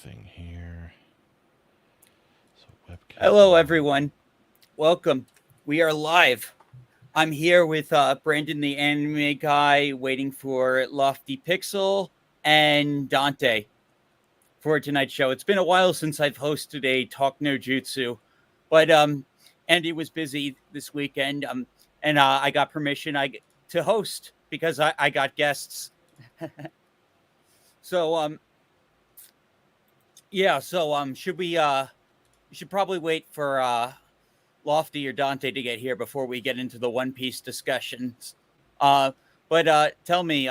thing here. So webcam. Hello, everyone. Welcome. We are live. I'm here with Brandon, the anime guy, waiting for Lofty Pixel and Dante for tonight's show. It's been a while since I've hosted a Talk No Jutsu, but Andy was busy this weekend, and I got permission to host because I got guests. So yeah. So should we? You should probably wait for Lofty or Dante to get here before we get into the One Piece discussions. But tell me,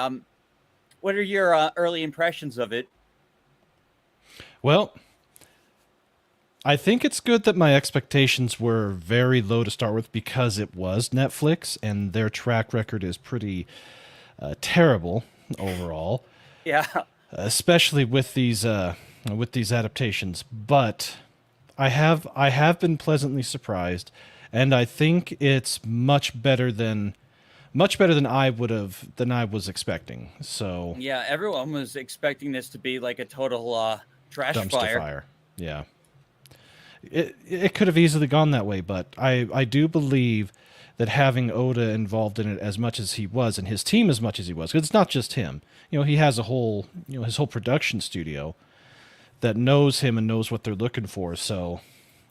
what are your early impressions of it? Well, I think it's good that my expectations were very low to start with because it was Netflix and their track record is pretty terrible overall, Yeah, especially with these adaptations. But I have been pleasantly surprised, and I think it's much better than I was expecting. So yeah. Everyone was expecting this to be like a total trash dumpster fire. fire. Yeah. It could have easily gone that way, but I do believe that having Oda involved in it as much as he was, and his team as much as he was, because it's not just him. He has a whole, his whole production studio that knows him and knows what they're looking for. So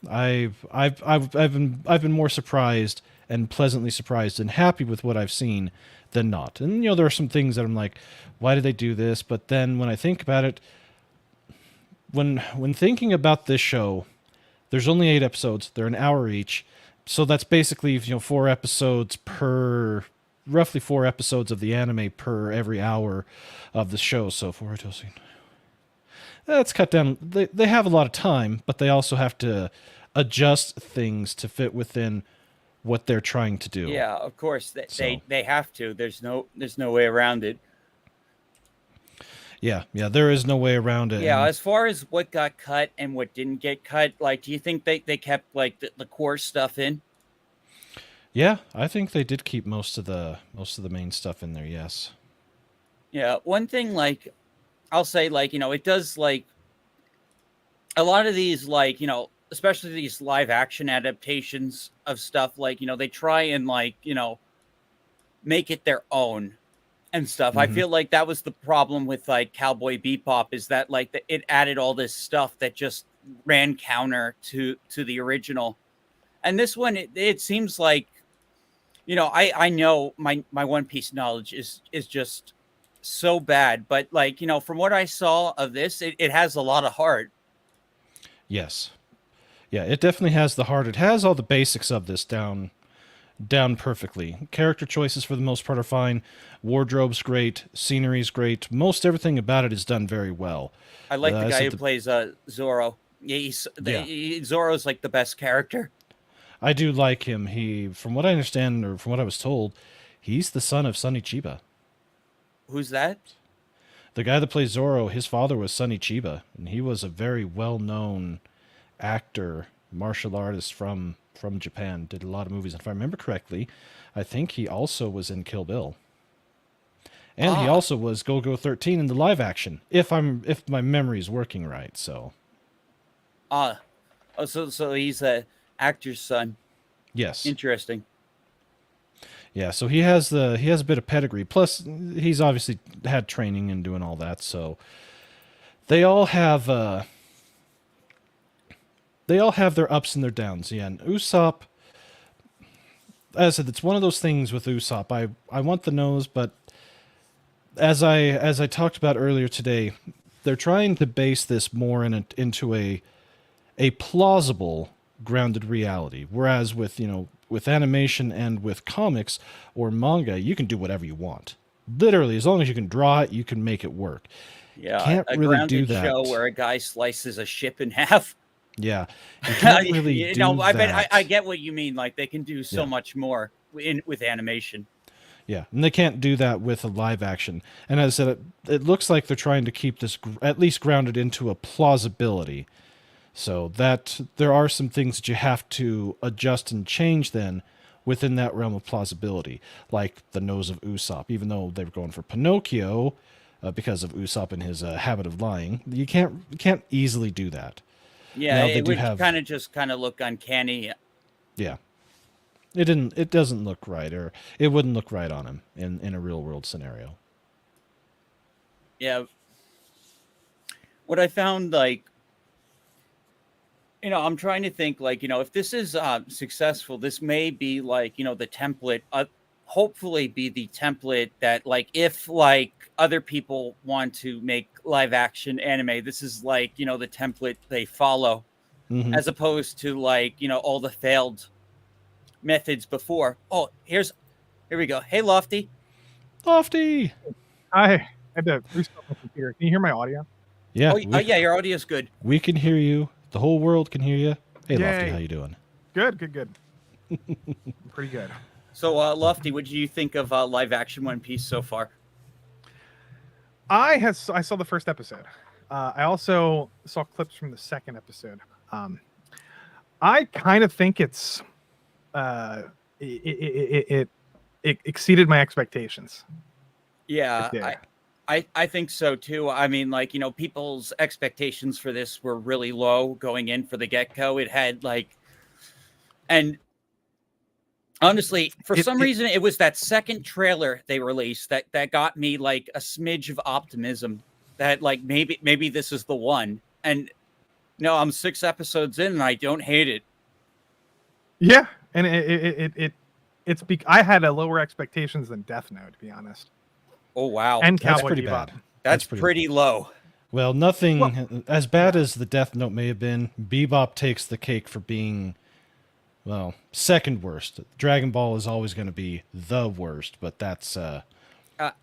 I've been more surprised and pleasantly surprised and happy with what I've seen than not. And there are some things that I'm like, why did they do this? But then when I think about it, when thinking about this show, there's only 8 episodes. They're an hour each. So that's basically, 4 episodes per, roughly 4 episodes of the anime per every hour of the show. So that's cut down. They have a lot of time, but they also have to adjust things to fit within what they're trying to do. Yeah, of course So they have to. There's no way around it. yeah, there is no way around it. Yeah, And as far as what got cut and what didn't get cut, like, do you think they kept like the core stuff in? yeah, I think they did keep most of the main stuff in there. Yes. Yeah, one thing like I'll say, like, it does, like, a lot of these, like, especially these live action adaptations of stuff, like, they try and, like, make it their own and stuff. I Hmm. feel like that was the problem with like Cowboy Bebop, is that like it added all this stuff that just ran counter to the original. And this one, it seems like, I know my One Piece knowledge is just so bad, but like, from what I saw of this, it has a lot of heart. Yes. Yeah, it definitely has the heart. It has all the basics of this down perfectly. Character choices for the most part are fine. Wardrobe's great. Scenery's great. Most everything about it is done very well. I like the I guy said who plays Zoro. Yeah, yeah, Zoro's like the best character. I do like him. He, from what I understand or from what I was told, he's the son of Sonny Chiba. Who's that? The guy that plays Zoro, his father was Sonny Chiba, and he was a very well-known actor, martial artist from Japan. Did a lot of movies. And if I remember correctly, I think he also was in Kill Bill. And he Ah, also was Go-Go 13 in the live action, if my memory is working right. So, ah. Oh, so he's a actor's son. yes. Interesting. Yeah, so he has a bit of pedigree. Plus he's obviously had training and doing all that. So, they all have their ups and their downs. Yeah, and Usopp, as I said, it's one of those things with Usopp. I want the nose, but as I talked about earlier today, they're trying to base this more into a plausible grounded reality. Whereas with animation and with comics or manga, you can do whatever you want. Literally, as long as you can draw it, you can make it work. You Yeah, can't a really do grounded show that. where a guy slices a ship in half. Yeah, you can't really do I bet I that. get what you mean. Like, they can do so Yeah. much more in with animation. Yeah, and they can't do that with a live action. And as I said, it looks like they're trying to keep this at least grounded into a plausibility. So that there are some things that you have to adjust and change then within that realm of plausibility, like the nose of Usopp. Even though they were going for Pinocchio, because of Usopp and his habit of lying. You can't easily do that. Yeah, Now, they it do would have- kind of look uncanny. Yeah, it doesn't look right, or it wouldn't look right on him in a real world scenario. Yeah. What I found, like, I'm trying to think, like, if this is successful, this may be like, the template, hopefully be the template that, like, if like other people want to make live action anime, this is like, the template they follow, Hmm. as opposed to like, all the failed methods before. Oh, here we go. Hey, Lofty. Lofty. I had to restart my computer. Can you hear my audio? Yeah, Yeah, your audio's good. we can hear you. The whole world can hear you. Hey, Lofty, Yay. how you doing? Good. Pretty good. So, Lofty, what did you think of live action One Piece so far? I saw the first episode. I also saw clips from the second episode. I kind of think it exceeded my expectations. Yeah, It did. I think so too. I mean, like, people's expectations for this were really low going in for the get-go. It had like, and honestly, for some reason, it was that second trailer they released that got me like a smidge of optimism that like maybe this is the one. And no, I'm 6 episodes in and I don't hate it. Yeah, and I had a lower expectations than Death Note, to be honest. Oh wow, And That's Cowboy pretty Bebop. bad. that's pretty low. Well, nothing as bad as the Death Note may have been. Bebop takes the cake for being, well, second worst. Dragon Ball is always going to be the worst, but that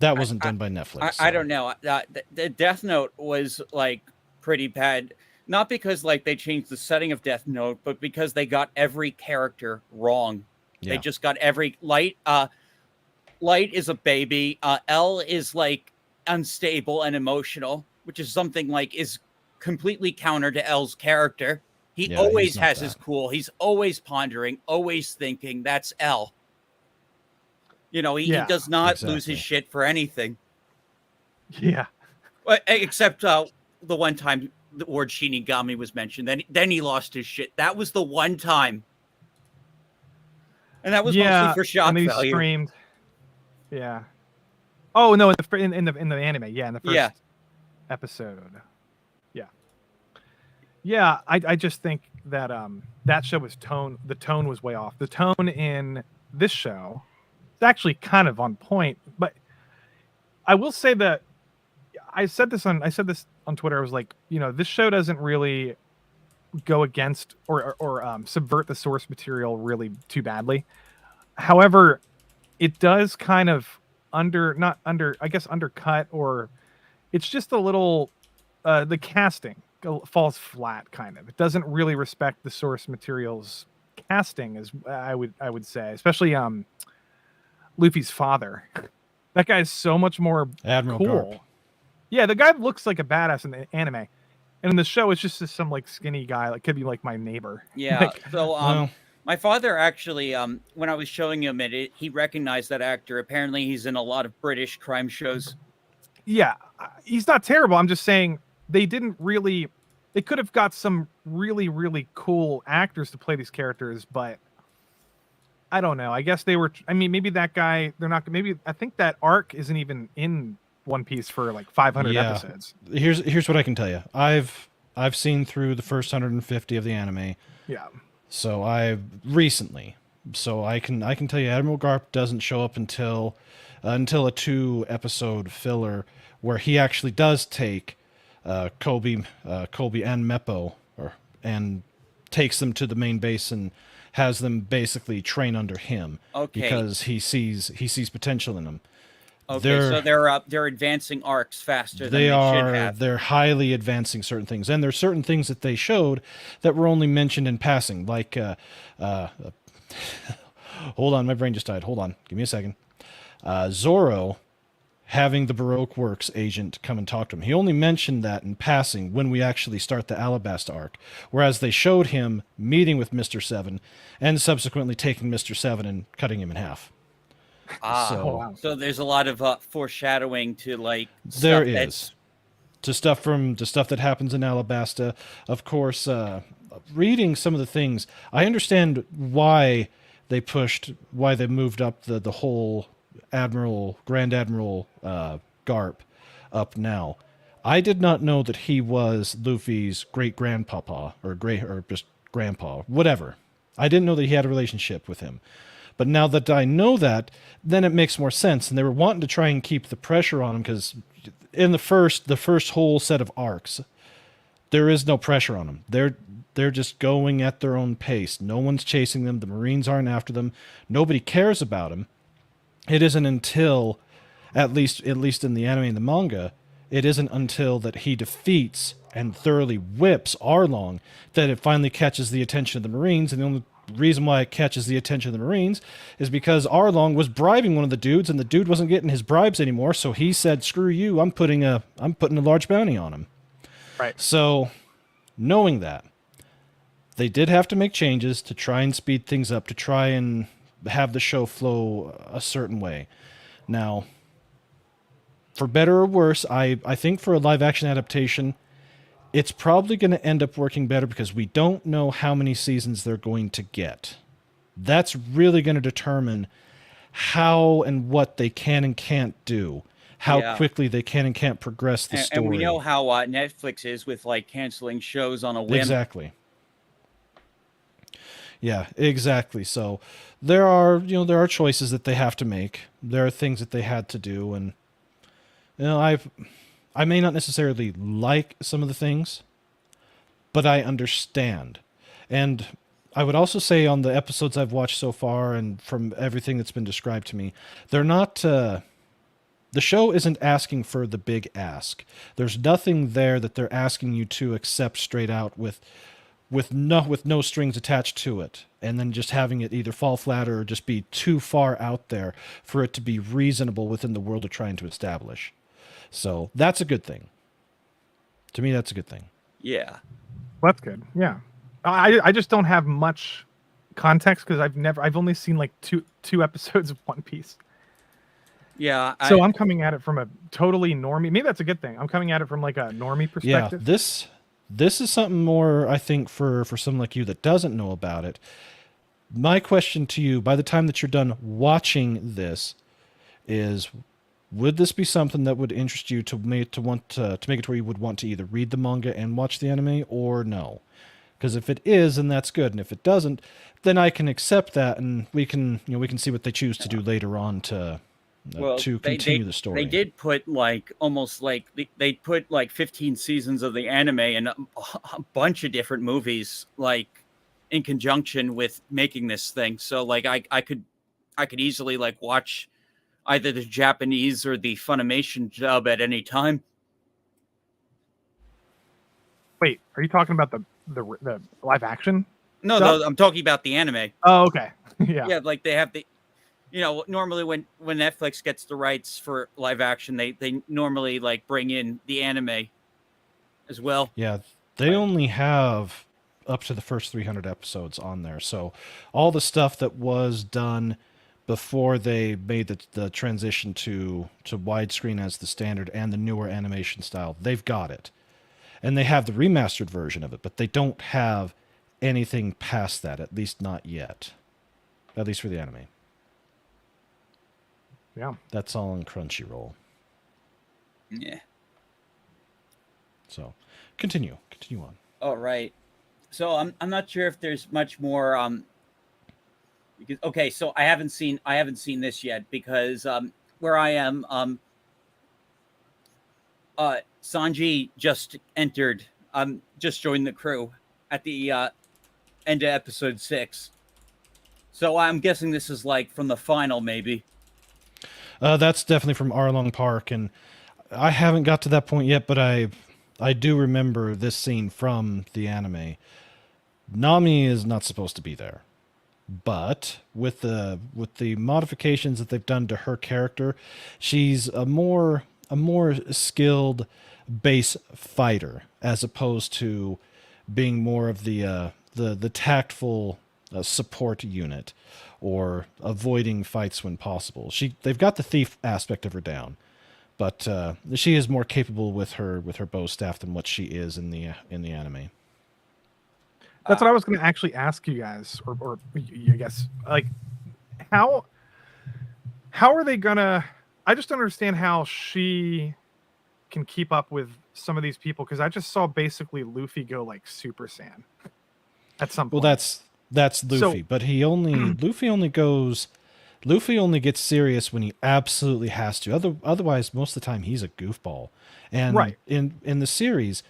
wasn't done by Netflix. I don't know. The Death Note was like pretty bad, not because like they changed the setting of Death Note, but because they got every character wrong. Yeah. They just got every Light. Light is a baby. L is like unstable and emotional, which is something like is completely counter to L's character. He Yeah, always he's not has his that. cool. He's always pondering, always thinking. That's L. He Yeah, does not lose his exactly. shit for anything. Yeah. Well, except the one time the word Shinigami was mentioned, then he lost his shit. That was the one time, and that was mostly for shock and then he value. screamed. Yeah. Oh no! In the anime, yeah, in the first episode. Yeah. I just think that that show was the tone was way off. The tone in this show is actually kind of on point, but I will say that I said this on Twitter. I was like, this show doesn't really go against or subvert the source material really too badly. However, it does kind of undercut, or it's just a little the casting falls flat, kind of. It doesn't really respect the source material's casting, as I would say, especially Luffy's father. That guy is so much more Admiral cool. Garp. Yeah, the guy looks like a badass in the anime, and in the show it's just some like skinny guy, like could be like my neighbor. Yeah. Like, So Well, my father actually, when I was showing him it, he recognized that actor. Apparently, he's in a lot of British crime shows. yeah, he's not terrible. I'm just saying they could have got some really, really cool actors to play these characters, but I don't know. I guess maybe that guy, I think that arc isn't even in One Piece for like 500 Yeah. episodes. here's what I can tell you. I've seen through the first 150 of the anime. Yeah. So I can tell you Admiral Garp doesn't show up until a 2-episode filler where he actually does take Kobe and Meppo and takes them to the main base and has them basically train under him. Okay. Because he sees potential in them. Okay, so they're advancing arcs faster than they should have. They're highly advancing certain things, and there's certain things that they showed that were only mentioned in passing, like hold on, my brain just died. Hold on, give me a second. Zoro having the Baroque Works agent come and talk to him. He only mentioned that in passing when we actually start the Alabasta arc, whereas they showed him meeting with Mr. Seven and subsequently taking Mr. Seven and cutting him in half. Ah, So wow. so there's a lot of foreshadowing to like there stuff is that's to stuff that happens in Alabasta. Of course, reading some of the things, I understand why they moved up the whole Grand Admiral Garp up now. I did not know that he was Luffy's great grandpapa or just grandpa, whatever. I didn't know that he had a relationship with him. But now that I know that, then it makes more sense. And they were wanting to try and keep the pressure on him because in the first whole set of arcs, there is no pressure on them. They're just going at their own pace. No one's chasing them. The Marines aren't after them. Nobody cares about them. It isn't until, at least in the anime and the manga, it isn't until that he defeats and thoroughly whips Arlong that it finally catches the attention of the Marines. And the only reason why it catches the attention of the Marines is because Arlong was bribing one of the dudes, and the dude wasn't getting his bribes anymore. So he said, "Screw you! I'm putting a large bounty on him." Right. So, knowing that, they did have to make changes to try and speed things up, to try and have the show flow a certain way. Now, for better or worse, I think for a live action adaptation, it's probably going to end up working better because we don't know how many seasons they're going to get. That's really going to determine how and what they can and can't do, how quickly they can and can't progress the story. And we know how Netflix is with like canceling shows on a whim. Exactly. Yeah, exactly. So there are choices that they have to make. There are things that they had to do, and I may not necessarily like some of the things, but I understand. And I would also say on the episodes I've watched so far and from everything that's been described to me, they're not the show isn't asking for the big ask. There's nothing there that they're asking you to accept straight out with no strings attached to it, and then just having it either fall flat or just be too far out there for it to be reasonable within the world they're trying to establish. So that's a good thing. To me, that's a good thing. Yeah. Well, that's good. Yeah. I just don't have much context because I've only seen like two episodes of One Piece. Yeah. So I'm coming at it from a totally normie. Maybe that's a good thing. I'm coming at it from like a normie perspective. Yeah, this is something more, I think, for someone like you that doesn't know about it. My question to you, by the time that you're done watching this, is would this be something that would interest you to make it where you would want to either read the manga and watch the anime, or no? Because if it is, then that's good, and if it doesn't, then I can accept that, and we can see what they choose to do later on to continue the story. They did put like almost like they put like 15 seasons of the anime and a bunch of different movies like in conjunction with making this thing. So like I could easily like watch either the Japanese or the Funimation dub at any time. Wait, are you talking about the live action? No, dub? I'm talking about the anime. Oh, okay. Yeah. Yeah, like they have the, normally when Netflix gets the rights for live action, they normally like bring in the anime as well. Yeah, they only have up to the first 300 episodes on there. So all the stuff that was done before they made the transition to widescreen as the standard and the newer animation style, they've got it. And they have the remastered version of it, but they don't have anything past that, at least not yet. At least for the anime. Yeah. That's all on Crunchyroll. Yeah. So, continue on. All right. So I'm not sure if there's much more because okay, so I haven't seen this yet because where I am Sanji just entered just joined the crew at the end of episode 6. So I'm guessing this is like from the final maybe. That's definitely from Arlong Park, and I haven't got to that point yet, but I do remember this scene from the anime. Nami is not supposed to be there, but with the modifications that they've done to her character, she's a more skilled base fighter as opposed to being more of the tactful a support unit or avoiding fights when possible. They've got the thief aspect of her down, but she is more capable with her bow staff than what she is in the anime. That's what I was going to actually ask you guys, or I guess, like, how are they gonna? I just don't understand how she can keep up with some of these people, because I just saw basically Luffy go like Super Saiyan at some point. Well, that's Luffy, but Luffy only gets serious when he absolutely has to. Otherwise, most of the time he's a goofball. And right. in the series,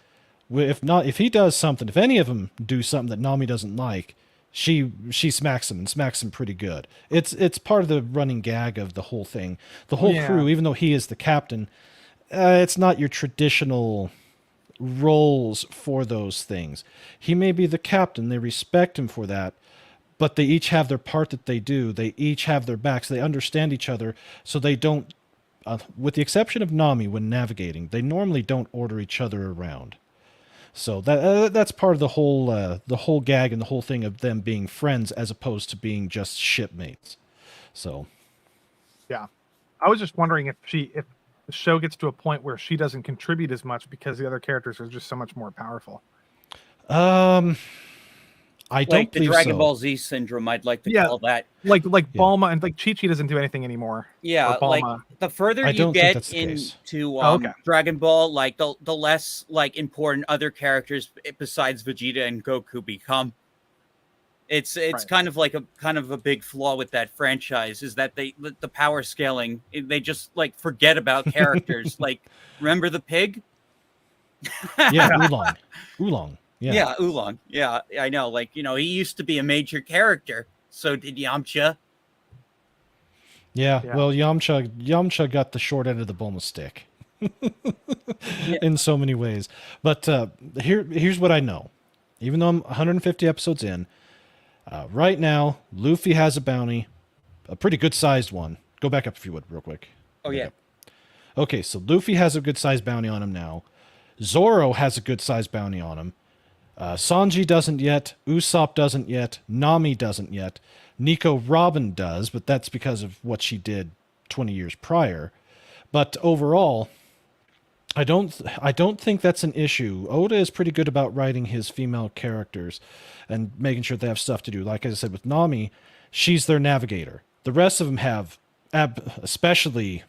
if he does something, if any of them do something that Nami doesn't like, she smacks him and smacks him pretty good. It's part of the running gag of the whole thing. The whole crew, even though he is the captain, it's not your traditional roles for those things. He may be the captain, they respect him for that, but they each have their part that they do. They each have their backs. They understand each other, so they don't, with the exception of Nami when navigating, they normally don't order each other around. So that's part of the whole gag and the whole thing of them being friends as opposed to being just shipmates. So, yeah, I was just wondering if the show gets to a point where she doesn't contribute as much because the other characters are just so much more powerful. I don't like the believe Dragon so. Ball Z syndrome, I'd like to call that. Like Bulma and like Chi-Chi doesn't do anything anymore. Yeah, like the further you get into Dragon Ball, like the less like important other characters besides Vegeta and Goku become. It's kind of like a big flaw with that franchise is that the power scaling, they just like forget about characters. Like, remember the pig? Yeah, Oolong. Yeah, Oolong. Yeah, I know. Like, he used to be a major character. So did Yamcha. Yeah. Well, Yamcha got the short end of the Bulma stick in so many ways. But here's what I know. Even though I'm 150 episodes in, right now, Luffy has a bounty, a pretty good-sized one. Go back up if you would, real quick. Oh, yeah. Okay, so Luffy has a good-sized bounty on him now. Zoro has a good-sized bounty on him. Sanji doesn't yet. Usopp doesn't yet. Nami doesn't yet. Nico Robin does, but that's because of what she did 20 years prior. But overall, I don't think that's an issue. Oda is pretty good about writing his female characters and making sure they have stuff to do. Like I said with Nami, she's their navigator. The rest of them have, especially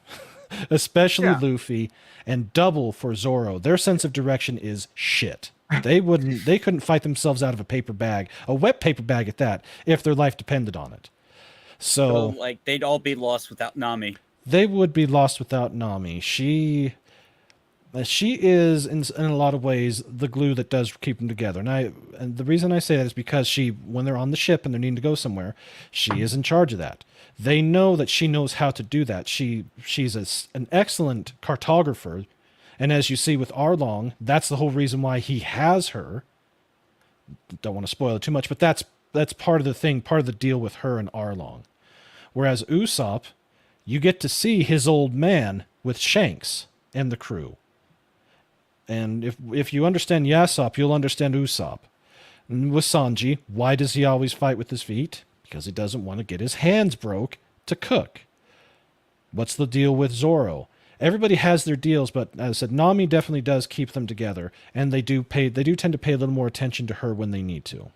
Luffy and double for Zoro. Their sense of direction is shit. They couldn't fight themselves out of a wet paper bag at that, if their life depended on it. So like they'd all be lost without Nami. They would be lost without Nami. She is in a lot of ways the glue that does keep them together. And the reason I say that is because when they're on the ship and they're needing to go somewhere, she is in charge of that. They know that she knows how to do that. She's an excellent cartographer. And as you see with Arlong, that's the whole reason why he has her. Don't want to spoil it too much, but that's part of the thing, part of the deal with her and Arlong. Whereas Usopp, you get to see his old man with Shanks and the crew. And if you understand Yasopp, you'll understand Usopp. And with Sanji, why does he always fight with his feet? Because he doesn't want to get his hands broke to cook. What's the deal with Zoro? Everybody has their deals, but as I said, Nami definitely does keep them together, and they do tend to pay a little more attention to her when they need to.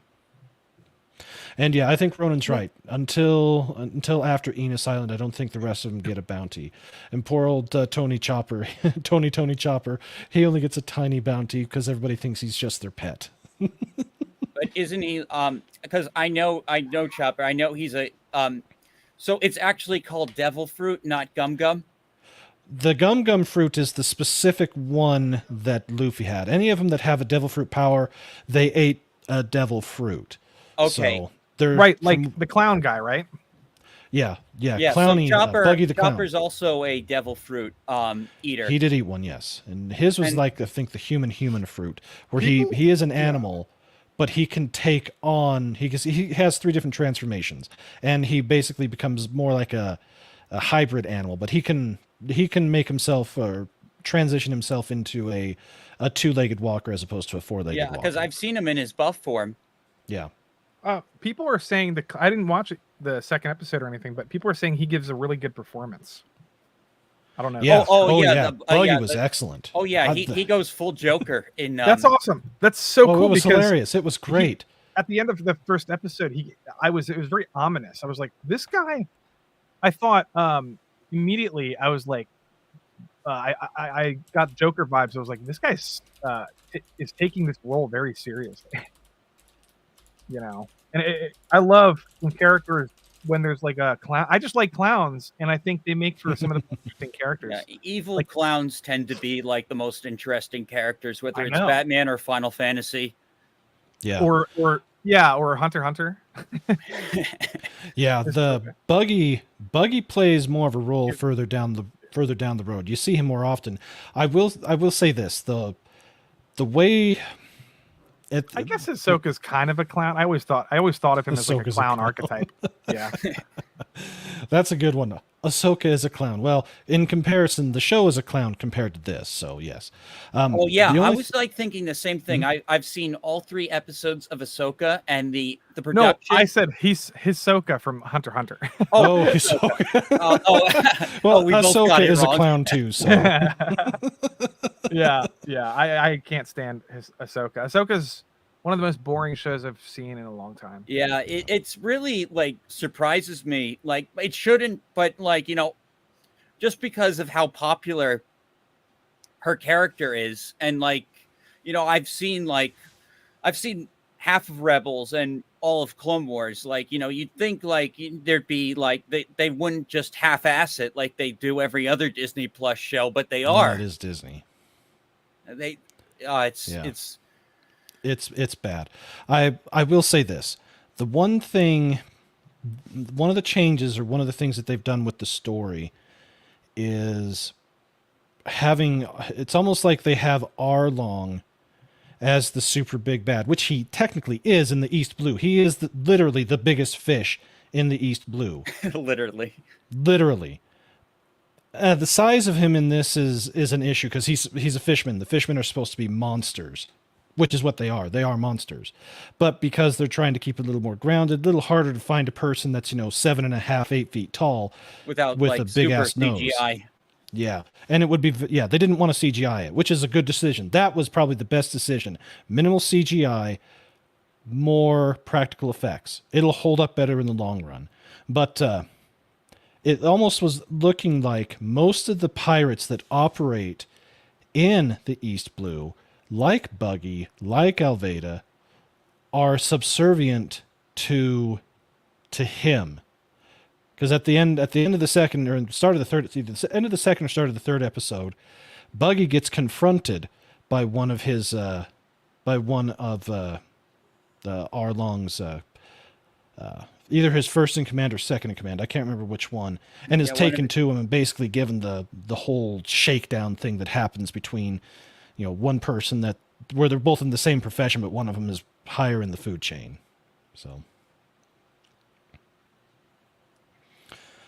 And yeah, I think Ronan's right. Until after Enos Island, I don't think the rest of them get a bounty. And poor old Tony Chopper, Tony Chopper, he only gets a tiny bounty because everybody thinks he's just their pet. But isn't he? Because I know Chopper. I know he's a. So it's actually called Devil Fruit, not Gum Gum. The Gum Fruit is the specific one that Luffy had. Any of them that have a Devil Fruit power, they ate a Devil Fruit. Okay. So they're right, like the clown guy, right? Yeah. Clowny, so Buggy the Clown. Chopper's also a Devil Fruit eater. He did eat one, yes. And his was I think the human fruit, where he is an animal, but he can take on, he has 3 different transformations, and he basically becomes more like a hybrid animal, but he can make himself or transition himself into a 2-legged walker as opposed to a 4-legged walker. Yeah, because I've seen him in his buff form. Yeah. People are saying I didn't watch the second episode or anything, but people are saying he gives a really good performance. I don't know. Yeah. yeah, Buggy was excellent. Oh yeah, he goes full Joker in. That's awesome. That's so cool. It was because hilarious. It was great. At the end of the first episode, it was very ominous. I was like, this guy. I thought immediately. I was like, I got Joker vibes. I was like, this guy is taking this role very seriously. You know, and I love when characters, when there's like a clown. I just like clowns, and I think they make for some of the most interesting characters. Yeah, evil clowns tend to be like the most interesting characters, whether it's Batman or Final Fantasy. Yeah. Or Hunter x Hunter. Yeah, Buggy plays more of a role further down the road. You see him more often. I will say this, the way I guess Ahsoka's kind of a clown. I always thought of him as like a clown archetype. Yeah. That's a good one. Ahsoka is a clown. Well, in comparison, the show is a clown compared to this. So yes. I was like thinking the same thing. I've seen all 3 episodes of Ahsoka, and the production. No, I said he's Hisoka from Hunter x Hunter. Oh, Hisoka. Well, Ahsoka is a clown too. So. yeah. I can't stand Ahsoka. Ahsoka's one of the most boring shows I've seen in a long time. Yeah, it's really like surprises me. Like it shouldn't, but like, you know, just because of how popular her character is, and like, you know, I've seen half of Rebels and all of Clone Wars. Like, you know, you'd think like there'd be like they wouldn't just half-ass it like they do every other Disney Plus show, but they are. It is Disney. It's bad. I will say this. One of the changes, or one of the things that they've done with the story is it's almost like they have Arlong as the super big bad, which he technically is in the East Blue. He is literally the biggest fish in the East Blue. Literally. The size of him in this is an issue because he's a fishman. The fishmen are supposed to be monsters, which is what they are. They are monsters. But because they're trying to keep it a little more grounded, a little harder to find a person that's, 7.5, 8 feet tall with like a big ass nose. CGI. Yeah. And it would be, they didn't want to CGI it, which is a good decision. That was probably the best decision. Minimal CGI, more practical effects. It'll hold up better in the long run. But it almost was looking like most of the pirates that operate in the East Blue, like Buggy, like Alveda, are subservient to him. Because at the end of the second, or start of the third, either the end of the second or start of the third episode, Buggy gets confronted by one of Arlong's, either his first in command or second in command. I can't remember which one, and is taken to him and basically given the whole shakedown thing that happens between, one person where they're both in the same profession, but one of them is higher in the food chain. So.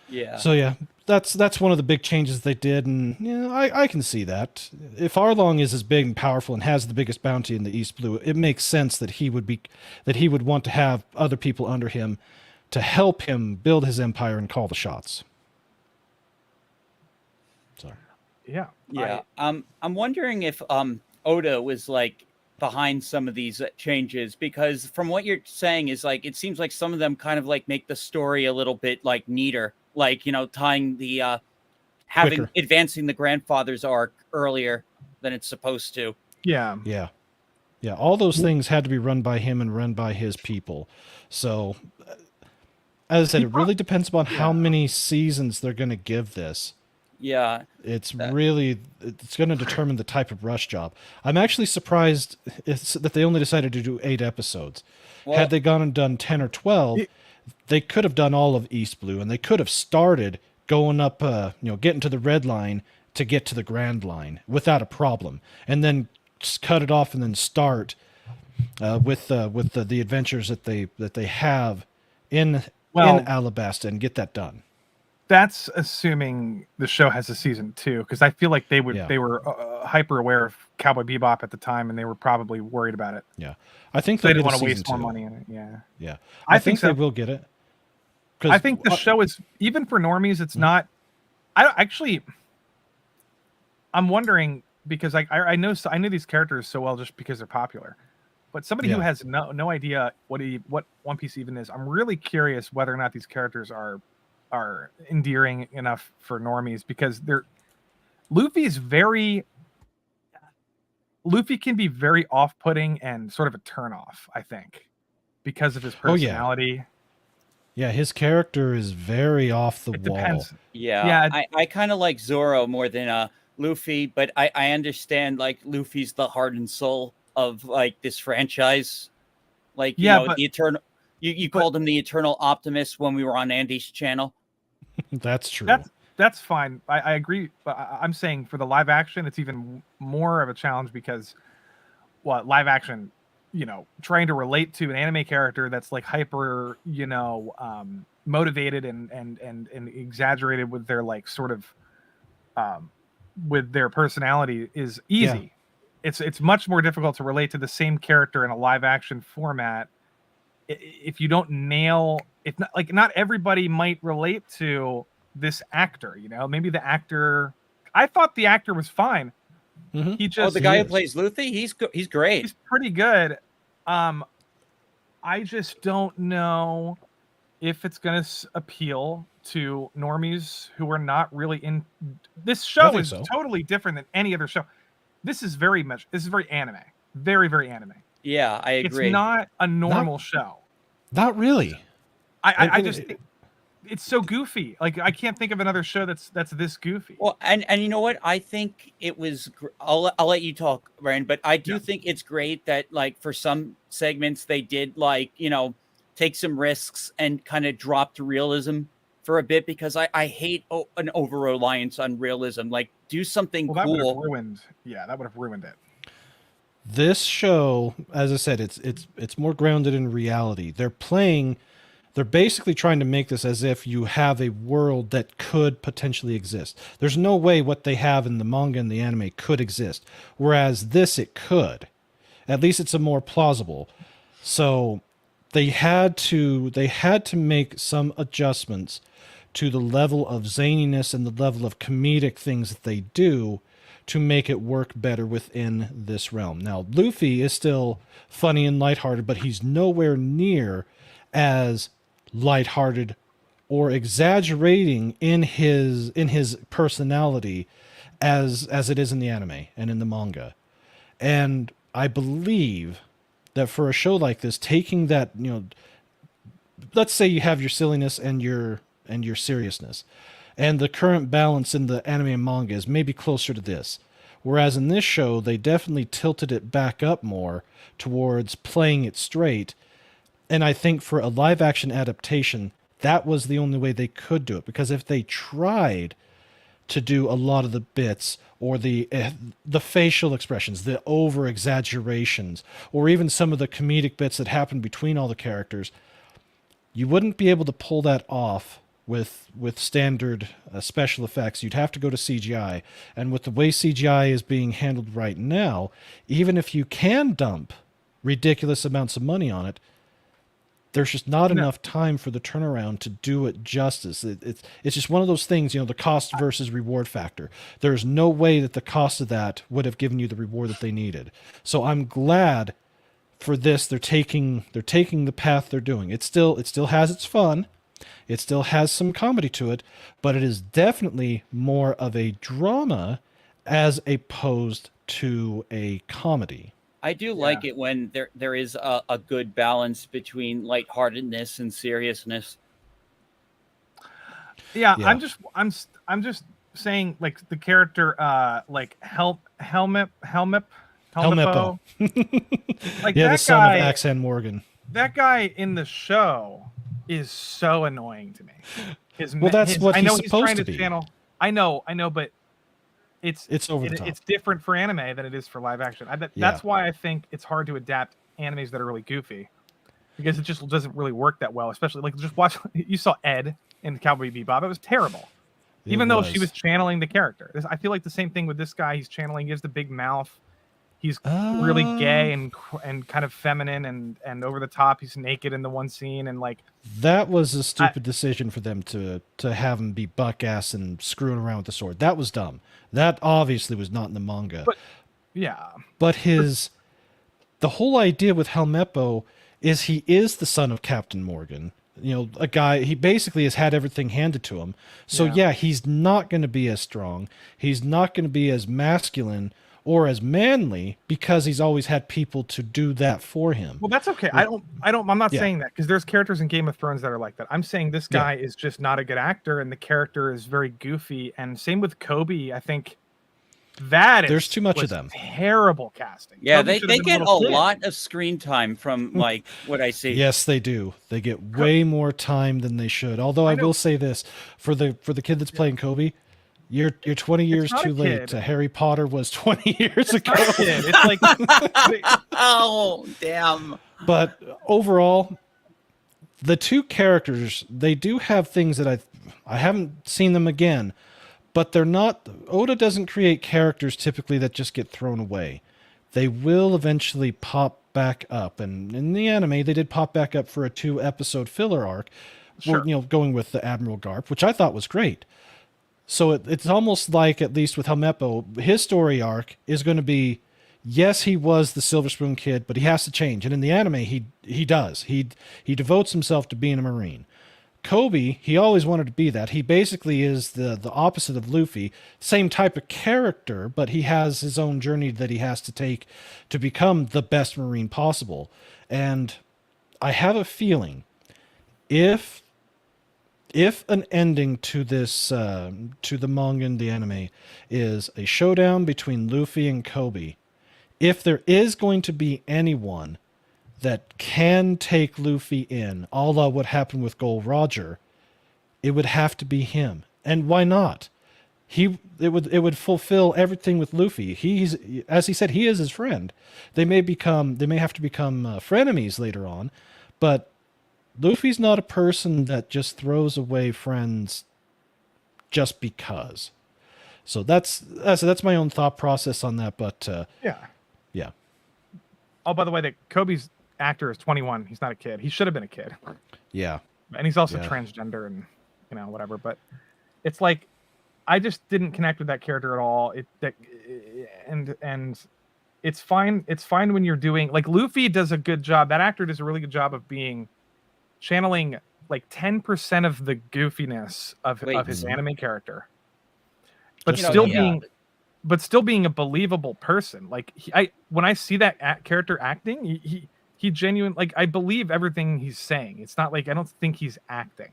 Yeah. So yeah, that's one of the big changes they did, and I can see that. If Arlong is as big and powerful and has the biggest bounty in the East Blue, it makes sense that he would want to have other people under him to help him build his empire and call the shots. So. Yeah. Yeah. I'm wondering if Oda was like behind some of these changes, because from what you're saying is like it seems like some of them kind of like make the story a little bit like neater. Like, tying the advancing the grandfather's arc earlier than it's supposed to. Yeah. Yeah. Yeah. All those things had to be run by him and run by his people. So, as I said, it really depends upon how many seasons they're going to give this. Yeah. It's going to determine the type of rush job. I'm actually surprised that they only decided to do 8 episodes. Well, had they gone and done 10 or 12, they could have done all of East Blue, and they could have started going up, getting to the red line to get to the Grand Line without a problem, and then just cut it off and then start with the adventures that they have in Alabasta and get that done. That's assuming the show has a season 2, because I feel like they were hyper aware of Cowboy Bebop at the time, and they were probably worried about it. Yeah, I think So they they'll didn't get a want to season waste more 2. money in it. Yeah, Yeah, I I think think they so. will get it. I think the show is, even for normies, it's not. I don't actually. I'm wondering, because I know these characters so well just because they're popular, but somebody who Yeah. has no idea what One Piece even is, I'm really curious whether or not these characters are endearing enough for normies, because Luffy can be very off-putting and sort of a turn-off, I think, because of his Oh, yeah. personality. Yeah, his character is very off the It wall. depends. Yeah, I kind of like Zoro more than Luffy, but I understand like Luffy's the heart and soul of like this franchise. Like you Yeah, know, but the eternal. You called him the eternal optimist when we were on Andy's channel. That's true. that's fine. I agree, but I'm saying for the live action, it's even more of a challenge, because live action, trying to relate to an anime character that's like hyper, motivated and exaggerated with their like sort of with their personality is easy. Yeah. It's much more difficult to relate to the same character in a live action format if you don't nail. If not everybody might relate to this actor. Maybe the actor. I thought the actor was fine. Mm-hmm. He just the guy who plays Luffy, he's great. He's pretty good. I just don't know if it's going to appeal to normies who are not really in. This show is totally different than any other show. This is very anime. Very, very anime. Yeah, I agree. It's not a normal show. Not really. I just think it's so goofy. Like, I can't think of another show that's this goofy. Well, and you know what? I think it was. I'll let you talk, Ryan. But I do think it's great that like for some segments they did like take some risks and kind of dropped realism for a bit, because I hate an over reliance on realism. Like, do something That cool. would have ruined. Yeah, that would have ruined it. This show, as I said, it's more grounded in reality. They're basically trying to make this as if you have a world that could potentially exist. There's no way what they have in the manga and the anime could exist, whereas this it could. At least it's a more plausible. So they had to make some adjustments to the level of zaniness and the level of comedic things that they do to make it work better within this realm. Now, Luffy is still funny and lighthearted, but he's nowhere near as lighthearted or exaggerating in his personality as it is in the anime and in the manga. And I believe that for a show like this, taking that, let's say you have your silliness and your seriousness, and the current balance in the anime and manga is maybe closer to this. Whereas in this show, they definitely tilted it back up more towards playing it straight. And I think for a live action adaptation, that was the only way they could do it. Because if they tried to do a lot of the bits or the facial expressions, the over exaggerations, or even some of the comedic bits that happen between all the characters, you wouldn't be able to pull that off with standard special effects. You'd have to go to CGI. And with the way CGI is being handled right now, even if you can dump ridiculous amounts of money on it, there's just not enough time for the turnaround to do it justice. It's just one of those things, the cost versus reward factor. There's no way that the cost of that would have given you the reward that they needed. So I'm glad for this they're taking the path they're doing. It still has its fun. It still has some comedy to it, but it is definitely more of a drama as opposed to a comedy. I do like it when there is a good balance between lightheartedness and seriousness. Yeah, I'm just saying, like, the character like Helmepo. Like, yeah, that the son guy, of Axan Morgan. That guy in the show is so annoying to me. That's what he's supposed trying to be. I know, but it's over the top. It's different for anime than it is for live action. That's why I think it's hard to adapt animes that are really goofy, because it just doesn't really work that well. Especially, like, just watch. You saw Ed in Cowboy Bebop. It was terrible. Even though she was channeling the character. I feel like the same thing with this guy. He's channeling. He has the big mouth. He's really gay and kind of feminine and over the top. He's naked in the one scene and like. That was a stupid decision for them to have him be buck ass and screwing around with the sword. That was dumb. That obviously was not in the manga. But yeah. But the whole idea with Helmeppo is he is the son of Captain Morgan. You know, a guy, he basically has had everything handed to him. So yeah, he's not going to be as strong. He's not going to be as masculine or as manly because he's always had people to do that for him. Well, that's okay. I'm not saying that because there's characters in Game of Thrones that are like that. I'm saying this guy is just not a good actor and the character is very goofy. And same with Kobe. I think there's too much of them. Terrible casting. Yeah, they get a lot of screen time from like what I see. Yes, they do. They get way more time than they should. Although I will say this for the kid that's playing Kobe, you're 20 years too late. Harry Potter was 20 years ago. It's like oh damn. But overall, the two characters, they do have things that I haven't seen them again. But they're not. Oda doesn't create characters typically that just get thrown away. They will eventually pop back up, and in the anime, they did pop back up for a 2-episode filler arc. Sure. Or, going with the Admiral Garp, which I thought was great. So it's almost like, at least with Helmeppo, his story arc is going to be, yes, he was the Silver Spoon kid, but he has to change. And in the anime, he does. He devotes himself to being a Marine. Kobe, he always wanted to be that. He basically is the opposite of Luffy. Same type of character, but he has his own journey that he has to take to become the best Marine possible. And I have a feeling if an ending to this, to the manga and the anime is a showdown between Luffy and Kobe, if there is going to be anyone that can take Luffy in, a la what happened with Gold Roger, it would have to be him. And why not? It would fulfill everything with Luffy. He's, as he said, he is his friend. They may have to become frenemies later on, but Luffy's not a person that just throws away friends just because. So that's my own thought process on that. But yeah. Oh, by the way, that Kobe's actor is 21. He's not a kid. He should have been a kid. Yeah. And he's also transgender and whatever. But it's like I just didn't connect with that character at all. And it's fine. It's fine when you're doing like Luffy does a good job. That actor does a really good job of channeling like 10% of the goofiness of his anime character, but still being a believable person. Like when I see that character acting, he genuine, like I believe everything he's saying. It's not like I don't think he's acting.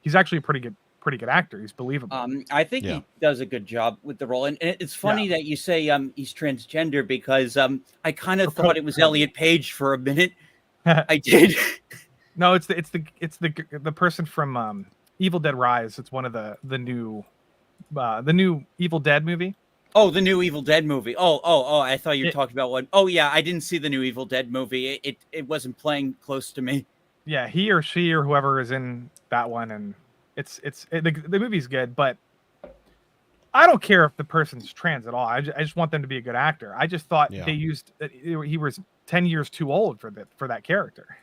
He's actually a pretty good actor. He's believable. I think he does a good job with the role. And it's funny that you say he's transgender because I kind of thought it was Elliot Page for a minute. I did. No, it's the person from Evil Dead Rise. It's one of the new Evil Dead movie. Oh, the new Evil Dead movie. Oh! I thought you were talking about one. Oh yeah, I didn't see the new Evil Dead movie. It wasn't playing close to me. Yeah, he or she or whoever is in that one, and the movie's good, but I don't care if the person's trans at all. I just want them to be a good actor. I just thought he was 10 years too old for that character.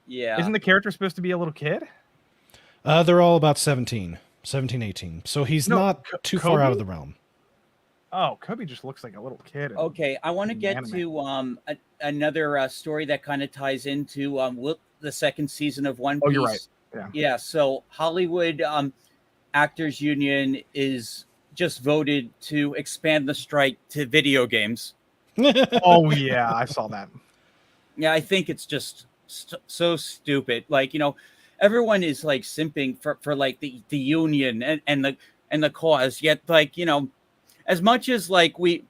Yeah. Isn't the character supposed to be a little kid? They're all about 17, 18. So he's not too far out of the realm. Oh, Kobe just looks like a little kid. Okay, I want to get to another story that kind of ties into the second season of One Piece. Oh, you're right. Yeah. So Hollywood Actors Union is just voted to expand the strike to video games. Oh yeah, I saw that. Yeah, I think it's just so stupid. Like, everyone is like simping for like the union and the cause. Yet, like, as much as like we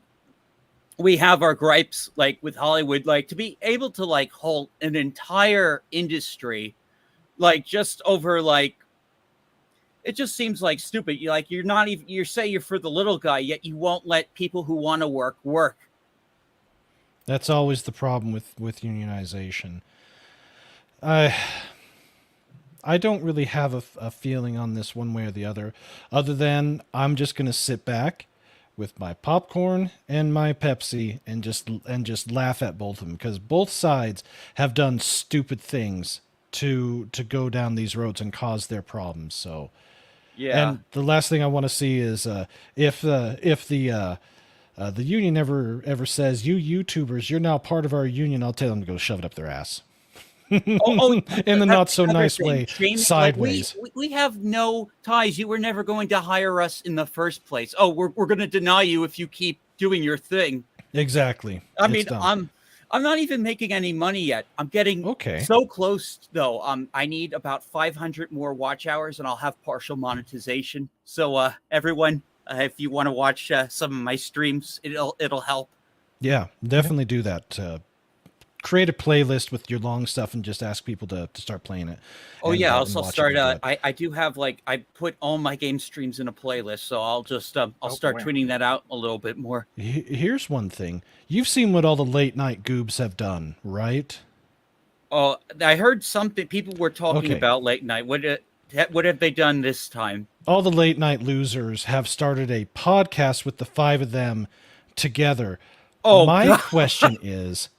have our gripes like with Hollywood, like to be able to like hold an entire industry like just over like it just seems like stupid. You're not even, you say you're for the little guy, yet you won't let people who want to work. That's always the problem with unionization. I don't really have a feeling on this one way or the other than I'm just going to sit back with my popcorn and my Pepsi and just laugh at both of them, because both sides have done stupid things to go down these roads and cause their problems. So, Yeah. and the last thing I want to see is if the union ever says, "You YouTubers, you're now part of our union," I'll tell them to go shove it up their ass. In the not so another nice thing. way, Shame, sideways. Like we have no ties. You were never going to hire us in the first place. Oh, we're going to deny you if you keep doing your thing. Exactly. I It's mean, dumb. I'm not even making any money yet. I'm getting Okay. so close though. I need about 500 more watch hours and I'll have partial monetization. So everyone, if you want to watch some of my streams, it'll help. Yeah, definitely do that. Create a playlist with your long stuff and just ask people to start playing it. Oh and, yeah, and also watch it start. and do it. I do have I put all my game streams in a playlist, so I'll just I'll start boy. tweeting that out a little bit more. Here's one thing. You've seen what all the late night goobs have done, right? Oh, I heard something people were talking Okay. about late night. What have they done this time? All the late night losers have started a podcast with the five of them together. Oh, my God. question is,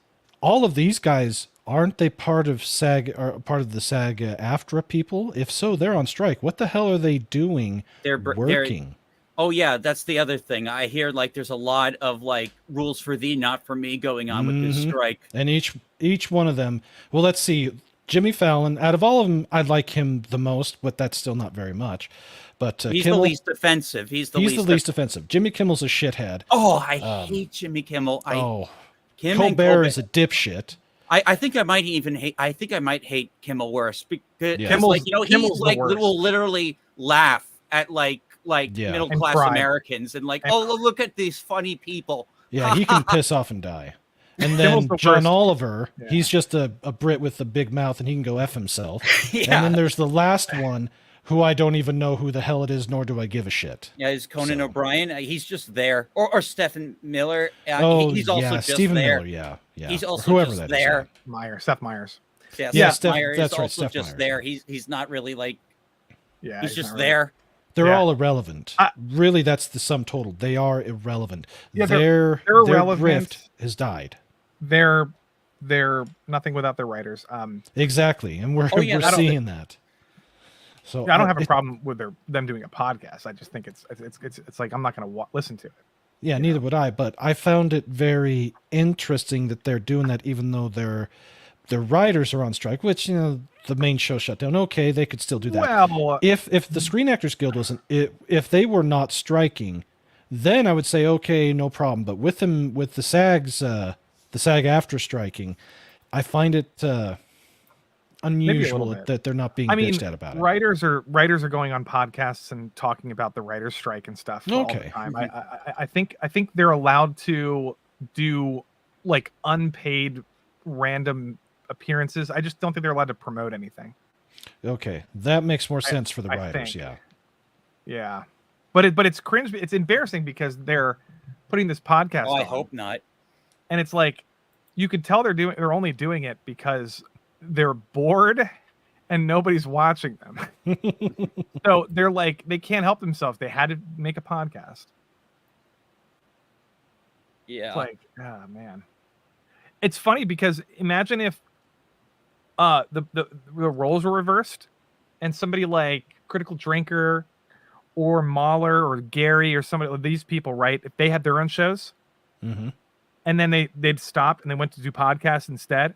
all of these guys, aren't they part of SAG or part of the SAG AFTRA people? If so, they're on strike. What the hell are they doing They're working? Oh yeah, that's the other thing. I hear like there's a lot of like rules for thee, not for me going on with this strike. And each one of them, well, let's see. Jimmy Fallon, out of all of them, I like him the most, but that's still not very much. But He's Kimmel, the least offensive. He's the least offensive. Jimmy Kimmel's a shithead. Oh, I hate Jimmy Kimmel. Kim and Colbert is a dipshit. I think I might even hate. I think I might hate Kimmel worse because Yeah. like he's Kimmel's the like worst. will literally laugh at like Yeah. middle And class cry. Americans and like And oh look at these funny people. Yeah, he can piss off and die. And Kimmel's then the John worst. Oliver, Yeah. he's just a Brit with a big mouth, and he can go F himself. Yeah. And then there's the last one, who I don't even know who the hell it is, nor do I give a shit. Yeah, is Conan So- O'Brien? He's just there, or Stephen Miller. yeah, He's also just Stephen there. Miller, yeah. He's Or also whoever just that is, there. Seth Meyers. Yeah, Yeah, Seth Steph- Meyer that's is right, also Steph just Meyers, there. He's not really like Yeah, he's just not there. They're Yeah. all irrelevant. Really, that's the sum total. They are irrelevant. Yeah, their they're irrelevant. rift has died. They're nothing without their writers. Exactly, and we're Oh, yeah, we're I don't- seeing that. So I don't have a it- problem with them doing a podcast. I just think it's like I'm not going to listen to it. Yeah, neither would I. But I found it very interesting that they're doing that, even though their writers are on strike. Which, you know, the main show shut down. Okay, they could still do that. Well, If the Screen Actors Guild wasn't, if they were not striking, then I would say okay, no problem. But with the SAG after striking, I find it unusual bit. that they're not being I mean, bitched at about it. writers are going on podcasts and talking about the writers' strike and stuff all the Okay. time. I think they're allowed to do like unpaid random appearances. I just don't think they're allowed to promote anything. Okay, that makes more sense for the I writers. think. Yeah. Yeah, but it's cringe. It's embarrassing because they're putting this podcast. Oh, I on, hope not. and it's like you could tell they're only doing it because they're bored and nobody's watching them. So they're like they can't help themselves. They had to make a podcast. Yeah. It's like, oh man. It's funny because imagine if the roles were reversed and somebody like Critical Drinker or Mahler or Gary or somebody of these people, right? If they had their own shows Mm-hmm. and then they'd stop and they went to do podcasts instead.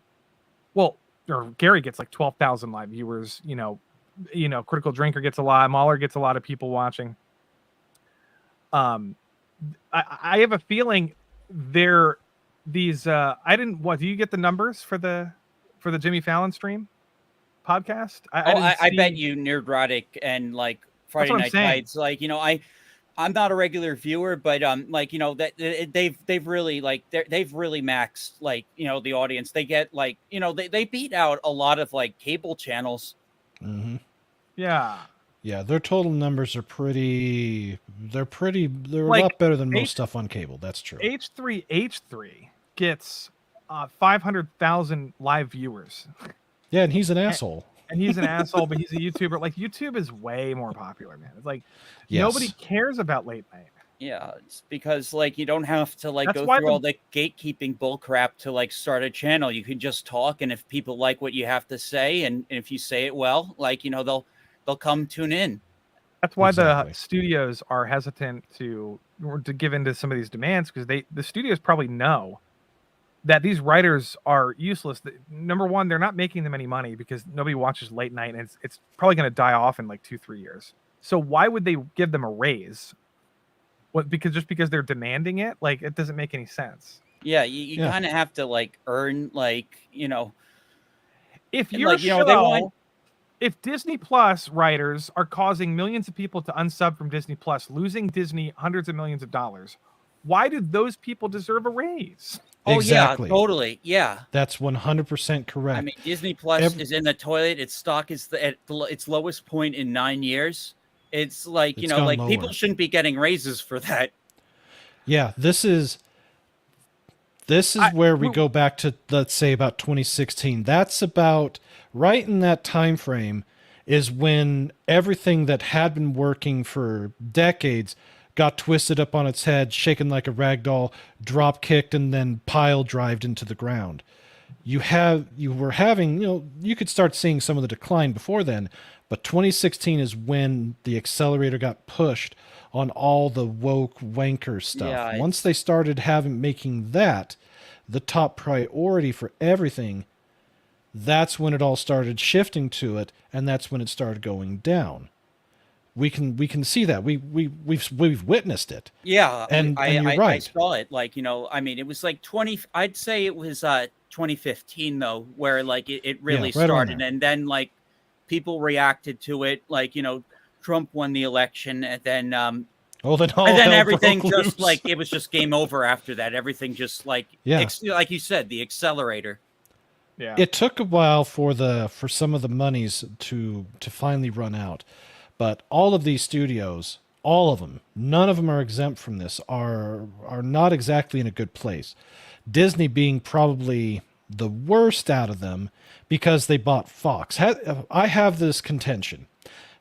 Well, or Gary gets like 12,000 live viewers, you know, Critical Drinker gets a lot, Mahler gets a lot of people watching. I have a feeling these I didn't what do you get the numbers for the Jimmy Fallon stream podcast? I bet you Nerdrotic and like Friday what I'm Night saying. Lights, like, you know, I'm not a regular viewer, but like, you know, that they've really like they've really maxed like, you know, the audience. They get like, you know, they beat out a lot of like cable channels. Mm-hmm. Yeah. Yeah, their total numbers are pretty. They're a Like, lot better than most H- stuff on cable. That's true. H3 gets 500,000 live viewers. Yeah, and he's an asshole. and he's an asshole, but he's a YouTuber. Like YouTube is way more popular, man. It's like Yes. nobody cares about late night. Yeah, it's because like you don't have to like That's go why through the- all the gatekeeping bull crap to like start a channel. You can just talk, and if people like what you have to say, and if you say it well, like they'll come tune in. That's why Exactly. the studios are hesitant to give into some of these demands, because the studios probably know that these writers are useless. Number one, they're not making them any money because nobody watches late night, and it's probably going to die off in like 2-3 years. So why would they give them a raise? What? Because they're demanding it? Like, it doesn't make any sense. Yeah, you Yeah. kind of have to like earn like If And, your like, show, they want- if Disney Plus writers are causing millions of people to unsub from Disney Plus, losing Disney hundreds of millions of dollars, why do those people deserve a raise? Oh Exactly. yeah, totally. Yeah. That's 100% correct. I mean, Disney Plus is in the toilet. Its stock is at its lowest point in 9 years. It's like, It's gone like lower. people shouldn't be getting raises for that. Yeah, this is where we go back to, let's say, about 2016. That's about right in that time frame is when everything that had been working for decades got twisted up on its head, shaken like a rag doll, drop kicked, and then pile drived into the ground. You were having, you could start seeing some of the decline before then, but 2016 is when the accelerator got pushed on all the woke wanker stuff. Yeah, Once they started making that the top priority for everything, that's when it all started shifting to it, and that's when it started going down. We can see that. We've witnessed it. Yeah, And I you're I right. saw it. Like, I mean, it was like 20. I'd say it was 2015 though, where like it really right on started, there. and then like people reacted to it. Like, Trump won the election, and then Oh, then all and then hell everything broke just loose. like it was just game over after that. Everything just like Yeah. like you said, the accelerator. Yeah. It took a while for some of the monies to finally run out, but all of these studios, all of them, none of them are exempt from this, are not exactly in a good place. Disney being probably the worst out of them because they bought Fox. I have this contention.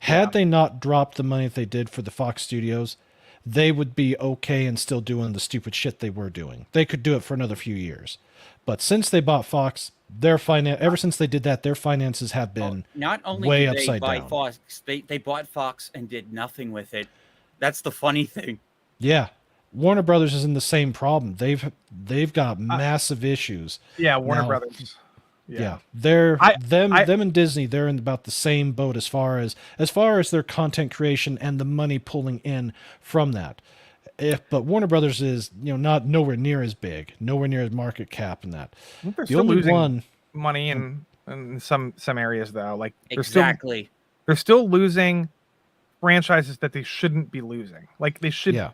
Had they not dropped the money that they did for the Fox studios, they would be okay and still doing the stupid shit they were doing. They could do it for another few years. But since they bought Fox, ever since they did that, their finances have been Not only way did they upside buy down. Fox, they bought Fox and did nothing with it. That's the funny thing. Yeah. Warner Brothers is in the same problem. They've got massive issues. Yeah, Warner Now- Brothers. Yeah. I- Them and Disney, they're in about the same boat as far as their content creation and the money pulling in from that. But Warner Brothers is, not nowhere near as big, nowhere near as market cap and that. I think they're The still only losing one, money in some areas though. Like Exactly. they're still losing franchises that they shouldn't be losing. Like they should. yeah,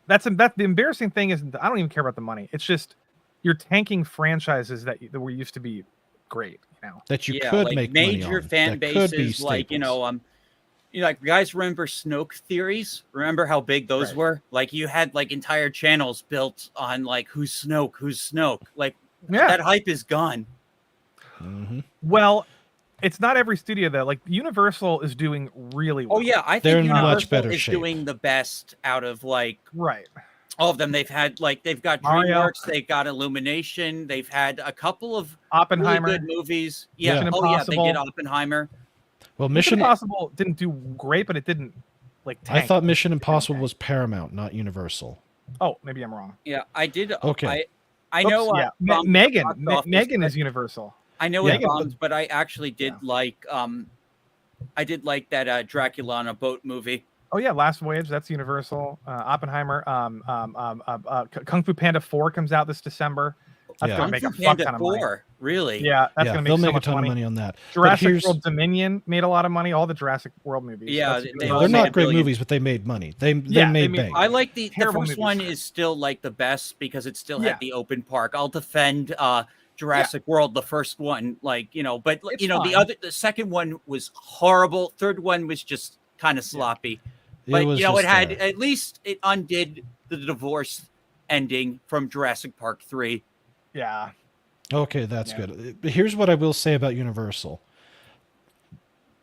That's the embarrassing thing is I don't even care about the money. It's just you're tanking franchises that were used to be great. that you Yeah, could like make money major on, fan that could be bases, like staples. like guys remember Snoke theories? Remember how big those Right. were? Like you had like entire channels built on like who's Snoke. Like Yeah. that hype is gone. Mhm. Well, it's not every studio though. Like Universal is doing really well. Oh yeah, I They're think in much Universal better is shape. doing the best out of like Right. all of them. They've got Mario. DreamWorks, they've got Illumination, they've had a couple of Oppenheimer. really good movies. Yeah. Mission Oh yeah, they did Impossible. Oppenheimer. Well, Mission Mission. Impossible didn't do great, but it didn't like. I Tank. thought Mission Impossible was Paramount, not Universal. Oh, maybe I'm wrong. Yeah, I did. Okay. I know. Oops, yeah. bombed Megan. box office, Megan but- is Universal. I know Yeah. it bombed, but I actually did like I did like that Dracula on a boat movie. Oh yeah, Last Voyage. That's Universal. Oppenheimer. Kung Fu Panda 4 comes out this December. That's Yeah. gonna make a Kung Fu fuck Panda ton of money. 4, really? Yeah, that's Yeah, gonna make they'll so make a much ton money. of money on that. But Jurassic here's- World Dominion made a lot of money. All the Jurassic World movies. Yeah, That's- they They're all made not a great billion. movies, but they made money. They Yeah, they made made- bank. I like the Terrible first movies. one is still like the best because it still Yeah. had the open park. I'll defend Jurassic World, the first one, but It's the fine. the second one was horrible. Third one was just kind of sloppy. But was it just, had at least it undid the divorce ending from Jurassic Park 3. Yeah. Okay, that's Yeah. good. Here's what I will say about Universal.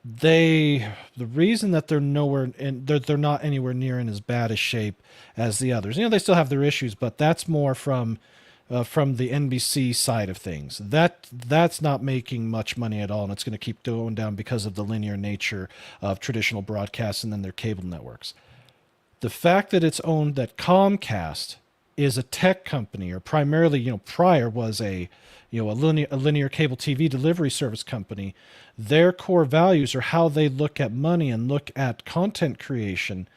the reason that they're nowhere and they're not anywhere near in as bad a shape as the others. They still have their issues, but that's more from the NBC side of things. That's not making much money at all, and it's going to keep going down because of the linear nature of traditional broadcasts and then their cable networks. The fact that it's owned, that Comcast is a tech company, or primarily, prior was a linear cable TV delivery service company. Their core values, or how they look at money and look at content creation,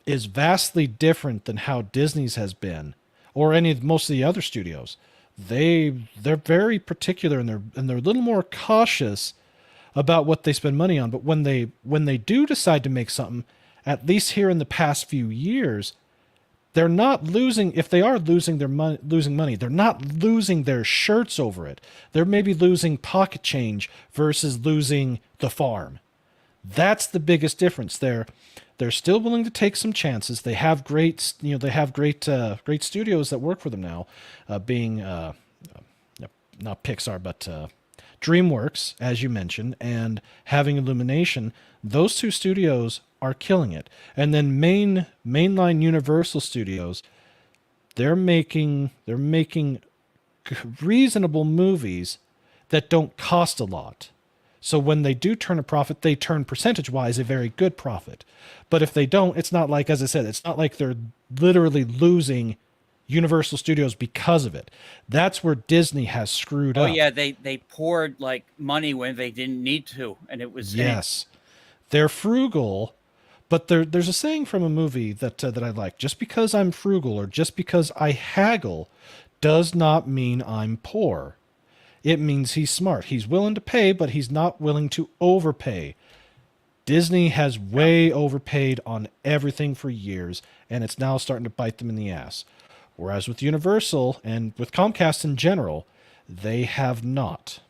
is vastly different than how Disney's has been, or most of the other studios. They're very particular, and they're a little more cautious about what they spend money on. But when they do decide to make something, at least here in the past few years, they're not losing. If they are losing money, they're not losing their shirts over it. They're maybe losing pocket change versus losing the farm. That's the biggest difference. They're still willing to take some chances. They have great studios that work for them now, being not Pixar, but DreamWorks, as you mentioned, and having Illumination. Those two studios are killing it. And then mainline Universal Studios, they're making reasonable movies that don't cost a lot. So when they do turn a profit, they turn percentage-wise a very good profit. But if they don't, it's not like, as I said, it's not like they're literally losing Universal Studios because of it. That's where Disney has screwed up. Oh yeah, they poured like money when they didn't need to, and it was yes, they're frugal. But there's a saying from a movie that I like: just because I'm frugal or just because I haggle does not mean I'm poor. It means he's smart. He's willing to pay, but he's not willing to overpay. Disney has way overpaid on everything for years, and it's now starting to bite them in the ass. Whereas with Universal and with Comcast in general, they have not.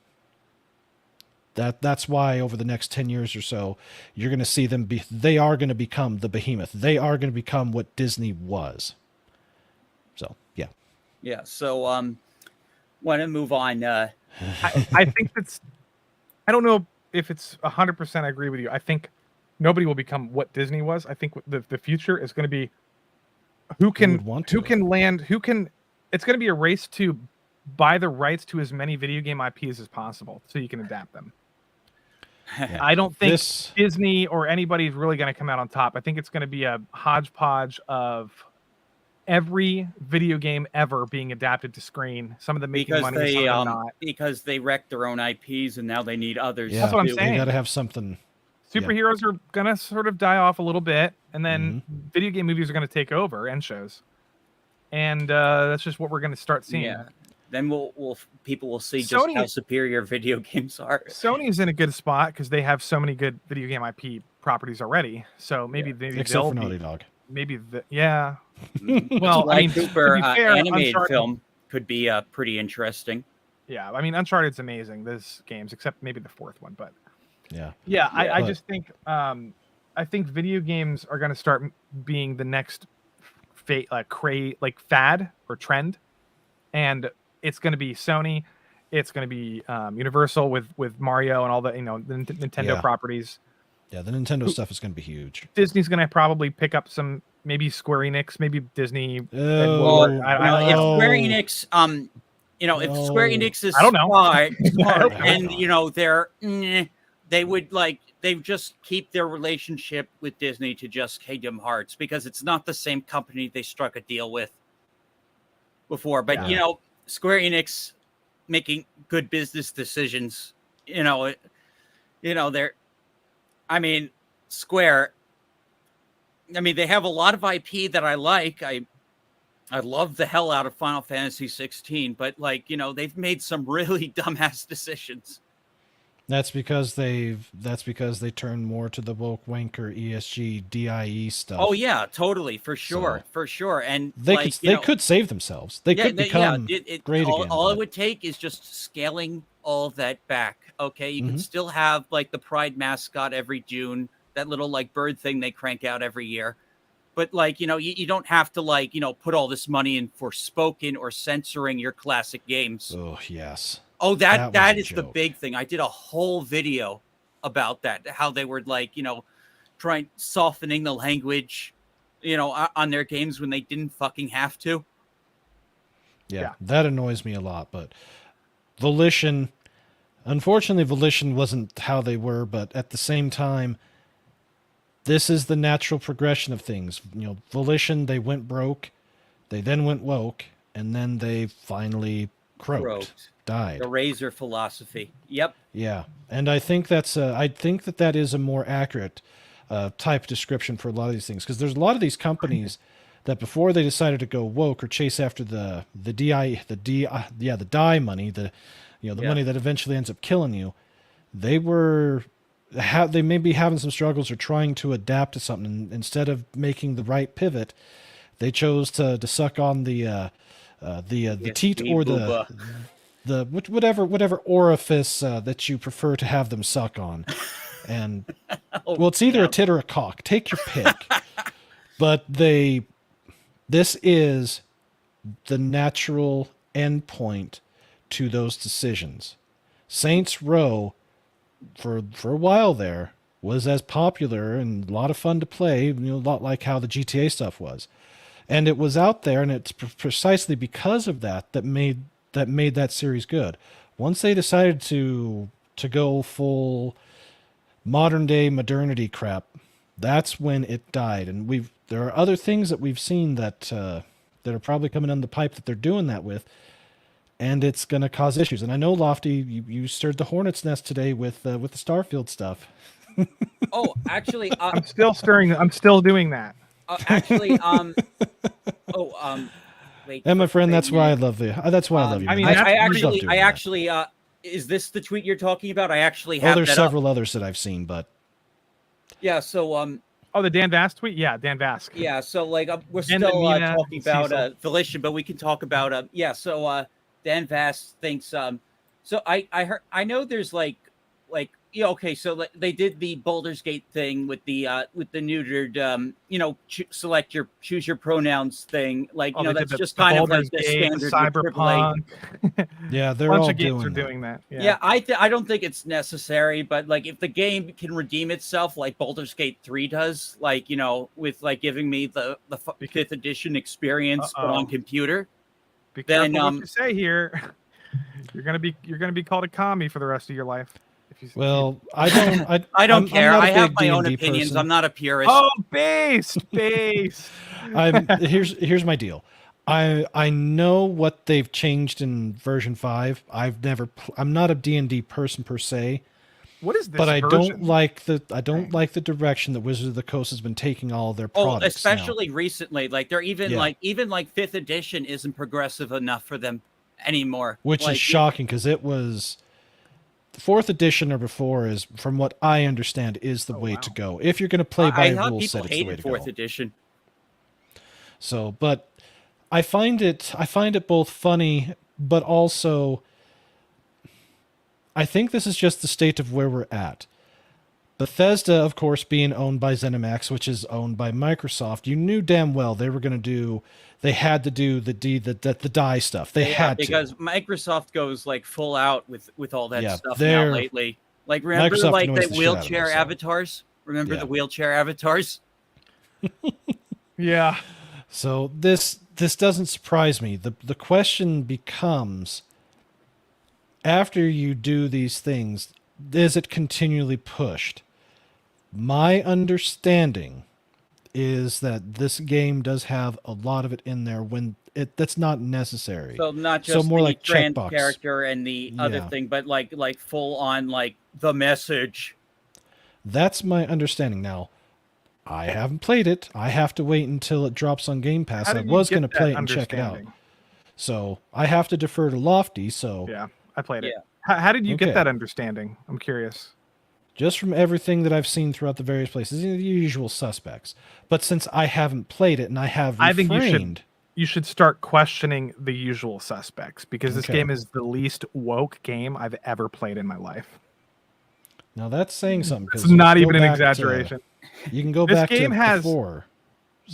That's why over the next 10 years or so, you're going to see them they are going to become the behemoth. They are going to become what Disney was. So, yeah. Yeah. So, want to move on. I think I don't know if it's 100% I agree with you. I think nobody will become what Disney was. I think the future is going to be who can land. It's going to be a race to buy the rights to as many video game IPs as possible so you can adapt them. Yeah. I don't think Disney or anybody's really going to come out on top. I think it's going to be a hodgepodge of every video game ever being adapted to screen. Some of them making money, some of them not. Because they wrecked their own IPs and now they need others. Yeah. That's what I'm saying. You got to have something. Superheroes are going to sort of die off a little bit, and then video game movies are going to take over, and shows. And that's just what we're going to start seeing. Yeah. Then people will see just how superior video games are. Sony's in a good spot because they have so many good video game IP properties already. So maybe except for Naughty Dog. Maybe well, Cooper animated film could be pretty interesting. Yeah, I mean, Uncharted's amazing. This games, except maybe the fourth one, but yeah. I just think I think video games are going to start being the next fad or trend, and it's going to be Sony, it's going to be Universal with Mario and all the the Nintendo properties. Yeah, the Nintendo stuff is going to be huge. Disney's going to probably pick up some, maybe Square Enix, maybe Disney. If Square Enix, if Square Enix is smart, and they would they just keep their relationship with Disney to just Kingdom Hearts, because it's not the same company they struck a deal with before. But Square Enix making good business decisions, Square, they have a lot of IP that I like. I love the hell out of Final Fantasy 16, but they've made some really dumbass decisions. That's because they turn more to the woke wanker ESG DIE stuff. Oh yeah, totally, for sure. And they could save themselves. They could become great again. All it would take is just scaling all of that back. Okay, you can still have the Pride mascot every June, that little bird thing they crank out every year. But you don't have to put all this money in for spoken or censoring your classic games. Oh yes. Oh, that is the big thing. I did a whole video about that, how they were like, trying softening the language, on their games when they didn't fucking have to. Yeah, that annoys me a lot. But Volition, unfortunately, Volition wasn't how they were, but at the same time, this is the natural progression of things. Volition, they went broke, they then went woke, and then they finally croaked. Died. The razor philosophy. Yep. Yeah, and I think that is a more accurate type description for a lot of these things, because there's a lot of these companies that before they decided to go woke or chase after the die money, the money that eventually ends up killing you, they may be having some struggles or trying to adapt to something. And instead of making the right pivot, they chose to suck on the teat or the whatever orifice that you prefer to have them suck on. And well, it's either a tit or a cock. Take your pick. But this is the natural endpoint to those decisions. Saints Row, for a while there, was as popular and a lot of fun to play, a lot like how the GTA stuff was. And it was out there, and it's precisely because of that made that series good. Once they decided to go full modern day modernity crap, that's when it died. And there are other things that we've seen that are probably coming down the pipe that they're doing that with, and it's going to cause issues. And I know, Lofty, you stirred the hornet's nest today with the Starfield stuff. Oh, actually, I'm still stirring. I'm still doing that. Actually, wait. And my friend, that's why I love you. That's why I love you. I mean, I actually, is this the tweet you're talking about? I actually have. There's several others that I've seen, but yeah. So, oh, the Dan Vask tweet, yeah, Dan Vask. Yeah. So, like, we're still talking about Volition, but we can talk about yeah. So, Dan Vask thinks. So I know there's like. Okay, so they did the Baldur's Gate thing with the neutered, choose your pronouns thing. Like, that's just kind of like the standard Cyberpunk. Yeah, they're all doing that. Yeah, I don't think it's necessary, but like if the game can redeem itself, like Baldur's Gate 3 does, like with like giving me the 5th edition experience but on computer. Be careful what you say here. You're gonna be called a commie for the rest of your life. Well, I don't care. I have my own opinions. Person. I'm not a purist. Oh, based. Here's my deal. I know what they've changed in version 5. I'm not a D&D person per se. What is this? But I version? don't like the direction that Wizards of the Coast has been taking all their products. Especially recently. Like they're even like 5th edition isn't progressive enough for them anymore. Which is shocking because it was 4th edition or before is, from what I understand, is the way to go. If you're going to play by a rule set, it's the way to go. 4th edition. So, but I find it both funny, but also I think this is just the state of where we're at. Bethesda, of course, being owned by ZeniMax, which is owned by Microsoft, you knew damn well they were going to had to do the die stuff. They had to, because Microsoft goes like full out with all that stuff now lately. Like remember Microsoft like the wheelchair avatars? Remember the wheelchair avatars? Yeah. So this doesn't surprise me. The question becomes, after you do these things, is it continually pushed? My understanding is that this game does have a lot of it in there when that's not necessary. So not just more the like trans checkbox character and the other thing, but like full on like the message. That's my understanding. Now, I haven't played it. I have to wait until it drops on Game Pass. I was going to play it and check it out. So I have to defer to Lofty. So yeah, I played it. How did you get that understanding? I'm curious. Just from everything that I've seen throughout the various places, the usual suspects. But since I haven't played it and I have refrained, I think you should start questioning the usual suspects, because this game is the least woke game I've ever played in my life. Now that's saying something. It's not even an exaggeration. You can go back to before.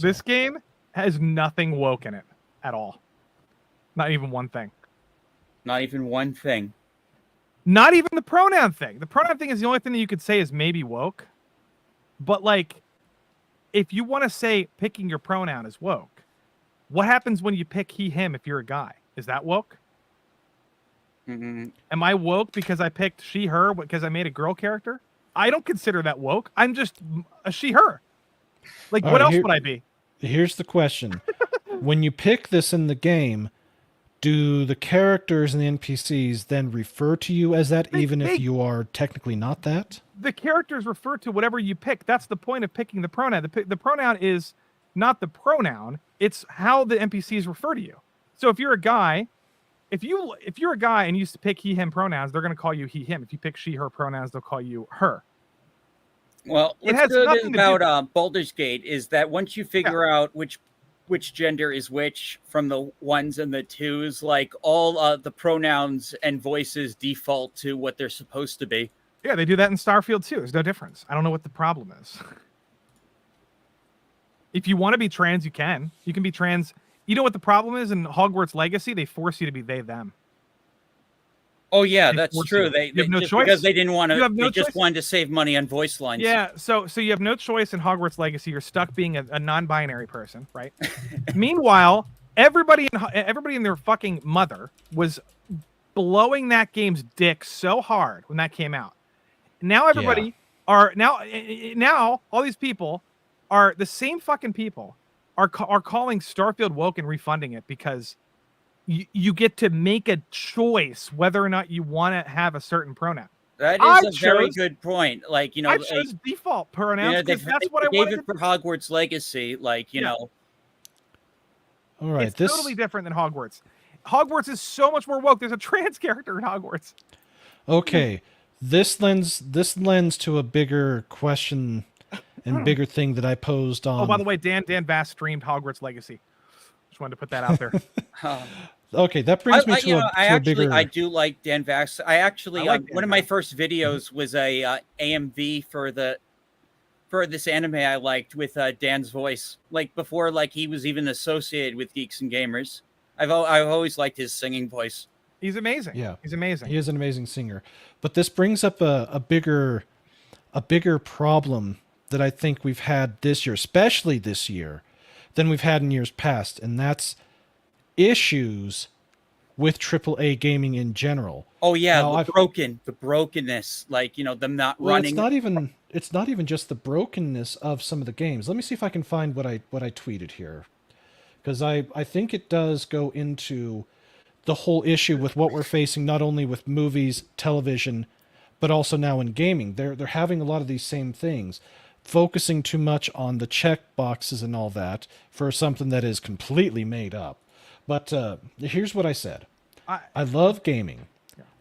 This game has nothing woke in it at all. Not even one thing. Not even one thing. Not even the pronoun thing. The pronoun thing is the only thing that you could say is maybe woke. But like, if you want to say picking your pronoun is woke, what happens when you pick he, him if you're a guy? Is that woke? Mm-hmm. Am I woke because I picked she, her because I made a girl character? I don't consider that woke. I'm just a she, her. Like, All what right, else would I be? Here's the question. When you pick this in the game, do the characters and the NPCs then refer to you as that, even if you are technically not that? The characters refer to whatever you pick. That's the point of picking the pronoun. The pronoun is not the pronoun. It's how the NPCs refer to you. So if you're a guy, if you're a guy and you used to pick he, him pronouns, they're going to call you he, him. If you pick she, her pronouns, they'll call you her. Well, It what's has good nothing to do- about Baldur's Gate is that once you figure out which gender is which from the ones and the twos, like all the pronouns and voices default to what they're supposed to be. Yeah, they do that in Starfield too. There's no difference. I don't know what the problem is. If you want to be trans, you can. You can be trans. You know what the problem is in Hogwarts Legacy? They force you to be they, them. Oh yeah, They that's force true. you. They You have no just choice. because they didn't want You to. have no They just choice. wanted to save money on voice lines. Yeah, so you have no choice in Hogwarts Legacy. You're stuck being a non-binary person, right? Meanwhile, everybody in their fucking mother was blowing that game's dick so hard when that came out. Now everybody are now all these people are the same fucking people are calling Starfield woke and refunding it because you get to make a choice whether or not you want to have a certain pronoun. That I is a very chose- good point. Like, you know, I chose default pronouns yeah, because that's what I gave wanted it for Hogwarts Legacy. Like, you Yeah. know, All right, It's totally different than Hogwarts. Hogwarts is so much more woke. There's a trans character in Hogwarts. Okay, this lends to a bigger question and bigger thing that I posed on. Oh, by the way, Dan Bass streamed Hogwarts Legacy. Just wanted to put that out there. Okay, that brings me to a bigger. I do like Dan Vax. I actually I like Dan one of my Vax. first videos was a AMV for this anime I liked with Dan's voice. Like before, like he was even associated with Geeks and Gamers. I've always liked his singing voice. He's amazing. Yeah. He's amazing. He is an amazing singer. But this brings up a bigger problem that I think we've had this year, especially this year, than we've had in years past, and that's issues with AAA gaming in general. Oh yeah, Now, the brokenness, like, you know, them not Well, running. it's not even just the brokenness of some of the games. Let me see if I can find what I tweeted here, because I think it does go into the whole issue with what we're facing, not only with movies, television, but also now in gaming. They're having a lot of these same things, focusing too much on the check boxes and all that for something that is completely made up. But here's what I said. I love gaming.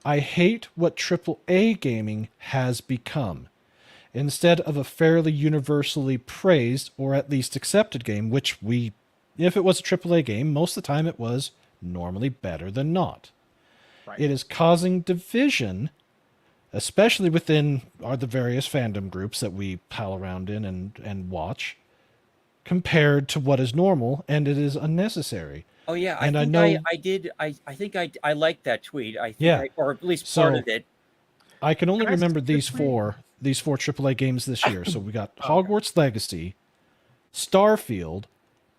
I hate what AAA gaming has become. Instead of a fairly universally praised or at least accepted game, which if it was a AAA game, most of the time it was normally better than not. Right. It is causing division, especially within the various fandom groups that we pal around in and watch, compared to what is normal, and it is unnecessary. Oh yeah, And I think know- I think I liked that tweet. I think Yeah. or at least So- part of it. I can only Can I remember skip these this four AAA games this year. So we got Hogwarts Legacy, Starfield,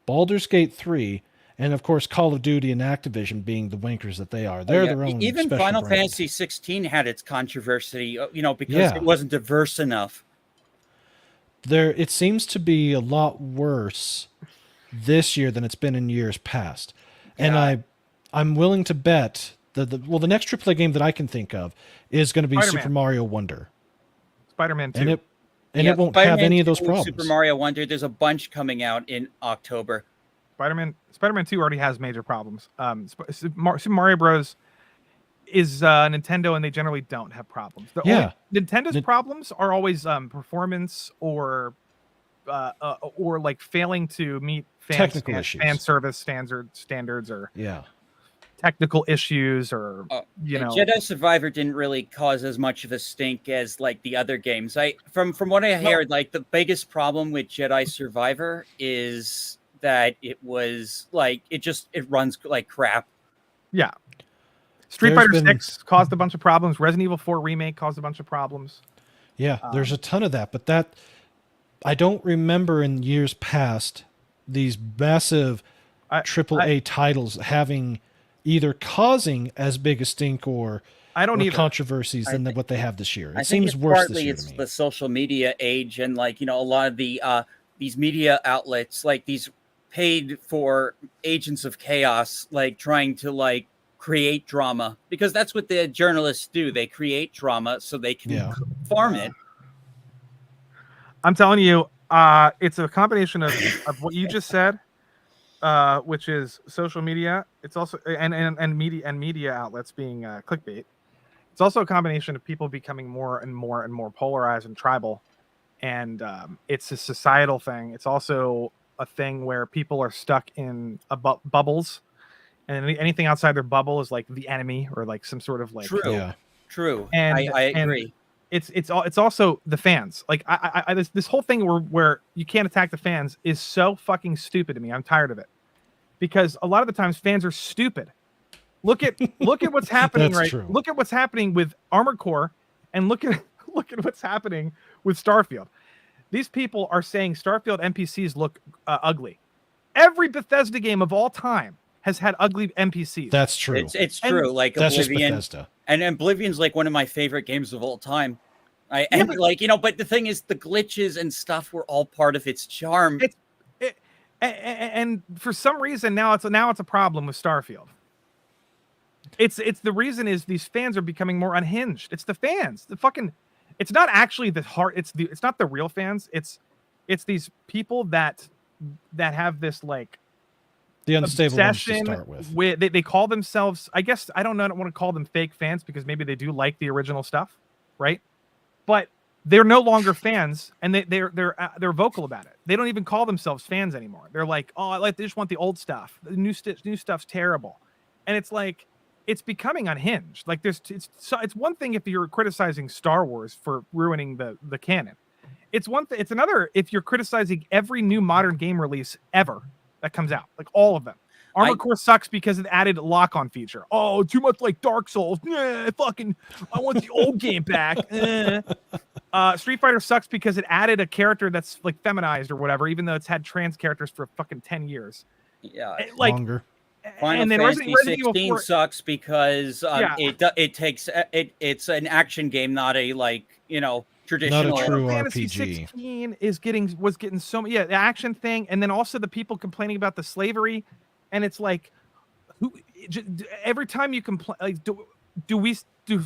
Baldur's Gate 3, and of course Call of Duty and Activision being the wankers that they are. They're Yeah, their own even special Final brand. Fantasy 16 had its controversy, you know, because Yeah. it wasn't diverse enough. It seems to be a lot worse this year than it's been in years past. And Yeah. I'm willing to bet the next AAA game that I can think of is going to be Spider-Man. Super Mario Wonder. Spider-Man 2. And it Yeah, it won't have Spider-Man any of those 2, problems. Super Mario Wonder, there's a bunch coming out in October. Spider-Man 2 already has major problems. Super Mario Bros. Is Nintendo, and they generally don't have problems. Nintendo's problems are always performance or like failing to meet Technical issues. fan service standards or Yeah. technical issues or you know. Jedi Survivor didn't really cause as much of a stink as like the other games. From what I heard, like the biggest problem with Jedi Survivor is that it was like it runs like crap. Yeah. Street There's Fighter been- 6 caused a bunch of problems. Resident Evil 4 remake caused a bunch of problems. Yeah, there's a ton of that, but that I don't remember in years past these massive AAA titles having either causing as big a stink or controversies than what they have this year. It seems worse this year to me. The social media age, and like, you know, a lot of the these media outlets, like these paid for agents of chaos, like trying to like create drama, because that's what the journalists do. They create drama so they can farm it. I'm telling you, it's a combination of what you just said, which is social media. It's also and media outlets being clickbait. It's also a combination of people becoming more and more polarized and tribal, and it's a societal thing. It's also a thing where people are stuck in bubbles, and anything outside their bubble is like the enemy or like some sort of like true. And I agree. It's also the fans. Like this whole thing where you can't attack the fans is so fucking stupid to me. I'm tired of it, because a lot of the times fans are stupid. Look at what's happening Look at what's happening with Armored Core, and look at what's happening with Starfield. These people are saying Starfield NPCs look ugly. Every Bethesda game of all time has had ugly NPCs. That's true. It's true. Like that's Oblivion, just Bethesda. And Oblivion's like one of my favorite games of all time. But the thing is, the glitches and stuff were all part of its charm. And for some reason now it's a problem with Starfield. It's the reason is these fans are becoming more unhinged. It's the fans. It's not actually the heart. It's not the real fans. It's these people that have this like the unstable ones to obsession start with. They call themselves, I guess, I don't want to call them fake fans, because maybe they do like the original stuff, right? But they're no longer fans, and they're vocal about it. They don't even call themselves fans anymore. They're like, they just want the old stuff. The new stuff's terrible, and it's like it's becoming unhinged. Like it's one thing if you're criticizing Star Wars for ruining the canon. It's another if you're criticizing every new modern game release ever that comes out, like all of them. Armored Core sucks because it added a lock-on feature. Oh, too much like Dark Souls. I want the old game back. Street Fighter sucks because it added a character that's like feminized or whatever, even though it's had trans characters for fucking 10 years. Yeah, longer. Final Fantasy 16 sucks because it's an action game, not a traditional. Not a true Fantasy RPG. 16 was getting so many, the action thing, and then also the people complaining about the slavery, and it's like, every time you complain, like, do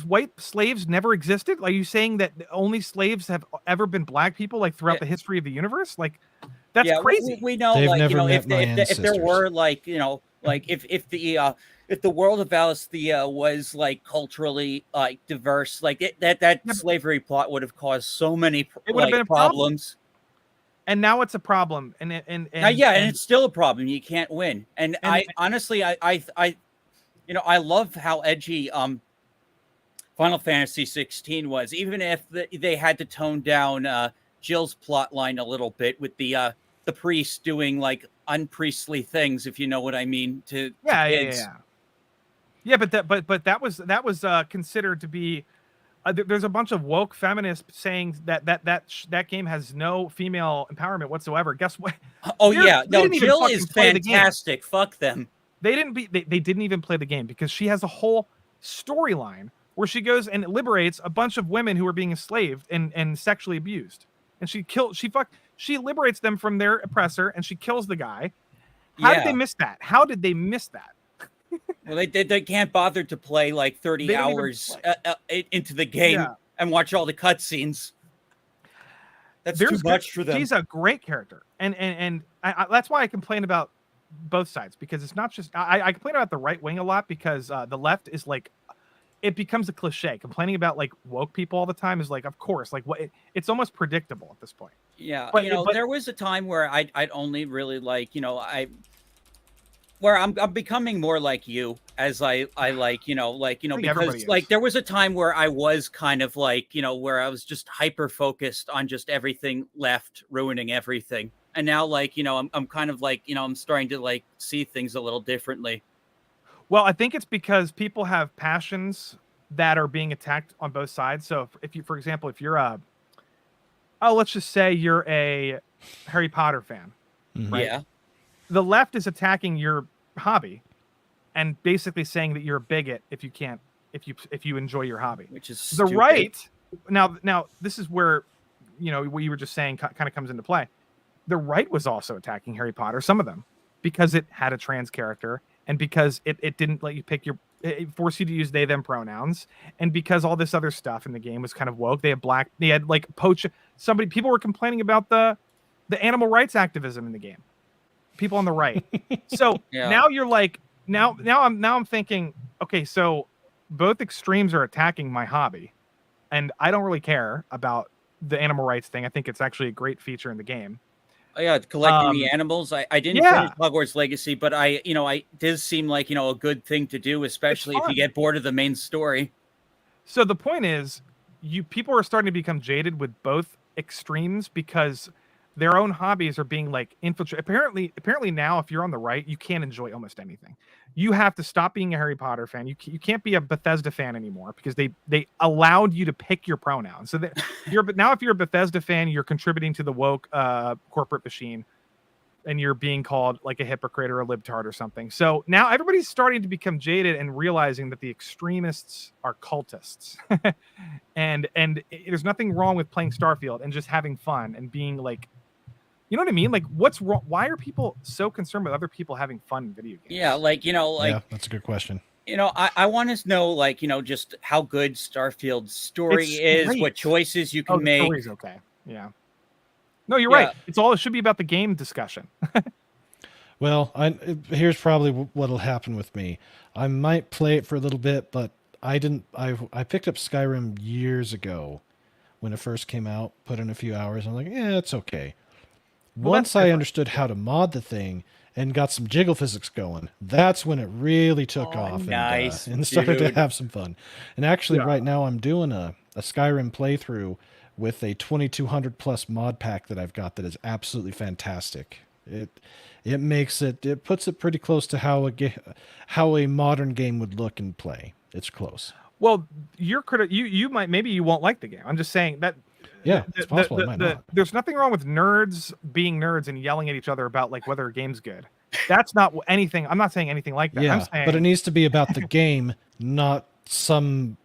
white slaves never existed? Are you saying that only slaves have ever been black people, like throughout the history of the universe? Like, that's crazy. We know, if there were if the world of Valisthea was like culturally diverse, like that slavery plot would have caused so many problems. And now it's a problem, and it's still a problem. You can't win. And I honestly, I love how edgy Final Fantasy 16 was, even if they had to tone down Jill's plot line a little bit with the priest doing like unpriestly things, if you know what I mean. To kids. But that was considered to be. There's a bunch of woke feminists saying that game has no female empowerment whatsoever. Guess what? Jill is fantastic. Fuck them. They didn't even play the game, because she has a whole storyline where she goes and liberates a bunch of women who are being enslaved and sexually abused, and she liberates them from their oppressor, and she kills the guy. How did they miss that? How did they miss that? Well, they can't bother to play like 30 hours into the game and watch all the cutscenes. That's too much for them. She's a great character, and that's why I complain about both sides, because it's not just I complain about the right wing a lot, because the left is like, it becomes a cliche. Complaining about like woke people all the time is like, of course, like it's almost predictable at this point. Yeah, but there was a time where I'd only really where I'm becoming more like you, as I because like there was a time where I was kind of like, where I was just hyper focused on just everything left ruining everything. And now I'm kind of like, I'm starting to like see things a little differently. Well, I think it's because people have passions that are being attacked on both sides. So if you, for example, if you're let's just say you're a Harry Potter fan, right? Yeah. The left is attacking your hobby and basically saying that you're a bigot if you enjoy your hobby. Which is The stupid. right now this is where what you were just saying kind of comes into play. The right was also attacking Harry Potter, some of them, because it had a trans character and because it didn't let you pick it forced you to use they them pronouns, and because all this other stuff in the game was kind of woke. They had like people were complaining about the animal rights activism in the game. People on the right. So now you're like now I'm thinking, okay, so both extremes are attacking my hobby, and I don't really care about the animal rights thing. I think it's actually a great feature in the game. Oh, yeah, collecting the animals. I didn't finish Hogwarts Legacy, but I does seem like a good thing to do, especially if you get bored of the main story. So the point is, people are starting to become jaded with both extremes because their own hobbies are being like infiltrated. Apparently now, if you're on the right, you can't enjoy almost anything. You have to stop being a Harry Potter fan. You can't be a Bethesda fan anymore because they allowed you to pick your pronouns. So that now if you're a Bethesda fan, you're contributing to the woke corporate machine, and you're being called like a hypocrite or a libtard or something. So now everybody's starting to become jaded and realizing that the extremists are cultists. and there's nothing wrong with playing Starfield and just having fun and being like, you know what I mean? Like, what's wrong? Why are people so concerned with other people having fun in video games? Yeah, yeah, that's a good question. I want to know, just how good Starfield's story is, great. what choices you can the make. Story's okay. Yeah. No, you're right. It should be about the game discussion. Well, here's probably what'll happen with me. I might play it for a little bit, but I picked up Skyrim years ago when it first came out, put in a few hours. I'm like, yeah, it's okay. Once I understood how to mod the thing and got some jiggle physics going, that's when it really took off and started to have some fun. And actually, right now I'm doing a Skyrim playthrough with a 2200 plus mod pack that I've got that is absolutely fantastic. It puts it pretty close to how a modern game would look and play. It's close. Well, you might, maybe you won't like the game. I'm just saying that. Yeah, it's possible. It might not. There's nothing wrong with nerds being nerds and yelling at each other about like whether a game's good. That's not anything. I'm not saying anything like that. Yeah, I'm saying, but it needs to be about the game, not some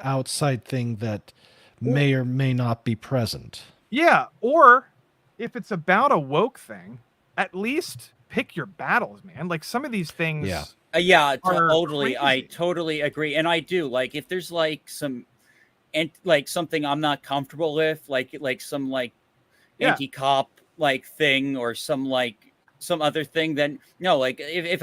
outside thing that may or may not be present. Yeah, or if it's about a woke thing, at least pick your battles, man. Like some of these things. Yeah, totally. Crazy. I totally agree, and I do like if there's like some. And like something I'm not comfortable with, like some anti-cop like thing or some other thing, then no, like if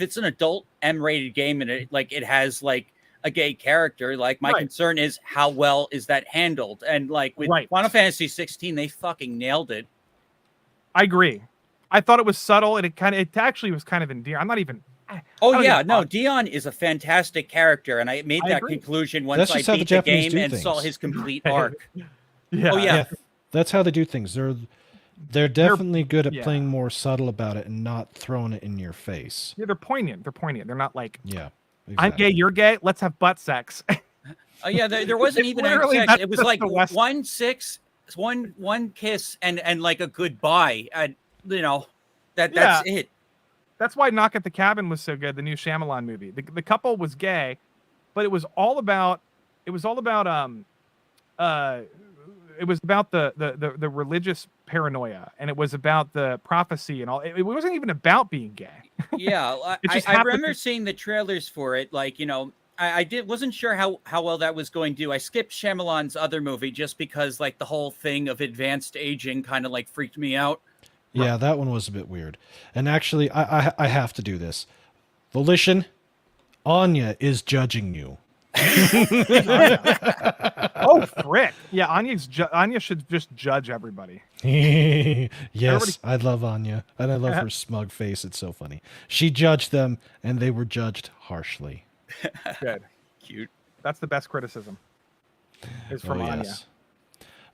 it's an adult M-rated game and it has like a gay character, like my concern is how well is that handled, and like with Final Fantasy 16 they fucking nailed it. I agree. I thought it was subtle and it actually was kind of endearing. I'm not even. Dion is a fantastic character, and I made that conclusion once I beat the game and saw his complete arc. That's how they do things. They're definitely good at playing more subtle about it and not throwing it in your face. Yeah, they're poignant. They're not like, exactly. I'm gay, you're gay, let's have butt sex. There wasn't even sex. It was like one kiss and like a goodbye. That's it. That's why Knock at the Cabin was so good, the new Shyamalan movie. The couple was gay, but it was all about the religious paranoia, and it was about the prophecy and all. It wasn't even about being gay. Yeah, I remember seeing the trailers for it. Like, I wasn't sure how well that was going to do. I skipped Shyamalan's other movie just because like the whole thing of advanced aging kind of like freaked me out. Yeah, that one was a bit weird. And actually, I have to do this. Volition, Anya is judging you. Oh, frick. Yeah, Anya should just judge everybody. Yes, I love Anya. And I love her smug face. It's so funny. She judged them, and they were judged harshly. Good. Cute. That's the best criticism. Is from Anya. Yes.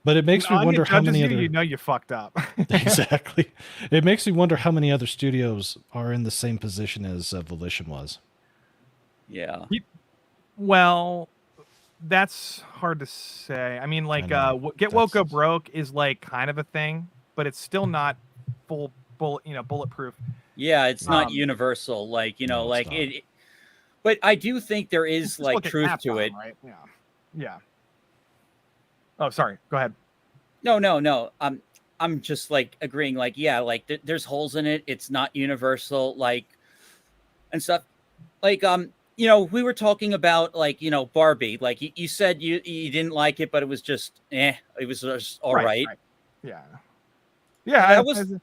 But it makes me wonder how many other... You know you fucked up. Exactly. It makes me wonder how many other studios are in the same position as Volition was. Yeah. Well, that's hard to say. I mean, like, know. Get Woke Go That's- Broke is like kind of a thing, but it's still not bulletproof. Yeah, it's not Um, universal. Like, you know, No, it's like not. but I do think there is just like look at truth to Capcom, it. right? Yeah. Yeah. Oh, sorry. Go ahead. No. I'm just like agreeing. Like, yeah, like there's holes in it. It's not universal. Like, and stuff. Like, you know, we were talking about like, you know, Barbie. Like, you said you didn't like it, but it was just, it was just all right. Right. Yeah. Yeah. That was, It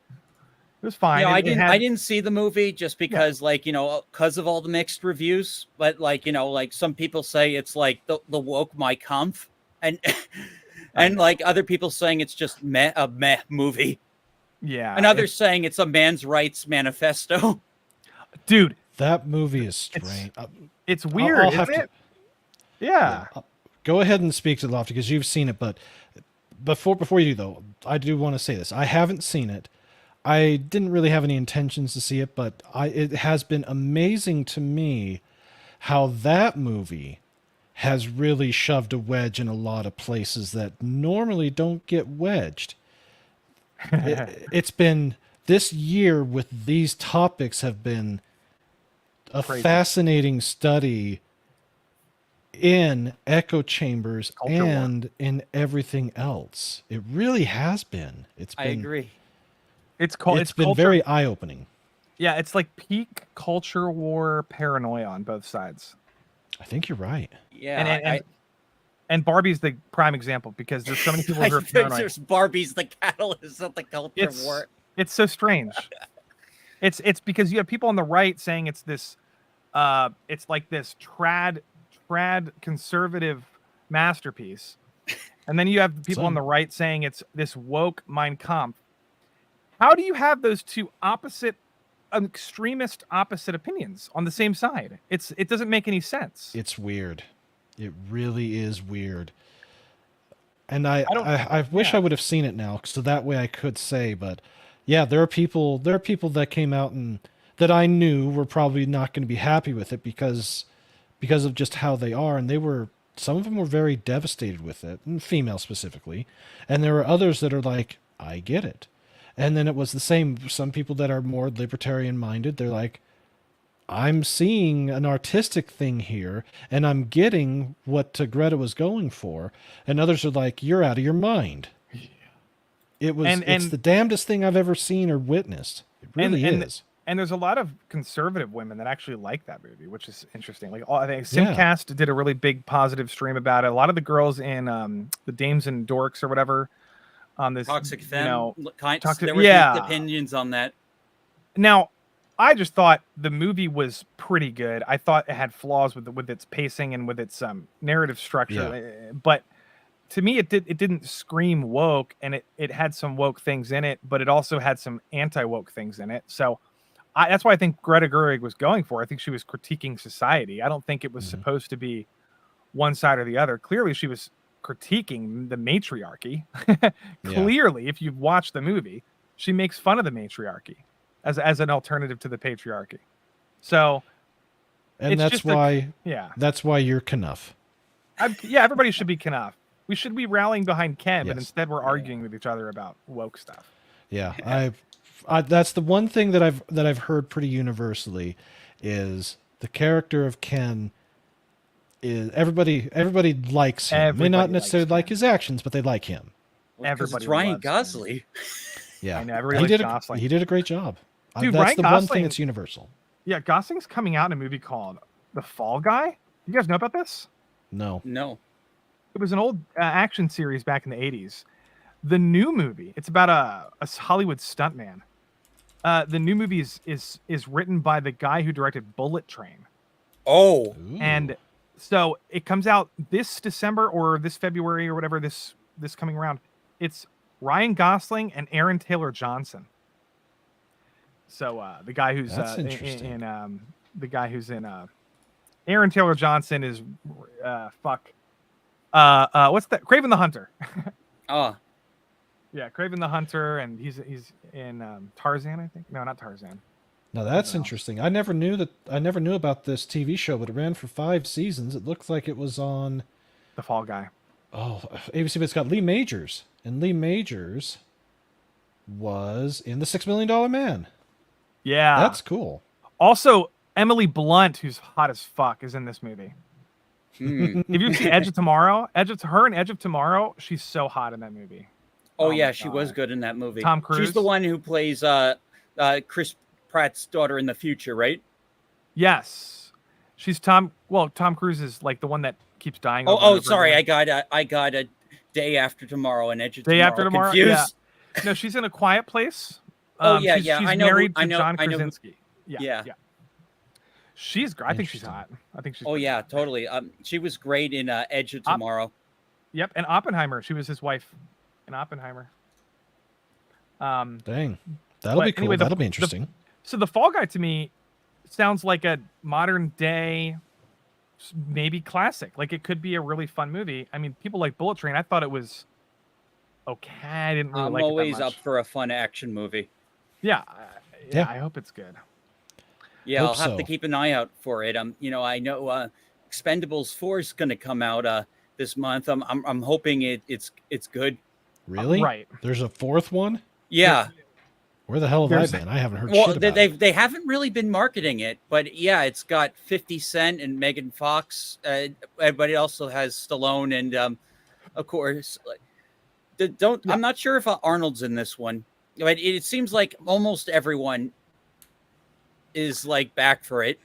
was fine. you know, It had, I didn't see the movie just because, like, you know, because of all the mixed reviews. But like, you know, like some people say it's like the woke my Kampf, and and like other people saying it's just a meh movie, yeah. and others saying it's a man's rights manifesto. Dude, That movie is strange. it's weird, have isn't to- it? Yeah. Go ahead and speak to Lofty because you've seen it. But before you do, though, I do want to say this. I haven't seen it. I didn't really have any intentions to see it, but it has been amazing to me how that movie has really shoved a wedge in a lot of places that normally don't get wedged. It's been this year with these topics have been a Crazy. fascinating study in echo chambers Culture war. and in everything else. It really has been. I agree. It's called. It's been very eye-opening. Yeah, it's like peak culture war paranoia on both sides. I think you're right. Yeah, And Barbie's the prime example because there's so many people who are think paranoid. there's Barbie's the catalyst of the culture war. It's so strange. It's because you have people on the right saying it's this it's like this trad conservative masterpiece. And then you have people on the right saying it's this woke Mein Kampf. How do you have those two extremist opposite opinions on the same side? It doesn't make any sense. It's weird. It really is weird. And I wish I would have seen it now, so that way I could say. But yeah, there are people that came out and that I knew were probably not going to be happy with it because of just how they are, and some of them were very devastated with it, and female specifically, and there were others that are like, I get it. And then it was the same. Some people that are more libertarian minded, they're like, I'm seeing an artistic thing here, and I'm getting what Greta was going for. And others are like, you're out of your mind. It's the damnedest thing I've ever seen or witnessed. It really is. And there's a lot of conservative women that actually like that movie, which is interesting. Like, I think Simcast did a really big positive stream about it. A lot of the girls in the Dames and Dorks or whatever on this Toxic Femme, toxic, there were mixed opinions on that. Now, I just thought the movie was pretty good. I thought it had flaws with its pacing and with its narrative structure, but to me, it didn't scream woke, and it had some woke things in it, but it also had some anti-woke things in it. So that's why I think Greta Gerwig was going for. I think she was critiquing society. I don't think it was supposed to be one side or the other. Clearly, she was critiquing the matriarchy. Clearly, if you've watched the movie, she makes fun of the matriarchy as an alternative to the patriarchy. So, and that's why you're Knuff. Everybody should be Knuff. We should be rallying behind Ken, but instead we're arguing with each other about woke stuff. Yeah, that's the one thing that I've heard pretty universally is the character of Ken is everybody likes him. Everybody May not necessarily likes like his actions, but they like him. Everybody, it's Ryan Gosling. Yeah, I know, everybody likes Gosling. He did a great job. Dude, that's Ryan the Gosling, one thing that's universal. Yeah, Gosling's coming out in a movie called The Fall Guy. You guys know about this? No. It was an old action series back in the 80s. The new movie, it's about a Hollywood stuntman. The new movie is written by the guy who directed Bullet Train. Oh. Ooh. And so it comes out this December or this February or whatever, this coming around. It's Ryan Gosling and Aaron Taylor Johnson. So the guy who's Aaron Taylor Johnson is what's that? Kraven the Hunter. Oh. Yeah, Kraven the Hunter, and he's in Tarzan, I think. No, not Tarzan. Now that's Something else. interesting. I never knew about this TV show, but it ran for 5 seasons. It looked like it was on The Fall Guy. ABC, but it's got Lee Majors, and Lee Majors was in The $6 Million Man. Yeah. That's cool. Also, Emily Blunt, who's hot as fuck, is in this movie. Hmm. If you see Edge of Tomorrow, Edge of Tomorrow, she's so hot in that movie. Oh, my yeah, she was God. good in that movie. Tom She's Cruise? the one who plays Chris Pratt's daughter in the future, right? Yes. She's Tom Cruise is like the one that keeps dying. Oh, over and oh, over sorry, again. I got a Day After Tomorrow and Edge of Day Tomorrow After Tomorrow, confused. yeah. No, she's in A Quiet Place. Oh, yeah, she's, yeah, She's I know who- married I to know- John I know who- Krasinski. Yeah. She's great. I think she's hot. I think she's. Oh pretty yeah, hot. totally. She was great in Edge of Tomorrow. Yep, and Oppenheimer. She was his wife in Oppenheimer. Dang, that'll but be cool. anyway, That'll be interesting. So the Fall Guy to me sounds like a modern day, maybe classic. Like it could be a really fun movie. I mean, people like Bullet Train. I thought it was okay. I didn't really I'm like always it that up much. for a fun action movie. Yeah, Yeah. I hope it's good. Yeah, Hope I'll have to so. keep an eye out for it. I know Expendables 4 is going to come out this month. I'm hoping it's good. Really? Right. There's a fourth one? Yeah. Where the hell have There's- I been? I haven't heard Well, shit about it. they haven't really been marketing it, but yeah, it's got 50 Cent and Megan Fox. Everybody also has Stallone and of course, I'm not sure if Arnold's in this one. But it seems like almost everyone is like back for it.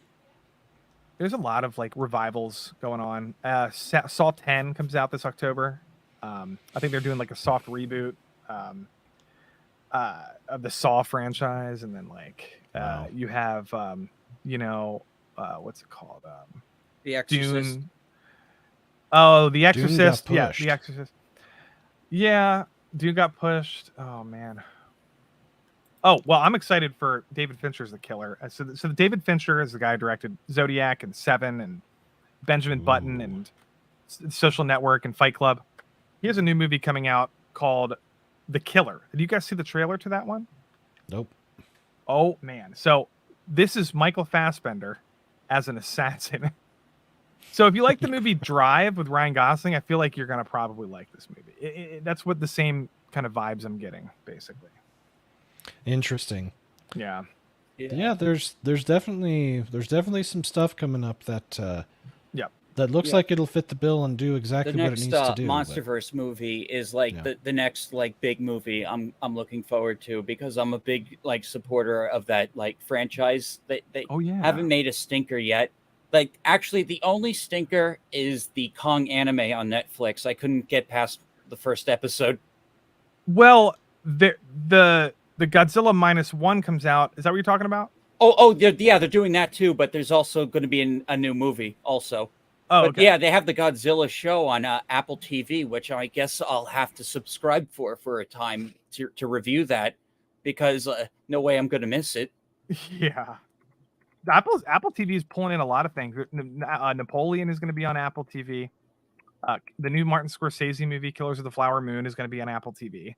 There's a lot of like revivals going on. Saw 10 comes out this October. I think they're doing like a soft reboot of the Saw franchise, and then like Wow. you have what's it called? The Exorcist. Dune. Oh, The got Exorcist. Yeah, pushed. The Exorcist. Yeah, Dune got pushed. Oh man. Oh well, I'm excited for David Fincher's The Killer. So David Fincher is the guy who directed Zodiac and Seven and Benjamin Button Ooh. and Social Network and Fight Club. He has a new movie coming out called The Killer. Did you guys see the trailer to that one? Nope. Oh man! So this is Michael Fassbender as an assassin. So if you like the movie Drive with Ryan Gosling, I feel like you're gonna probably like this movie. That's what the same kind of vibes I'm getting, basically. Interesting. Yeah. Yeah, there's definitely some stuff coming up that Yep. that looks Yeah. like it'll fit the bill and do The exactly what it next needs to do. but- MonsterVerse movie is like Yeah. the next like big movie I'm looking forward to, because I'm a big like supporter of that like franchise. They Oh yeah. haven't made a stinker yet. Like actually the only stinker is the Kong anime on Netflix. I couldn't get past the first episode. Well, the Godzilla -1 comes out. Is that what you're talking about? Oh, they're doing that too, but there's also going to be a new movie also. Oh, But okay. yeah, they have the Godzilla show on Apple TV, which I guess I'll have to subscribe for a time to review that, because no way I'm going to miss it. Yeah. Apple TV is pulling in a lot of things. Napoleon is going to be on Apple TV. The new Martin Scorsese movie, Killers of the Flower Moon, is going to be on Apple TV.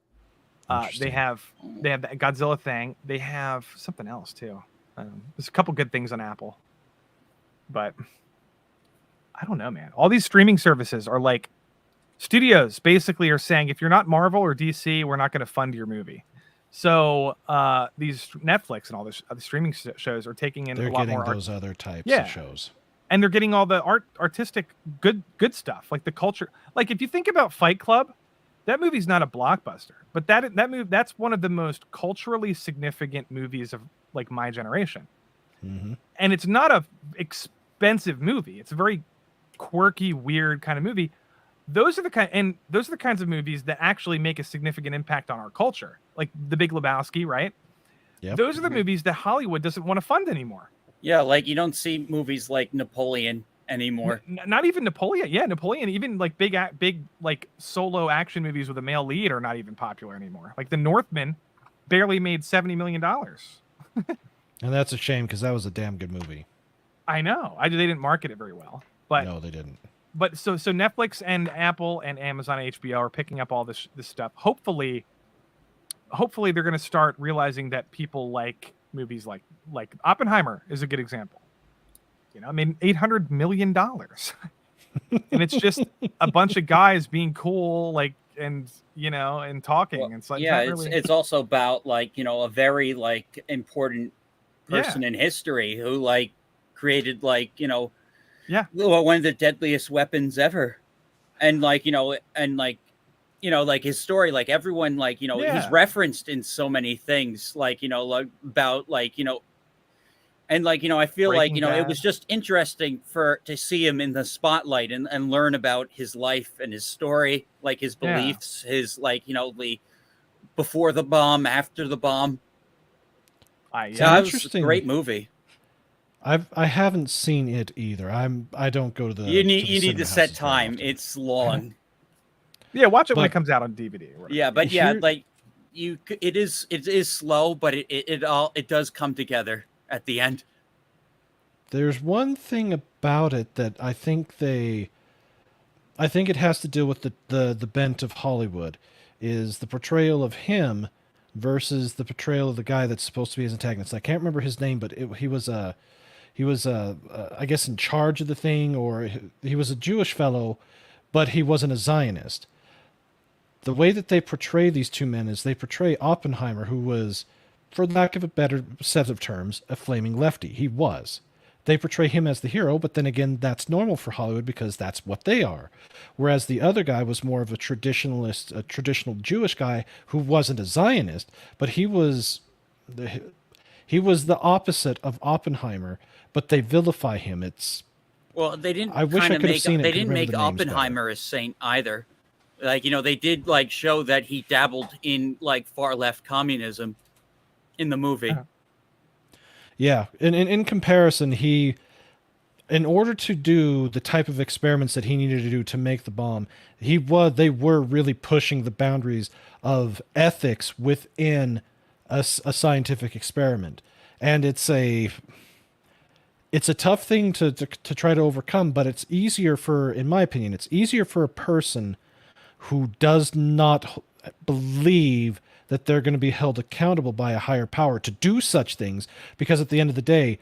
They Interesting. have that Godzilla thing. They have something else too. There's a couple good things on Apple, but I don't know, man. All these streaming services are like studios basically are saying, if you're not Marvel or DC, we're not going to fund your movie. So these Netflix and all this other streaming shows are taking in They're a lot getting more those other types Yeah. of shows. and they're getting all the artistic good stuff, like the culture. Like if you think about Fight Club, that movie's not a blockbuster, but that movie, that's one of the most culturally significant movies of like my generation. Hmm. And it's not a expensive movie. It's a very quirky, weird kind of movie. Those are the kinds of movies that actually make a significant impact on our culture, like The Big Lebowski, right? Yep. Those are the movies that Hollywood doesn't want to fund anymore. Yeah, like you don't see movies like Napoleon anymore. Not even Napoleon. Yeah, Napoleon. Even like big like solo action movies with a male lead are not even popular anymore. Like The Northman barely made $70 million. And that's a shame, because that was a damn good movie. I know. They didn't market it very well. But No, they didn't. but so Netflix and Apple and Amazon and HBO are picking up all this stuff. Hopefully they're going to start realizing that people like movies like Oppenheimer is a good example. You know, I mean, $800 million, and it's just a bunch of guys being cool, like, and you know, and talking. Well, It's like yeah, not really, it's also about like, you know, a very like important person in history who like created like, you know, yeah, one of the deadliest weapons ever. And like, you know, and like, you know, like his story, like everyone, like, you know, he's Yeah. referenced in so many things, like, you know, like about like, you know, and like, you know, I feel like, Breaking you know, it Bad. was just interesting to see him in the spotlight and learn about his life and his story, like his Yeah. beliefs, his like, you know, the before the bomb, after the bomb. So Yeah. that was a Interesting. great movie. I haven't seen it either. I don't go to the You need to the you need to cinema set houses very time. often. It's long. Yeah, watch it when it But- comes out on DVD. Or whatever. Yeah, but yeah, Here- like it is slow, but it does come together at the end. There's one thing about it that I think it has to do with the bent of Hollywood, is the portrayal of him versus the portrayal of the guy that's supposed to be his antagonist. I can't remember his name, but he was I guess in charge of the thing, or he was a Jewish fellow, but he wasn't a Zionist. The way that they portray these two men is they portray Oppenheimer, who was, for lack of a better set of terms, a flaming lefty. He was. They portray him as the hero, but then again, that's normal for Hollywood because that's what they are. Whereas the other guy was more of a traditionalist, a traditional Jewish guy who wasn't a Zionist, but he was the opposite of Oppenheimer, but they vilify him. Well, they didn't. I wish I kinda could have make, seen it, They could didn't remember make the names better. Oppenheimer a saint either. Like, you know, they did like show that he dabbled in like far left communism in the movie. Uh-huh. Yeah, in comparison, in order to do the type of experiments that he needed to do to make the bomb, they were really pushing the boundaries of ethics within a scientific experiment, and it's a tough thing to try to overcome. But it's easier in my opinion, it's easier for a person who does not believe that they're going to be held accountable by a higher power to do such things, because at the end of the day,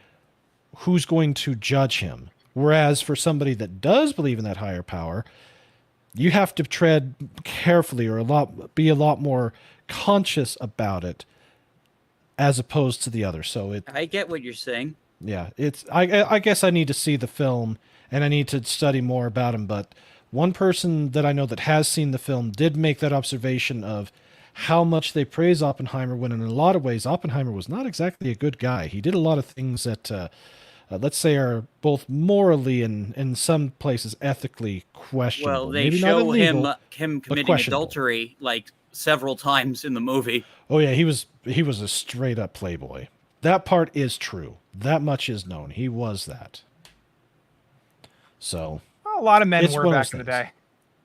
who's going to judge him? Whereas for somebody that does believe in that higher power, you have to tread carefully, or be a lot more conscious about it, as opposed to the other. So I get what you're saying. yeah, I guess I need to see the film and I need to study more about him. But one person that I know that has seen the film did make that observation of how much they praise Oppenheimer, when in a lot of ways Oppenheimer was not exactly a good guy. He did a lot of things that, let's say, are both morally and in some places ethically questionable. Well, they Maybe not show illegal, him but committing questionable. adultery like several times in the movie. Oh yeah, he was a straight up playboy. That part is true. That much is known. He was that. So, Well, a lot of men It's were one of back those in the things.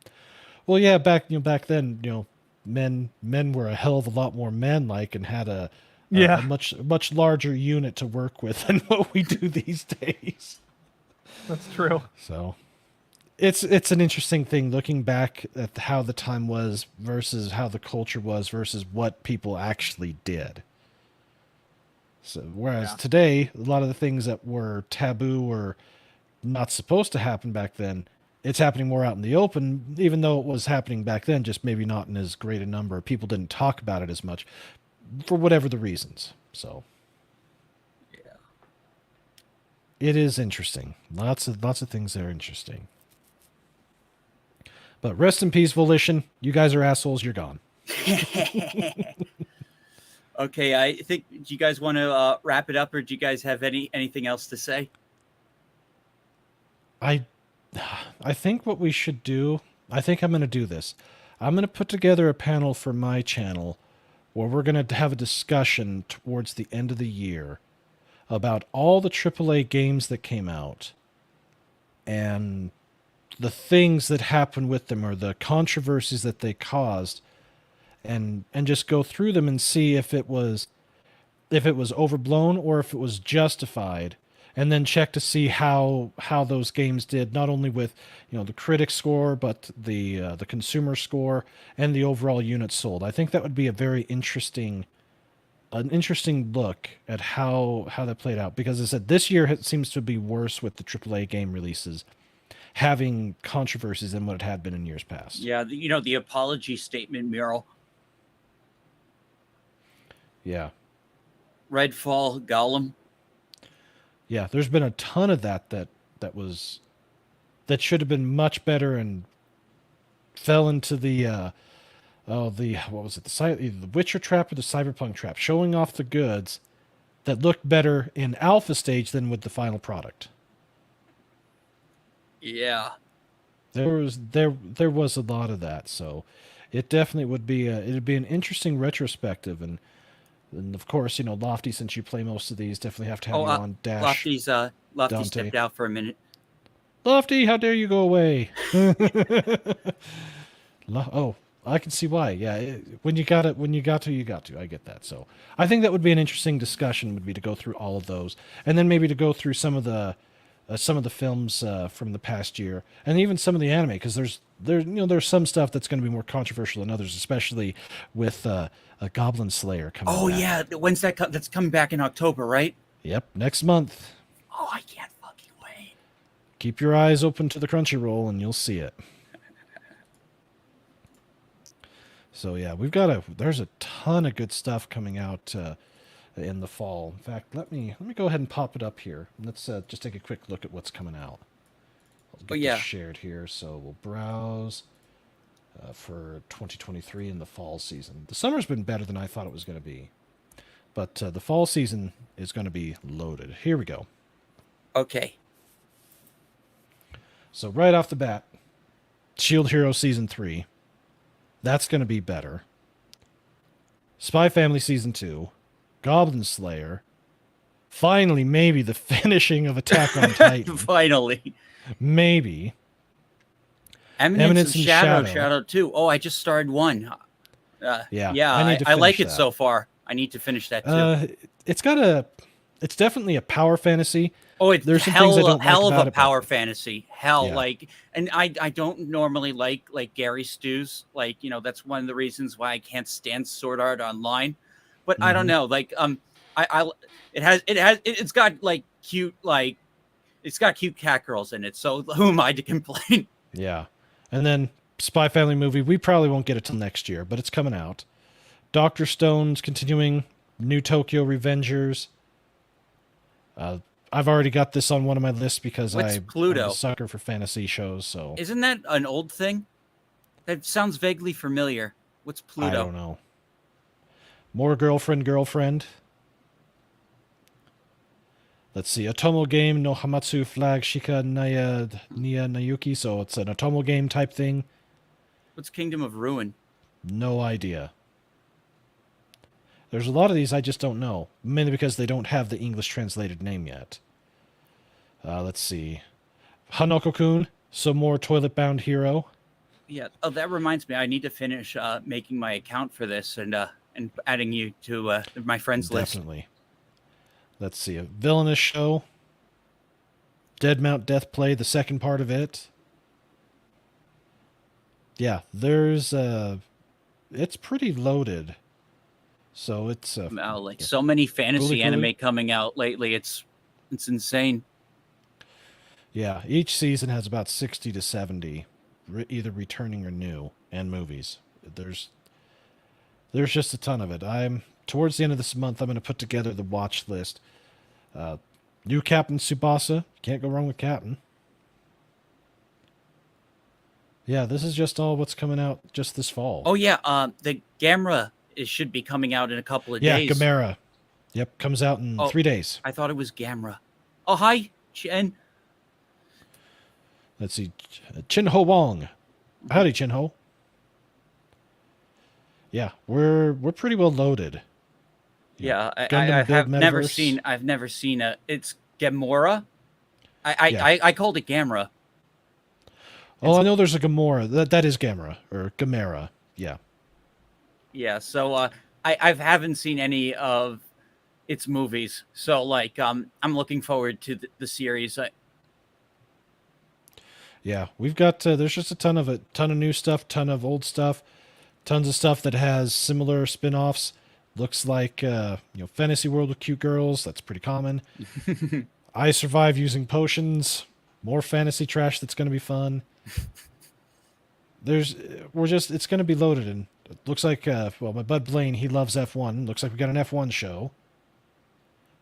day. well, yeah, back then, men were a hell of a lot more manlike and had a Yeah. much larger unit to work with than what we do these days. That's true. So, it's an interesting thing looking back at how the time was versus how the culture was versus what people actually did. So, whereas Yeah. today, a lot of the things that were taboo or not supposed to happen back then, it's happening more out in the open, even though it was happening back then, just maybe not in as great a number. People didn't talk about it as much for whatever the reasons. So, Yeah. it is interesting. Lots of things that are interesting. But rest in peace, Volition. You guys are assholes. You're gone. Okay, I think, do you guys want to wrap it up, or do you guys have anything else to say? I think what we should do, I think I'm going to do this. I'm going to put together a panel for my channel where we're going to have a discussion towards the end of the year about all the AAA games that came out and the things that happened with them, or the controversies that they caused, and just go through them and see if it was overblown or if it was justified, and then check to see how those games did, not only with the critic score, but the consumer score and the overall units sold. I think that would be a very interesting an interesting look at how that played out, because as I said, this year seems to be worse with the AAA game releases having controversies than what it had been in years past. Yeah, the apology statement mural. Yeah. Redfall, Gollum. Yeah, there's been a ton of that should have been much better and fell into the what was it? Either the Witcher trap or the Cyberpunk trap, showing off the goods that looked better in alpha stage than with the final product. Yeah. There was a lot of that, so it definitely would be it'd be an interesting retrospective, and of course, Lofty, since you play most of these, definitely have to have you on Dash. Lofty Dante. stepped out for a minute. Lofty, how dare you go away? Oh, I can see why. Yeah, when you got to. I get that. So I think that would be an interesting discussion. Would be to go through all of those, and then maybe to go through some of the films from the past year, and even some of the anime, because there's some stuff that's going to be more controversial than others, especially with a Goblin Slayer coming. Oh back. yeah, when's that? That's coming back in October, right? Yep, next month. Oh, I can't fucking wait. Keep your eyes open to the Crunchyroll, and you'll see it. So yeah, there's a ton of good stuff coming out in the fall. In fact, let me go ahead and pop it up here. Let's just take a quick look at what's coming out. I'll get this shared here. So we'll browse for 2023 in the fall season. The summer's been better than I thought it was going to be, but the fall season is going to be loaded. Here we go. Okay. So right off the bat, Shield Hero Season 3. That's going to be better. Spy Family Season 2. Goblin Slayer. Finally, maybe the finishing of Attack on Titan. Finally. Maybe. Eminence and Shadow 2. Oh, I just started one. Yeah. I like it so far. I need to finish that too. It's definitely a power fantasy. Oh, there's some hell things I don't of like about a it, power but- fantasy. Hell, Yeah. and I don't normally like Gary Stews. That's one of the reasons why I can't stand Sword Art Online. But I don't know. It's got cute cat girls in it. So who am I to complain? Yeah. And then Spy Family movie, we probably won't get it till next year, but it's coming out. Dr. Stone's continuing. New Tokyo Revengers. I've already got this on one of my lists because I'm Pluto? a sucker for fantasy shows. So Isn't that an old thing? That sounds vaguely familiar. What's Pluto? I don't know. More girlfriend. Let's see. Otomo game no Hamatsu flag Shika Naya Nayuki. So it's an Otomo game type thing. What's Kingdom of Ruin? No idea. There's a lot of these I just don't know, mainly because they don't have the English translated name yet. Let's see. Hanoko-kun, some more toilet-bound hero. Yeah. Oh, that reminds me. I need to finish making my account for this and adding you to my friends list. Definitely. Let's see. A villainous show. Dead Mount Death Play, the second part of it. Yeah, there's it's pretty loaded. So it's so many fantasy Gooly. anime coming out lately. It's insane. Yeah, each season has about 60 to 70 either returning or new, and movies. There's just a ton of it. I'm towards the end of this month I'm going to put together the watch list. New Captain Tsubasa, can't go wrong with Captain. Yeah, this is just all what's coming out just this fall. Oh yeah, the Gamera should be coming out in a couple of days. Yeah, Gamera. Yep, comes out in 3 days. I thought it was Gamera. Oh hi, Chen. Let's see, Chin-Ho Wong. Howdy, Chin-Ho. Yeah, we're pretty well loaded. Yeah, Gundam I Build have never Metaverse. seen. I've never seen a. It's Gamora. I called it Gamera. Oh, I know there's a Gamora. That is Gamera or Gamera. Yeah. Yeah, so I haven't seen any of its movies, so I'm looking forward to the series. Yeah, we've got there's just a ton of new stuff, ton of old stuff, tons of stuff that has similar spin-offs. Looks like fantasy world with cute girls. That's pretty common. I survive using potions. More fantasy trash that's going to be fun. It's going to be loaded, and it looks like my bud Blaine, he loves F1. Looks like we got an F1 show.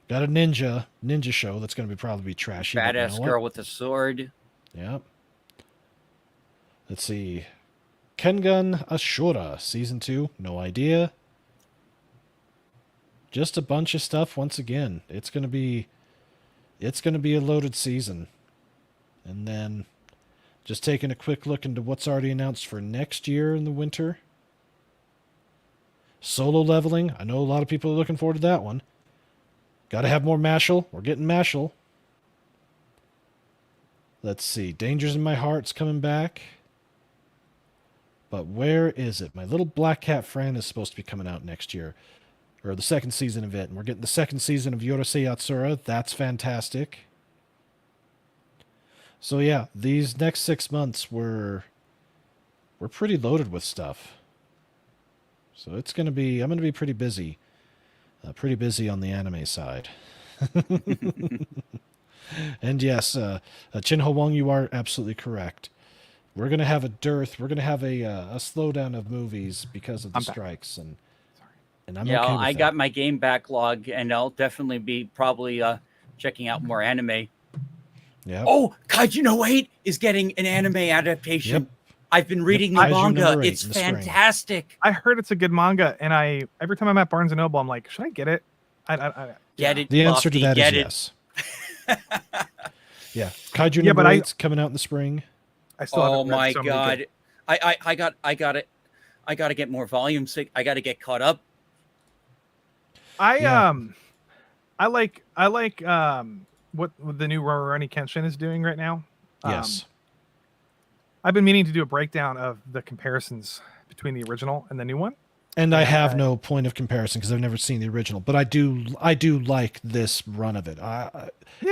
Got a ninja show that's going to probably be trashy. but you know Badass what? girl with a sword. Yep. Let's see. Kengan Ashura, Season 2. No idea. Just a bunch of stuff once again. It's gonna be a loaded season. And then just taking a quick look into what's already announced for next year in the winter. Solo leveling. I know a lot of people are looking forward to that one. Gotta have more Mashal. We're getting Mashal. Let's see. Dangers in My Heart's coming back. But where is it? My Little Black Cat Friend is supposed to be coming out next year. Or the second season of it. And we're getting the second season of Yorosei Yatsura. That's fantastic. So yeah, these next 6 months we're pretty loaded with stuff. So I'm gonna be pretty busy. Pretty busy on the anime side. And yes, Chin Ho Wong, you are absolutely correct. We're gonna have a dearth. We're gonna have a slowdown of movies because of the strikes, and I'm Yeah, okay with I that. got my game backlog, and I'll definitely be probably checking out more anime. Yeah. Oh, Kaiju no 8 is getting an anime adaptation. Yep. I've been reading the Kaiju manga. number 8 It's in the spring. fantastic. I heard it's a good manga, and every time I'm at Barnes and Noble, I'm like, should I get it? Get it. The answer to Lofty, that is get it. yes. Yeah, Kaiju Yeah, number but 8's coming out in the spring. I still Oh haven't read my so many god. good- I got it. I got to get more volumes. I got to get caught up. I like what the new Rurouni Kenshin is doing right now. Yes. I've been meaning to do a breakdown of the comparisons between the original and the new one. And I have no point of comparison because I've never seen the original, but I do like this run of it. Yeah,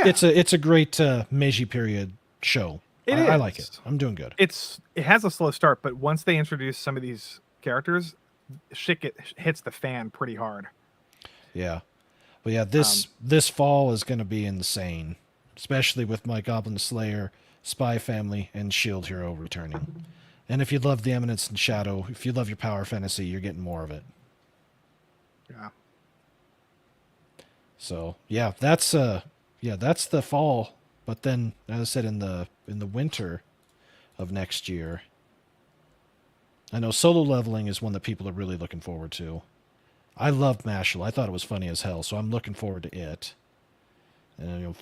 It's a great Meiji period show. I like is. it. I'm doing good. It has a slow start, but once they introduce some of these characters, shit hits the fan pretty hard. Yeah. But yeah, this fall is going to be insane, especially with my Goblin Slayer, Spy Family, and Shield Hero returning. And if you love the Eminence and Shadow, if you love your power fantasy, you're getting more of it. Yeah. So yeah, that's the fall. But then, as I said, in the winter of next year, I know Solo Leveling is one that people are really looking forward to. I loved Mashal. I thought it was funny as hell, so I'm looking forward to it. And a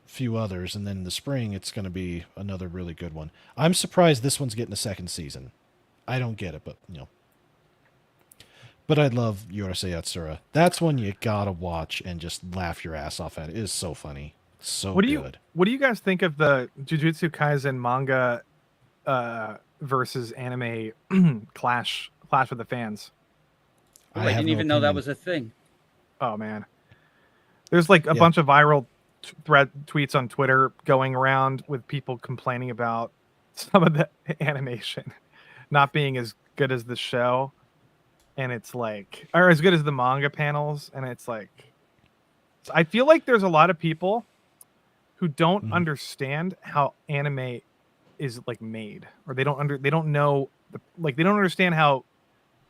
few others, and then in the spring it's going to be another really good one. I'm surprised this one's getting a second season. I don't get it, but But I love Yorosei Yatsura. That's one you gotta watch and just laugh your ass off at. It is so funny, so good. What do you guys think of the Jujutsu Kaisen manga versus anime clash with the fans? I have didn't no even know that opinion. was a thing. Oh man, there's like a bunch of viral tweets on Twitter going around with people complaining about some of the animation not being as good as the show, and it's like, or as good as the manga panels, and it's like, I feel like there's a lot of people who don't understand how anime is like made, or they don't know they don't understand how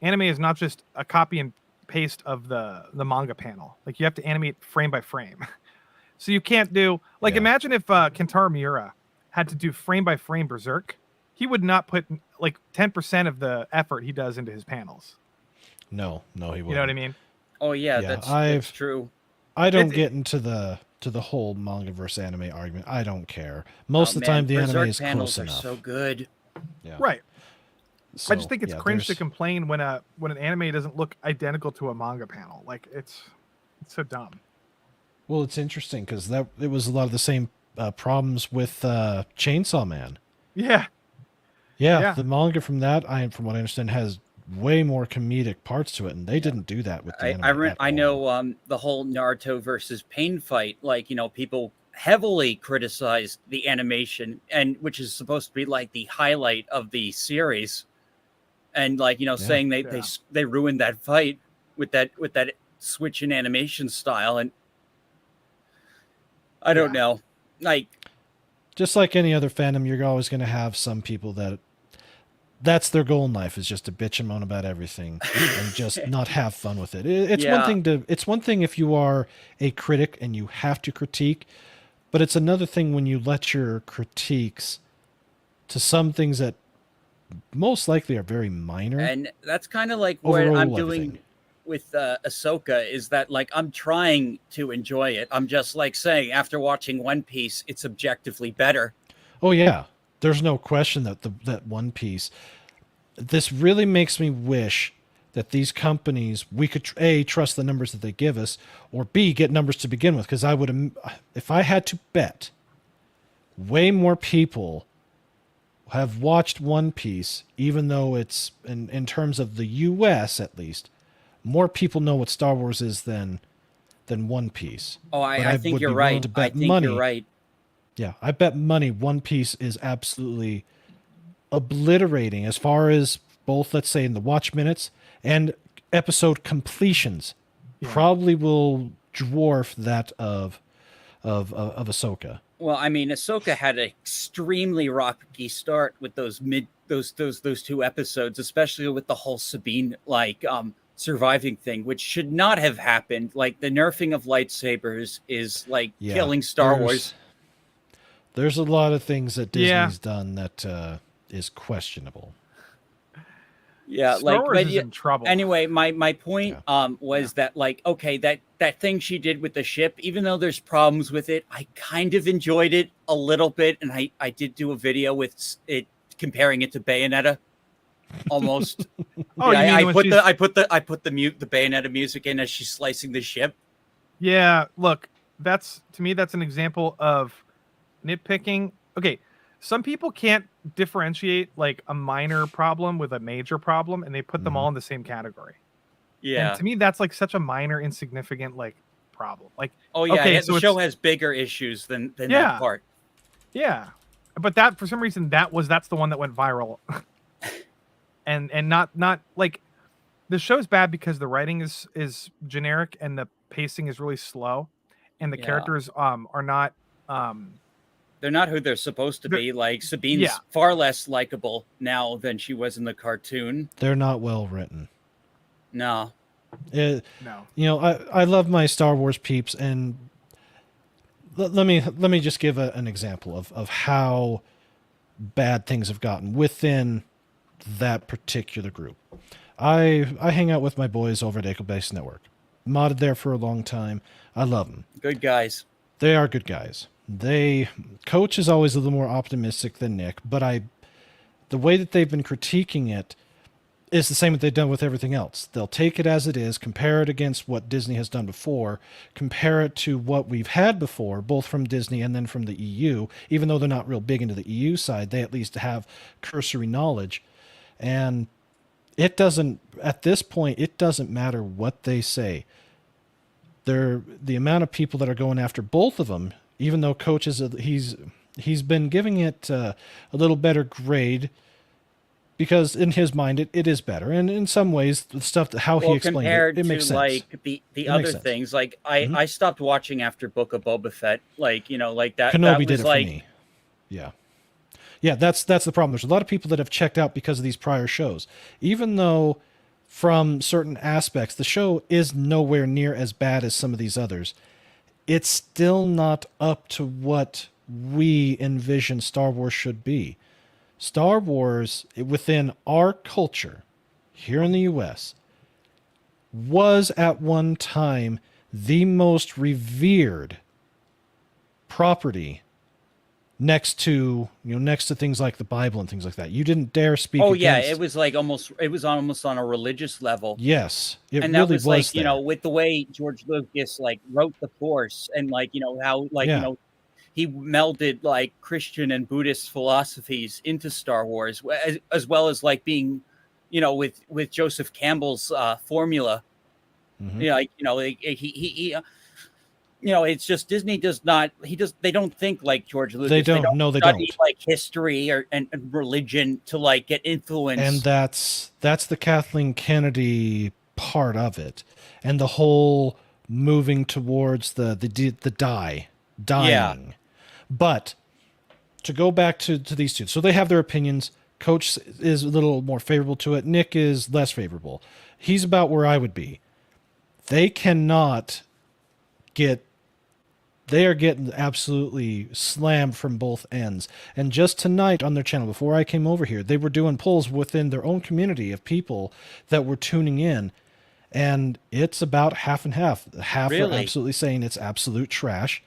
anime is not just a copy and paste of the manga panel. Like you have to animate frame by frame. So you can't do like, imagine if Kentaro Miura had to do frame by frame Berserk, he would not put like 10% of the effort he does into his panels. No, he wouldn't. You know what I mean? Oh yeah, Yeah, that's true. I don't get into the whole manga versus anime argument. I don't care. Most of the time, the Berserk anime is panels close are enough. so good. Yeah. Right. So, I just think it's cringe to complain when an anime doesn't look identical to a manga panel. Like it's so dumb. Well, it's interesting because it was a lot of the same problems with Chainsaw Man. Yeah. Yeah, the manga from that, from what I understand, has way more comedic parts to it, and they didn't do that with the anime. I know the whole Naruto versus Pain fight. Like, people heavily criticized the animation, and which is supposed to be like the highlight of the series, and like saying they ruined that fight. with that switch in animation style, and I don't know, like. Just like any other fandom, you're always going to have some people that's their goal in life, is just to bitch and moan about everything and just not have fun with it. It's one thing if you are a critic and you have to critique, but it's another thing when you let your critiques to some things that most likely are very minor. And that's kind of like what I'm doing with Ahsoka, is that like I'm trying to enjoy it. I'm just like saying, after watching One Piece, it's objectively better. Oh yeah, there's no question that that One Piece. This really makes me wish that these companies, we could A, trust the numbers that they give us, or B, get numbers to begin with. Because I would, if I had to bet, way more people have watched One Piece, even though it's in terms of the U.S. at least. More people know what Star Wars is than One Piece. Oh, I think you're right. I think you're right. Yeah, I bet money One Piece is absolutely obliterating as far as both, let's say, in the watch minutes and episode completions. Yeah. Probably will dwarf that of Ahsoka. Well, I mean, Ahsoka had an extremely rocky start with those two episodes, especially with the whole Sabine surviving thing, which should not have happened. Like, the nerfing of lightsabers is like killing Star Wars. There's a lot of things that Disney's done that is questionable. Yeah, Star Wars is in trouble. Anyway, my point was that, like, okay, that thing she did with the ship, even though there's problems with it, I kind of enjoyed it a little bit, and I did do a video with it comparing it to Bayonetta. Almost. I put the Bayonetta music in as she's slicing the ship. Yeah, look, to me that's an example of nitpicking. Okay, some people can't differentiate like a minor problem with a major problem, and they put them all in the same category. Yeah, and to me that's like such a minor, insignificant like problem. Like, oh yeah, okay, so the show has bigger issues than that part. Yeah, but that for some reason that's the one that went viral. And not like, the show's bad because the writing is generic and the pacing is really slow, and the characters are not they're not who they're supposed to be. Like, Sabine's far less likable now than she was in the cartoon. They're not well written. No. No. You know, I love my Star Wars peeps, and let me just give an example of how bad things have gotten within that particular group. I hang out with my boys over at Echo Base Network. Modded there for a long time. I love them. Good guys. They are good guys. Coach is always a little more optimistic than Nick, but the way that they've been critiquing it is the same that they've done with everything else. They'll take it as it is, compare it against what Disney has done before, compare it to what we've had before, both from Disney and then from the EU. Even though they're not real big into the EU side, they at least have cursory knowledge. And at this point, it doesn't matter what they say. The amount of people that are going after both of them, even though Coach he's been giving it a little better grade, because in his mind it is better, and in some ways the stuff how he explained it makes sense. Like the other things, like I stopped watching after Book of Boba Fett, like, you know, like that. Kenobi did it for me. Yeah, that's the problem. There's a lot of people that have checked out because of these prior shows, even though from certain aspects the show is nowhere near as bad as some of these others. It's still not up to what we envision Star Wars should be. Star Wars, within our culture here in the U.S., was at one time the most revered property next to things like the Bible and things like that. You didn't dare speak. Oh yeah, it was almost on a religious level. Yes, and really that was like there. You know, with the way George Lucas like wrote the Force, and like, you know, how like you know, he melded like Christian and Buddhist philosophies into Star Wars, as well as like being, you know, with Joseph Campbell's formula. Mm-hmm. You know, like, you know, he you know, it's just Disney they don't think like George Lucas. They don't study like history and religion to like get influence. And that's the Kathleen Kennedy part of it, and the whole moving towards the dying. Yeah. But to go back to these two, so they have their opinions. Coach is a little more favorable to it. Nick is less favorable. He's about where I would be. They cannot get. They are getting absolutely slammed from both ends. And just tonight on their channel, before I came over here, they were doing polls within their own community of people that were tuning in. And it's about half and half. Half are absolutely saying it's absolute trash.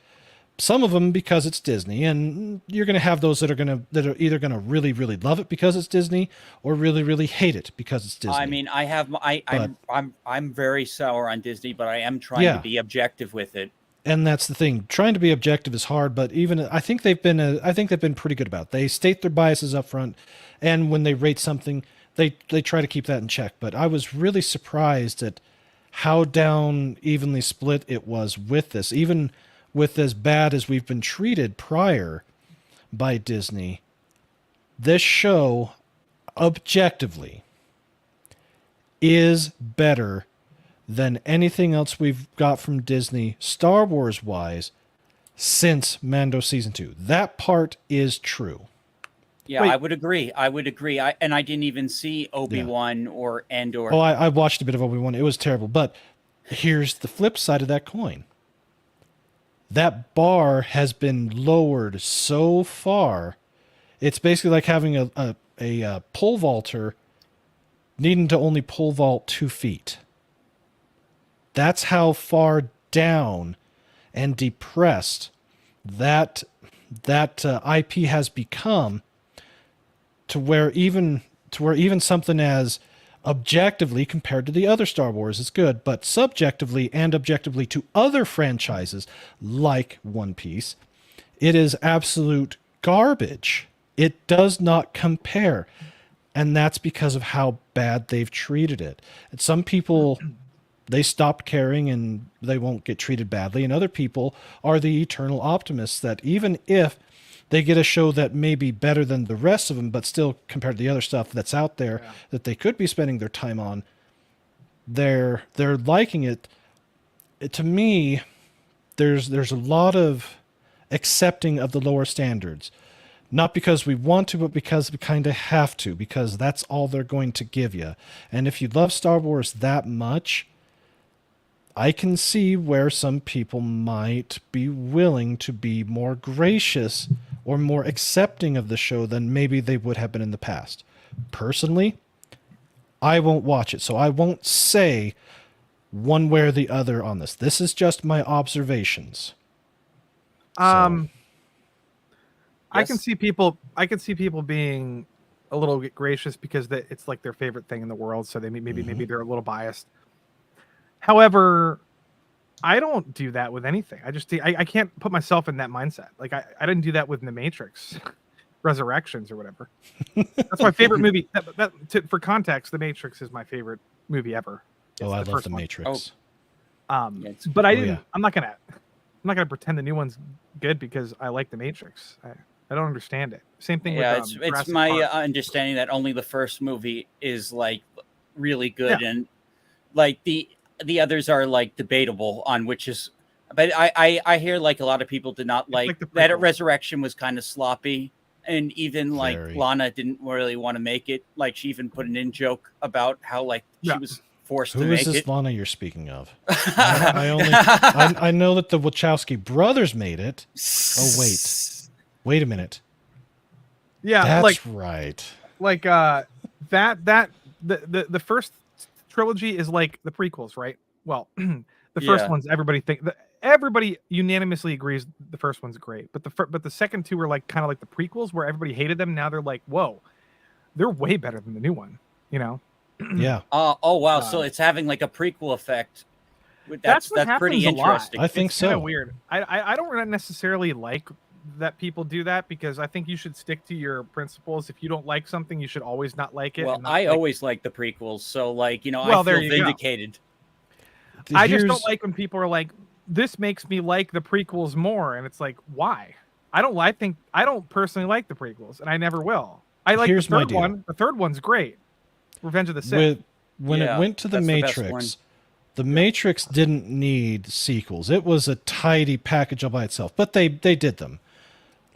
Some of them because it's Disney, and you're going to have those that are either going to really, really love it because it's Disney, or really, really hate it because it's Disney. I mean, I'm very sour on Disney, but I am trying to be objective with it. And that's the thing. Trying to be objective is hard, but even I think they've been pretty good about it. They state their biases up front, and when they rate something, they try to keep that in check. But I was really surprised at how down evenly split it was with this, even with as bad as we've been treated prior by Disney. This show, objectively, is better than anything else we've got from Disney, Star Wars wise, since Mando Season 2. That part is true. Yeah, I would agree. I didn't even see Obi-Wan or Andor. Oh, I watched a bit of Obi-Wan. It was terrible. But here's the flip side of that coin. That bar has been lowered so far. It's basically like having a pole vaulter needing to only pole vault 2 feet. That's how far down and depressed that IP has become, to where even something as objectively compared to the other Star Wars is good, but subjectively and objectively to other franchises like One Piece, it is absolute garbage. It does not compare. And that's because of how bad they've treated it. And some people, they stopped caring and they won't get treated badly. And other people are the eternal optimists that even if they get a show that may be better than the rest of them, but still compared to the other stuff that's out there that they could be spending their time on, they're liking it. To me, there's a lot of accepting of the lower standards. Not because we want to, but because we kind of have to, because that's all they're going to give you. And if you love Star Wars that much, I can see where some people might be willing to be more gracious or more accepting of the show than maybe they would have been in the past. Personally, I won't watch it, so I won't say one way or the other on this. This is just my observations. I can see people being a little bit gracious because it's like their favorite thing in the world, so they maybe they're a little biased. However, I don't do that with anything. I can't put myself in that mindset. Like I didn't do that with The Matrix Resurrections or whatever. That's my favorite movie. For context, The Matrix is my favorite movie ever. I love The Matrix. But I didn't. I'm not gonna pretend the new one's good because I like The Matrix. I don't understand it. Same thing. Yeah, with, it's my understanding that only the first movie is like really good, and like the others are like debatable on which is. But I hear like a lot of people did not like that. Resurrection was kind of sloppy, and even like Lana didn't really want to make it. Like she even put an in joke about how like she was forced to make it. Who is this Lana you're speaking of? I know that the Wachowski brothers made it. Oh wait a minute. Yeah, that's right. Like the first trilogy is like the prequels, right? Well, the first one's everybody unanimously agrees the first one's great, but the second two were like kind of like the prequels where everybody hated them. Now they're like, whoa, they're way better than the new one, you know? Yeah. Oh wow, so it's having like a prequel effect. That's pretty interesting. I think so. Kind of weird. I don't necessarily like that people do that because I think you should stick to your principles. If you don't like something, you should always not like it. Well, I always like the prequels, so like I feel vindicated. I just don't like when people are like, "This makes me like the prequels more," and it's like, why? I don't personally like the prequels, and I never will. I like the third one. The third one's great. Revenge of the Sith. when it went to the that's the best one. Matrix, the Matrix didn't need sequels. It was a tidy package all by itself, but they did them.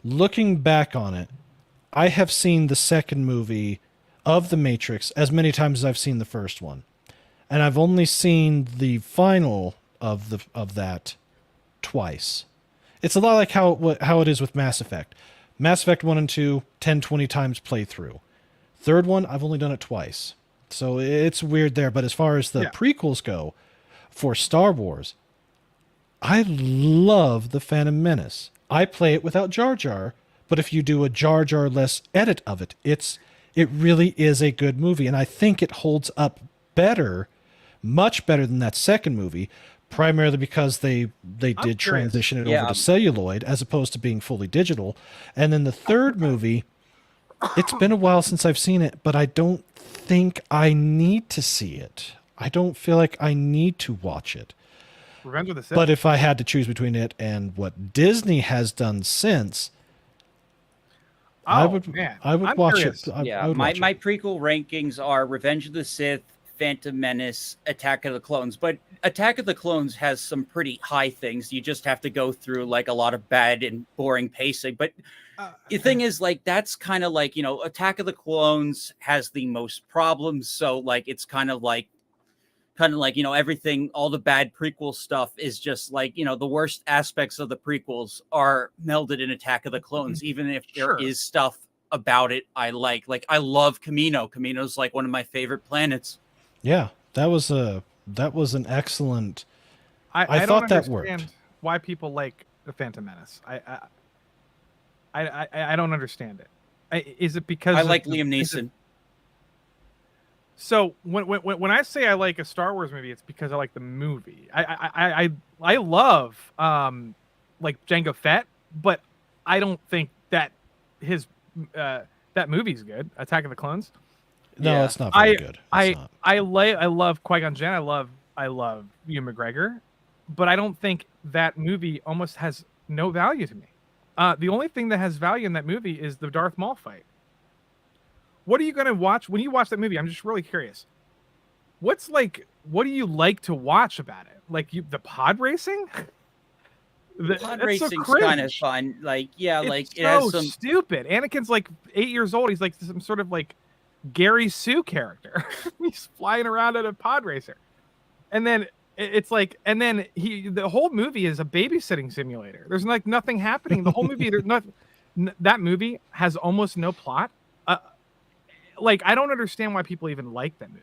Looking back on it, I have seen the second movie of the Matrix as many times as I've seen the first one, and I've only seen the final of that twice. It's a lot like how it is with Mass Effect. Mass Effect 1 and 2, 10, 20 times playthrough. Third one, I've only done it twice. So it's weird there. But as far as the prequels go, for Star Wars, I love The Phantom Menace. I play it without Jar Jar, but if you do a Jar Jar less edit of it, it really is a good movie. And I think it holds up better, much better than that second movie, primarily because they did transition it over to celluloid as opposed to being fully digital. And then the third movie, it's been a while since I've seen it, but I don't think I need to see it. I don't feel like I need to watch it. Revenge of the Sith. But if I had to choose between it and what Disney has done since, I would watch curious. it. I would my watch it. prequel rankings are Revenge of the Sith, Phantom Menace, Attack of the Clones. But Attack of the Clones has some pretty high things. You just have to go through like a lot of bad and boring pacing. But the thing is, like, that's kind of like, Attack of the Clones has the most problems. So like, it's kind of like, everything, all the bad prequel stuff is just like, the worst aspects of the prequels are melded in Attack of the Clones, even if there is stuff about it I like. Like, I love Kamino. Kamino's like one of my favorite planets. Yeah, that was an excellent. I thought don't that worked. understand why people like the Phantom Menace. I don't understand it. Is it because I like Liam Neeson? So when I say I like a Star Wars movie, it's because I like the movie. I love like Jango Fett, but I don't think that his that movie's good. Attack of the Clones. No, it's not very good. I love Qui-Gon Jinn. I love Ewan McGregor, but I don't think that movie almost has no value to me. The only thing that has value in that movie is the Darth Maul fight. What are you going to watch when you watch that movie? I'm just really curious. What do you like to watch about it? Like the pod racing? Pod racing's kind of fun. Like, it's it has some stupid. Anakin's like 8 years old. He's like some sort of like Gary Sue character. He's flying around at a pod racer. And then it's like, the whole movie is a babysitting simulator. There's like nothing happening. The whole movie, that movie has almost no plot. Like, I don't understand why people even like that movie.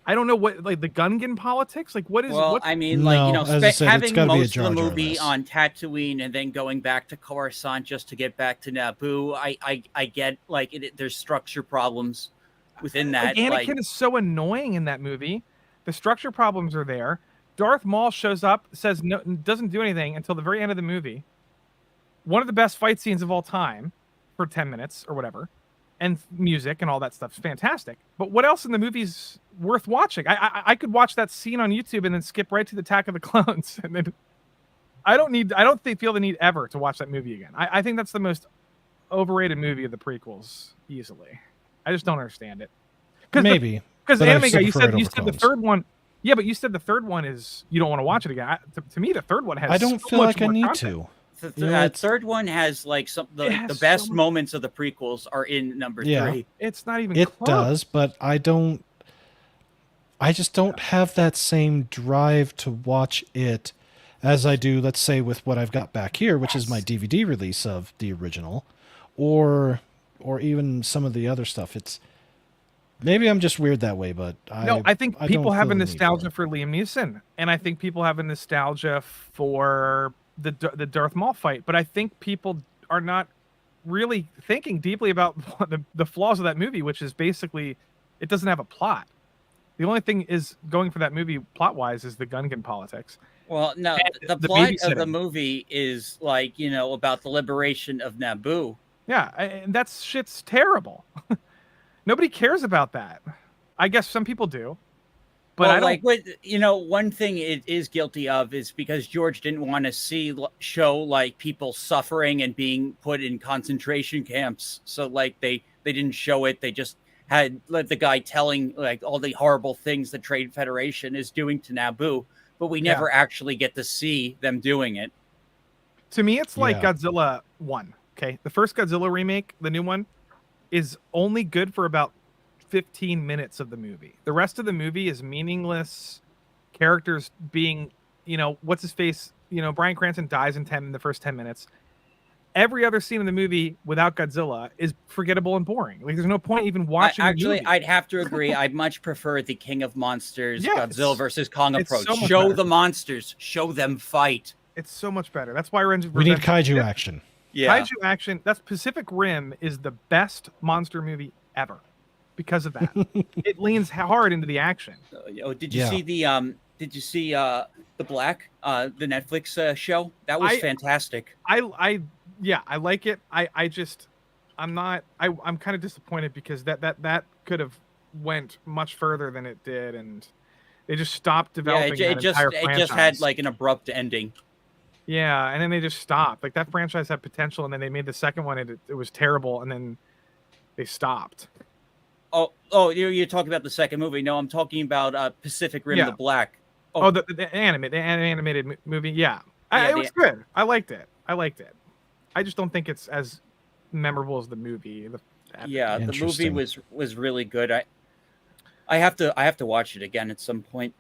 I don't know what, like, the Gungan politics. Like, what is? Well, what, I mean, having most of the movie on Tatooine and then going back to Coruscant just to get back to Naboo. I get like there's structure problems within that. Like, Anakin is so annoying in that movie. The structure problems are there. Darth Maul shows up, says no, doesn't do anything until the very end of the movie. One of the best fight scenes of all time for 10 minutes or whatever. And music and all that stuff's fantastic. But what else in the movie's worth watching? I could watch that scene on YouTube and then skip right to the Attack of the Clones. And then I don't feel the need ever to watch that movie again. I think that's the most overrated movie of the prequels, easily. I just don't understand it. Maybe. Because Anime Guy, you said the third one. Yeah, but you said the third one is you don't want to watch it again. To me, the third one has. I don't feel like I need to. The third one has like the best moments of the prequels are in number 3. It's not even. It close. does, but I just don't have that same drive to watch it as I do, let's say, with what I've got back here, which is my DVD release of the original, or even some of the other stuff. It's maybe I'm just weird that way, but I think people have a nostalgia for Liam Neeson, and I think people have a nostalgia for the Darth Maul fight, but I think people are not really thinking deeply about the flaws of that movie, which is basically it doesn't have a plot. The only thing is going for that movie plot-wise is the Gungan politics. Well, no, the plot of the movie is like, about the liberation of Naboo. Yeah, and that shit's terrible. Nobody cares about that. I guess some people do. But one thing it is guilty of is because George didn't want to show like people suffering and being put in concentration camps. So like they didn't show it. They just had let the guy telling like all the horrible things the Trade Federation is doing to Naboo, but we never actually get to see them doing it. To me, it's like Yeah. Godzilla 1. Okay, the first Godzilla remake, the new one, is only good for about 15 minutes of the movie. The rest of the movie is meaningless. Characters being, what's his face? Bryan Cranston dies in the first 10 minutes. Every other scene in the movie without Godzilla is forgettable and boring. Like, there's no point even watching. The movie. I'd have to agree. I much prefer the King of Monsters, Godzilla versus Kong approach. So show better. the monsters, show them fight. It's so much better. That's why We need kaiju action. Yeah, Kaiju action. That's Pacific Rim is the best monster movie ever because of that. It leans hard into the action. Did you see the Did you see the Black, the Netflix show? That was fantastic. I like it. I'm kind of disappointed because that could have went much further than it did, and they just stopped developing. Yeah, it just had like an abrupt ending. Yeah, and then they just stopped. Like, that franchise had potential, and then they made the second one, and it was terrible, and then they stopped. Oh, you're talking about the second movie? No, I'm talking about Pacific Rim: The Black. The animated movie. Yeah, it was good. I liked it. I just don't think it's as memorable as the movie. The movie was really good. I have to watch it again at some point.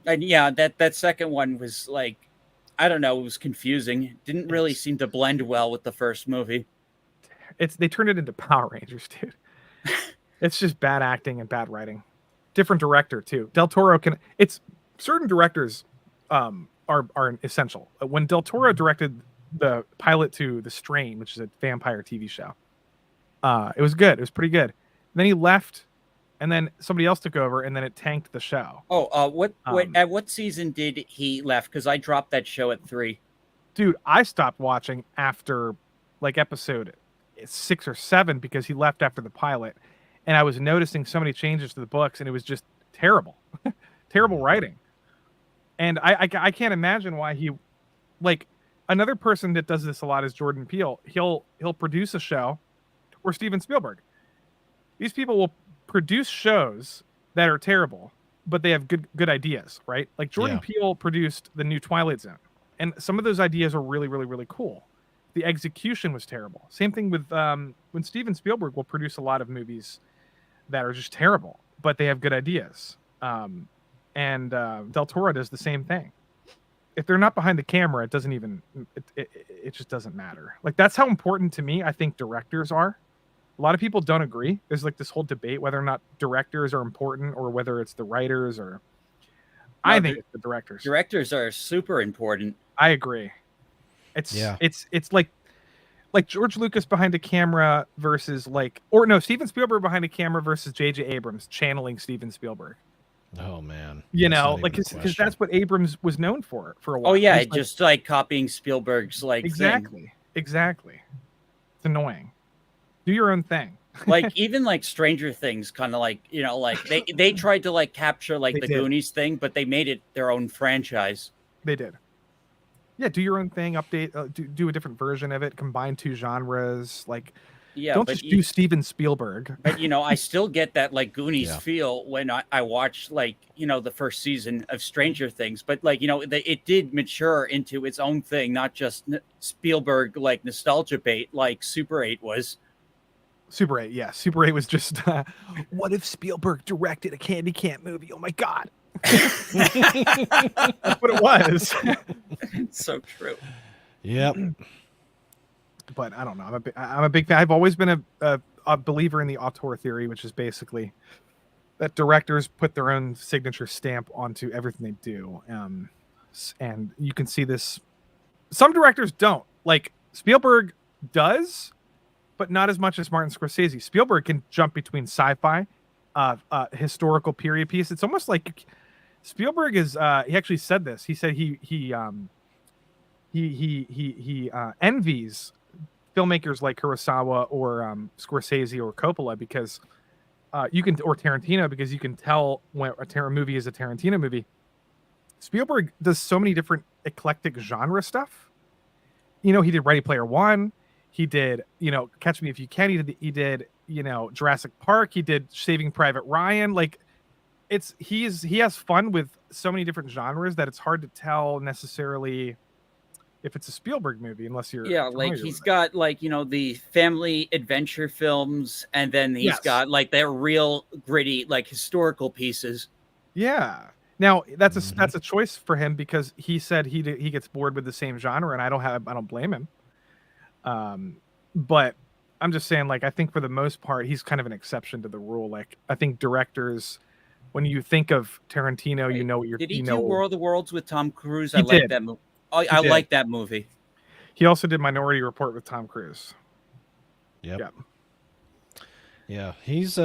And that second one was like, I don't know, it was confusing. It didn't really seem to blend well with the first movie. They turned it into Power Rangers, dude. It's just bad acting and bad writing. Different director too. Del Toro certain directors are essential. When Del Toro directed the pilot to The Strain, which is a vampire TV show, it was good. It was pretty good. Then he left, and then somebody else took over, and then it tanked the show. At what season did he left? Because I dropped that show at 3. Dude, I stopped watching after like episode 6 or 7 because he left after the pilot, and I was noticing so many changes to the books, and it was just terrible. Terrible writing. And I can't imagine why he, like, another person that does this a lot is Jordan Peele. He'll produce a show, or Steven Spielberg. These people will produce shows that are terrible, but they have good ideas, right? Like Jordan Peele produced the new Twilight Zone, and some of those ideas are really, really, really cool. The execution was terrible. Same thing with when Steven Spielberg will produce a lot of movies that are just terrible, but they have good ideas. And Del Toro does the same thing. If they're not behind the camera, it doesn't even it just doesn't matter. Like, that's how important to me I think directors are. A lot of people don't agree. There's like this whole debate whether or not directors are important or whether it's the writers or I think it's the directors. Directors are super important. I agree. It's like George Lucas behind a camera versus Steven Spielberg behind a camera versus J.J. Abrams channeling Steven Spielberg. Oh man, because that's what Abrams was known for a while. Oh yeah, just like copying Spielberg's exactly. It's annoying. Do your own thing. Like, even like Stranger Things, kind of like, they tried to like capture like the Goonies thing, but they made it their own franchise. They did. Yeah, do your own thing. Update, do a different version of it. Combine two genres. Don't just do Steven Spielberg. But I still get that like Goonies feel when I watch the first season of Stranger Things. But it did mature into its own thing, not just Spielberg like nostalgia bait like Super 8 was. Super 8, yeah. Super 8 was just what if Spielberg directed a Candy Camp movie? Oh my god. That's what it was. So true. Yep. But I don't know. I'm a big fan. I've always been a believer in the auteur theory, which is basically that directors put their own signature stamp onto everything they do. And you can see this. Some directors don't. Like, Spielberg does, but not as much as Martin Scorsese. Spielberg can jump between sci-fi, historical period piece. It's almost like Spielberg is. He actually said this. He said he envies filmmakers like Kurosawa or Scorsese or Coppola because or Tarantino, because you can tell when a movie is a Tarantino movie. Spielberg does so many different eclectic genre stuff. He did Ready Player One. He did, Catch Me If You Can. He did, Jurassic Park. He did Saving Private Ryan. Like, he has fun with so many different genres that it's hard to tell necessarily if it's a Spielberg movie unless you're Yeah, like familiar he's with it. got like the family adventure films, and then he's Yes. got like their real gritty like historical pieces. Yeah. Now that's Mhm. that's a choice for him because he said he gets bored with the same genre, and I don't blame him. But I'm just saying, like, I think for the most part he's kind of an exception to the rule. Like, I think directors, when you think of Tarantino, Right. you know what you're Did he you do know War of the Worlds with Tom Cruise? He I like did. that movie. I did. like that movie. He also did Minority Report with Tom Cruise. Yep. Yep. Yeah, he's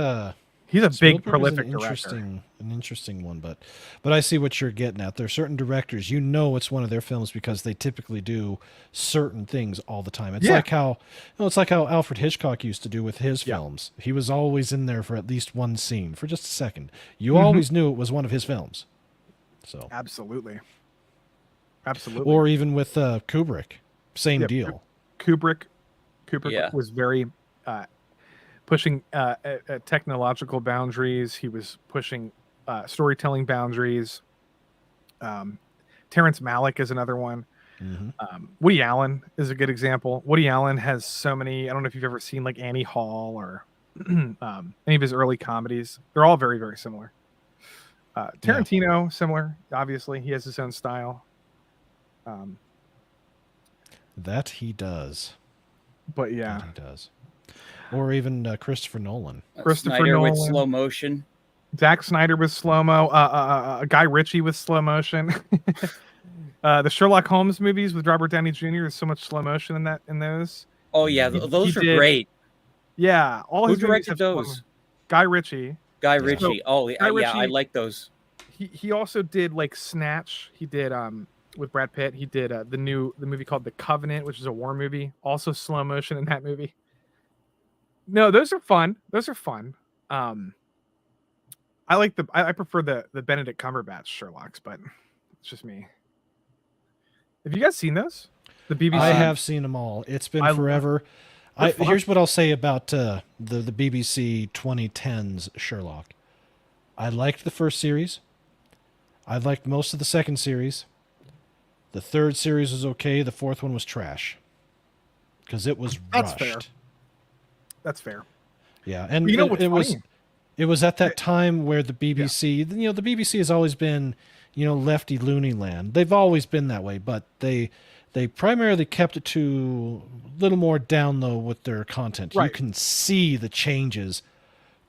He's a big Spielberg is prolific an director. interesting one, but I see what you're getting at. There are certain directors, it's one of their films because they typically do certain things all the time. It's Yeah. like how it's like how Alfred Hitchcock used to do with his Yeah. films. He was always in there for at least one scene for just a second. You Mhm. always knew it was one of his films. So, Absolutely. or even with Kubrick, same Yeah, deal. Kubrick Yeah. was very pushing technological boundaries. He was pushing storytelling boundaries. Terrence Malick is another one. Hmm. Woody Allen is a good example. Woody Allen has so many. I don't know if you've ever seen like Annie Hall or any of his early comedies. They're all very, very similar. Tarantino, similar. Obviously, he has his own style. That he does. But yeah, That he does. Or even Christopher Nolan. Christopher Snyder with Nolan. slow motion. Zack Snyder with slow mo. Guy Ritchie with slow motion. The Sherlock Holmes movies with Robert Downey Jr. There's so much slow motion in those. Oh yeah, He those are did- great. Yeah, all Who his movies directed have slow those? mo. Guy Ritchie. Guy Yeah. Ritchie. Oh yeah, Guy yeah, I Ritchie- like those. He also did like Snatch. He did with Brad Pitt. He did the movie called The Covenant, which is a war movie. Also slow motion in that movie. No, those are fun. I prefer the Benedict Cumberbatch Sherlocks, but it's just me. Have you guys seen those? The BBC. I have seen them all. It's been I love- forever. They're fun. Here's what I'll say about the BBC 2010s Sherlock. I liked the first series. I liked most of the second series. The third series was okay. The fourth one was trash because it was That's rushed. fair. That's fair. Yeah, and You know it, what's it was funny? it was at that time where the BBC, the BBC has always been, lefty loony land. They've always been that way, but they primarily kept it to a little more down low with their content. You Right. can see the changes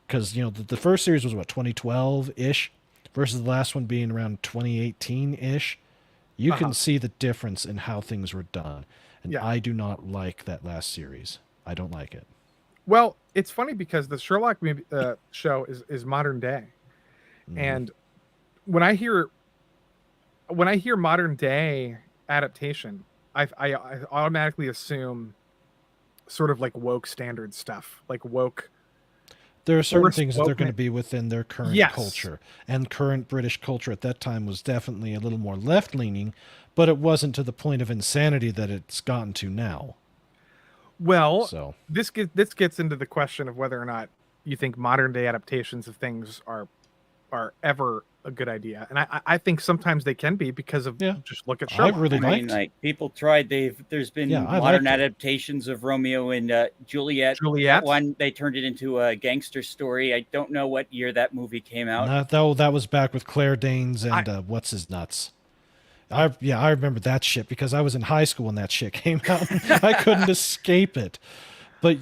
because the first series was what 2012-ish versus the last one being around 2018-ish. You can see the difference in how things were done, and Yeah. I do not like that last series. I don't like it. Well, it's funny because the Sherlock movie, show is modern day, Mhm. and when I hear modern day adaptation, I automatically assume sort of like woke standard stuff, like woke. There are certain forced things that they're going to wokeness. be within their current Yes. culture. And current British culture at that time was definitely a little more left-leaning, but it wasn't to the point of insanity that it's gotten to now. Well, So, this gets into the question of whether or not you think modern day adaptations of things are ever a good idea, and I think sometimes they can be because of just look at I Sherlock. really I mean, liked. like people tried. There's been Yeah, I modern liked it. adaptations of Romeo and Juliet. Juliet. One they turned it into a gangster story. I don't know what year that movie came out. Not though that was back with Claire Danes and what's his nuts. I remember that shit because I was in high school when that shit came out. I couldn't escape it. But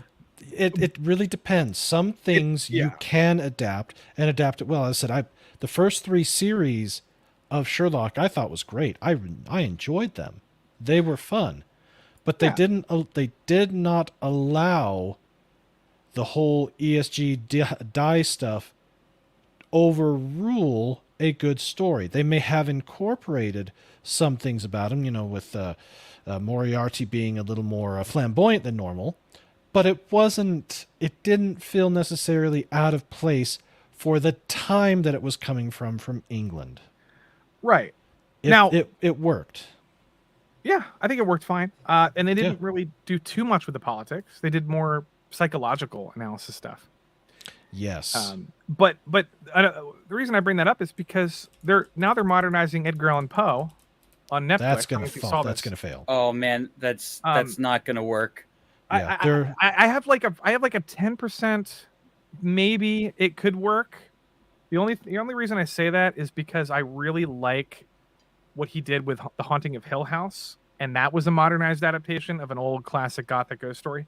it really depends. Some things you can adapt and adapt it well. As I said, the first 3 series of Sherlock I thought was great. I enjoyed them. They were fun. But they did not allow the whole ESG die stuff overrule a good story. They may have incorporated some things about him, with Moriarty being a little more flamboyant than normal, but it didn't feel necessarily out of place for the time that it was coming from England. Right. It worked. Yeah, I think it worked fine. And they didn't really do too much with the politics. They did more psychological analysis stuff. Yes. But the reason I bring that up is because they're modernizing Edgar Allan Poe on Netflix. That's I gonna don't know if you fall. saw That's this. gonna fail. Oh man, that's not gonna work. Yeah, I have like a 10% maybe it could work. The only reason I say that is because I really like what he did with The Haunting of Hill House, and that was a modernized adaptation of an old classic Gothic ghost story.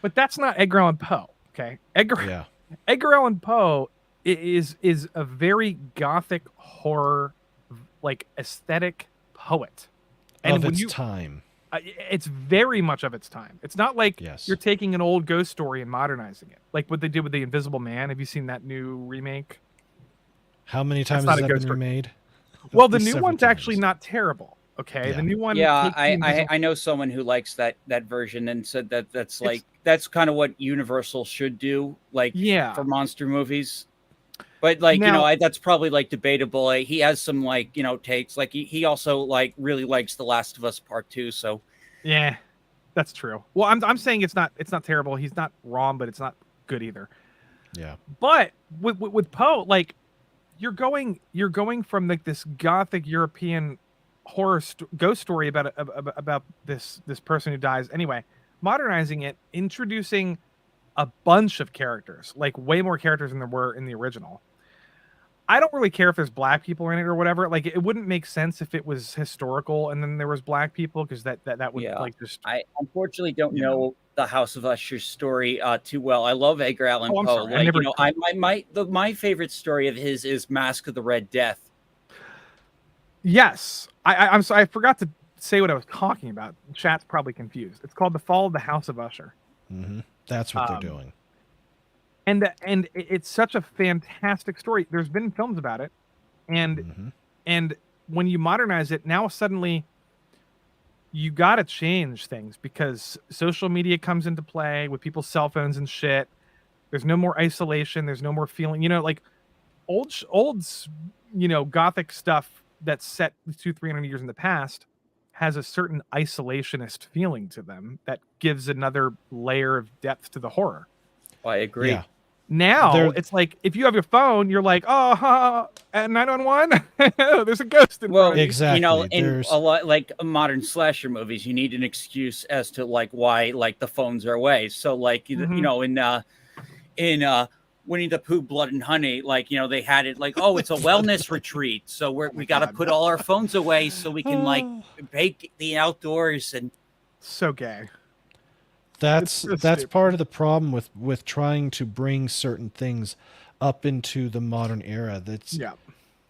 But that's not Edgar Allan Poe. Okay, yeah. Edgar Allan Poe is a very Gothic horror like aesthetic poet, and Of when its you time. it's very much of its time. It's not like Yes. you're taking an old ghost story and modernizing it, like what they did with The Invisible Man. Have you seen that new remake? How many times not has a that ghost been story. remade? Well, the new Several one's actually times. not terrible. Okay, Yeah. the new one. Yeah, takes the Invisible- I know someone who likes that version and said that that's It's- that's kind of what Universal should do, like Yeah. for monster movies. But like Now- that's probably like debatable. Like, he has some like takes. Like he also like really likes The Last of Us Part 2. So Yeah, that's true. Well, I'm saying it's not terrible. He's not wrong, but it's not good either. Yeah. But with Poe, like you're going from like this Gothic European horror ghost story about this person who dies. Anyway, modernizing it, introducing a bunch of characters, like way more characters than there were in the original. I don't really care if there's black people in it or whatever. Like, it wouldn't make sense if it was historical and then there was black people, because that would like just. I unfortunately don't know the House of Usher story too well. I love Edgar Allan I'm Poe. sorry, I never- My favorite story of his is Mask of the Red Death. Yes, I'm sorry. I forgot to say what I was talking about. Chat's probably confused. It's called The Fall of the House of Usher. Mm-hmm. That's what they're doing. And it's such a fantastic story. There's been films about it, and when you modernize it, now suddenly you got to change things because social media comes into play with people's cell phones and shit. There's no more isolation. There's no more feeling. Like old Gothic stuff that's set 200-300 years in the past has a certain isolationist feeling to them that gives another layer of depth to the horror. I agree. Yeah. Now it's like if you have your phone, you're like, at 911, there's a ghost in front of you. Exactly. In a lot like modern slasher movies, you need an excuse as to like why like the phones are away. So like in Winnie the Pooh, Blood and Honey, like they had it like, oh, it's a wellness retreat, so we got to put all our phones away so we can like bake the outdoors and so gay. That's part of the problem with trying to bring certain things up into the modern era. That's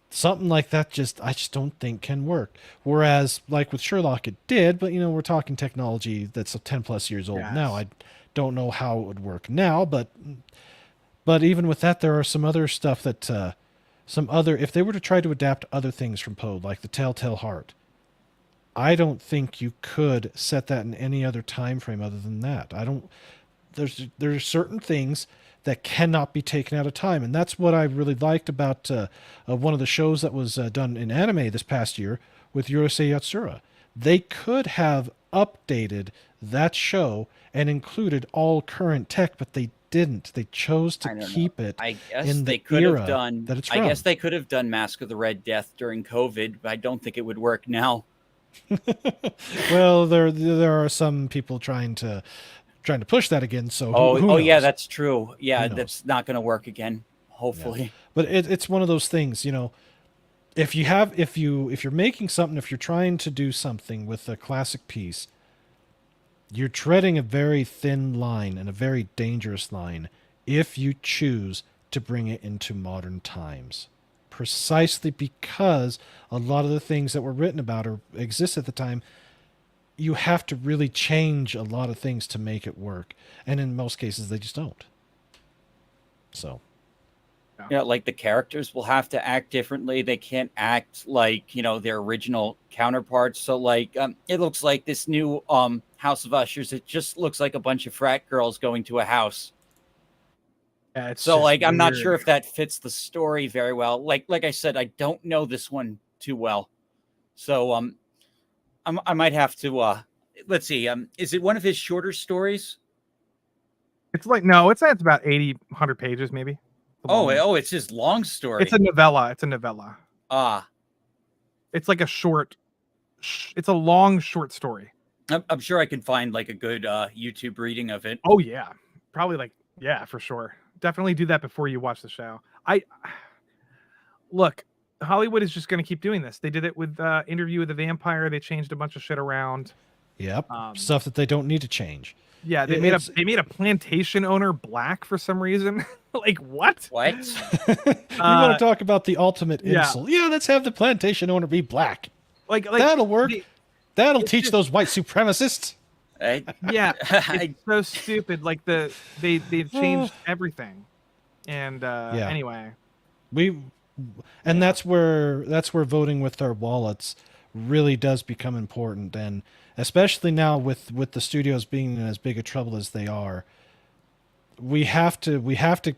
something like that. I just don't think can work. Whereas, like with Sherlock, it did. But we're talking technology that's 10+ years old now. I don't know how it would work now. But even with that, there are some other stuff that if they were to try to adapt other things from Poe, like the Telltale Heart. I don't think you could set that in any other time frame other than that. There are certain things that cannot be taken out of time, and that's what I really liked about one of the shows that was done in anime this past year with Urusei Yatsura. They could have updated that show and included all current tech, but they didn't. They chose to keep it in the era that it's from. I guess they could have done Mask of the Red Death during COVID, but I don't think it would work now. Well, there are some people trying to push that again. So who knows? Yeah, that's true. Yeah, that's not going to work again. Hopefully, yeah. But it's one of those things. If you're making something, if you're trying to do something with a classic piece, you're treading a very thin line and a very dangerous line if you choose to bring it into modern times. Precisely because a lot of the things that were written about or exist at the time, you have to really change a lot of things to make it work. And in most cases, they just don't. So. Like the characters will have to act differently. They can't act like, their original counterparts. So like, it looks like this new House of Ushers, it just looks like a bunch of frat girls going to a house. Yeah, so like, I'm not sure if that fits the story very well. Like I said, I don't know this one too well. So I might have to let's see. Is it one of his shorter stories? It's like no, it's about 80, 100 pages maybe. It's just long story. It's a novella. It's a novella. Ah, It's like a short. It's a long short story. I'm sure I can find like a good YouTube reading of it. Oh yeah, probably like yeah for sure. Definitely do that before you watch the show. Look, Hollywood is just going to keep doing this. They did it with Interview with the Vampire. They changed a bunch of shit around. Yep. Stuff that they don't need to change. Yeah, they made a plantation owner black for some reason. Like what? What? You want to talk about the ultimate insult? Yeah, let's have the plantation owner be black. Like that'll work. That'll teach those white supremacists. Yeah, it's so stupid. Like they've changed everything. And anyway, and that's where voting with our wallets really does become important, and especially now with the studios being in as big a trouble as they are, we have to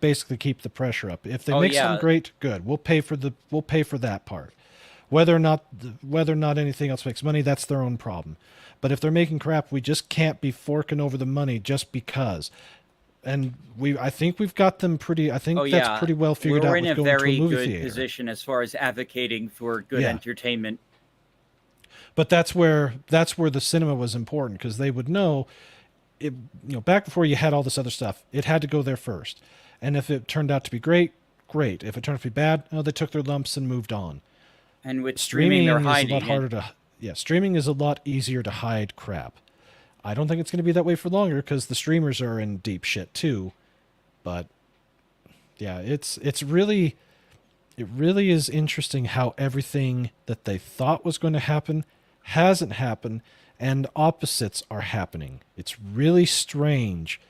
basically keep the pressure up. If they make something great, good. We'll pay for that part. Whether or not anything else makes money, that's their own problem. But if they're making crap, we just can't be forking over the money just because. And I think we've got them pretty. I think that's pretty well figured out. We're in a going very to a movie good theater. position as far as advocating for good entertainment. But that's where the cinema was important, because they would know, back before you had all this other stuff, it had to go there first. And if it turned out to be great, great. If it turned out to be bad, they took their lumps and moved on. And with streaming they're hiding is a lot harder to. Streaming is a lot easier to hide crap. I don't think it's going to be that way for longer, because the streamers are in deep shit too. But yeah, it really is interesting how everything that they thought was going to happen hasn't happened, and opposites are happening. It's really strange,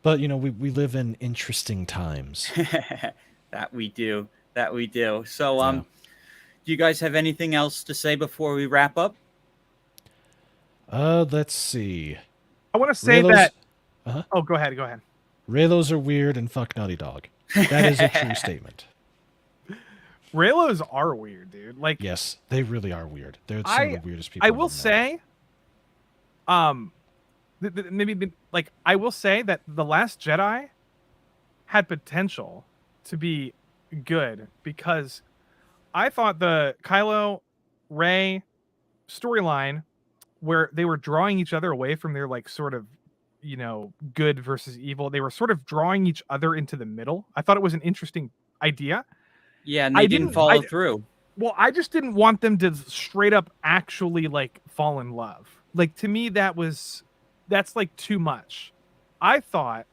but we live in interesting times. That we do. So do you guys have anything else to say before we wrap up? Let's see. I want to say that. Oh, go ahead. Raylos are weird and fuck Naughty Dog. That is a true statement. Raylos are weird, dude. Like, yes, they really are weird. They're some of the weirdest people. I will say, I will say that The Last Jedi had potential to be good, because I thought the Kylo Rey storyline, where they were drawing each other away from their like sort of good versus evil, they were sort of drawing each other into the middle. I thought it was an interesting idea. Yeah, and they didn't follow through. Well, I just didn't want them to straight up actually like fall in love. Like, to me, that's like too much. I thought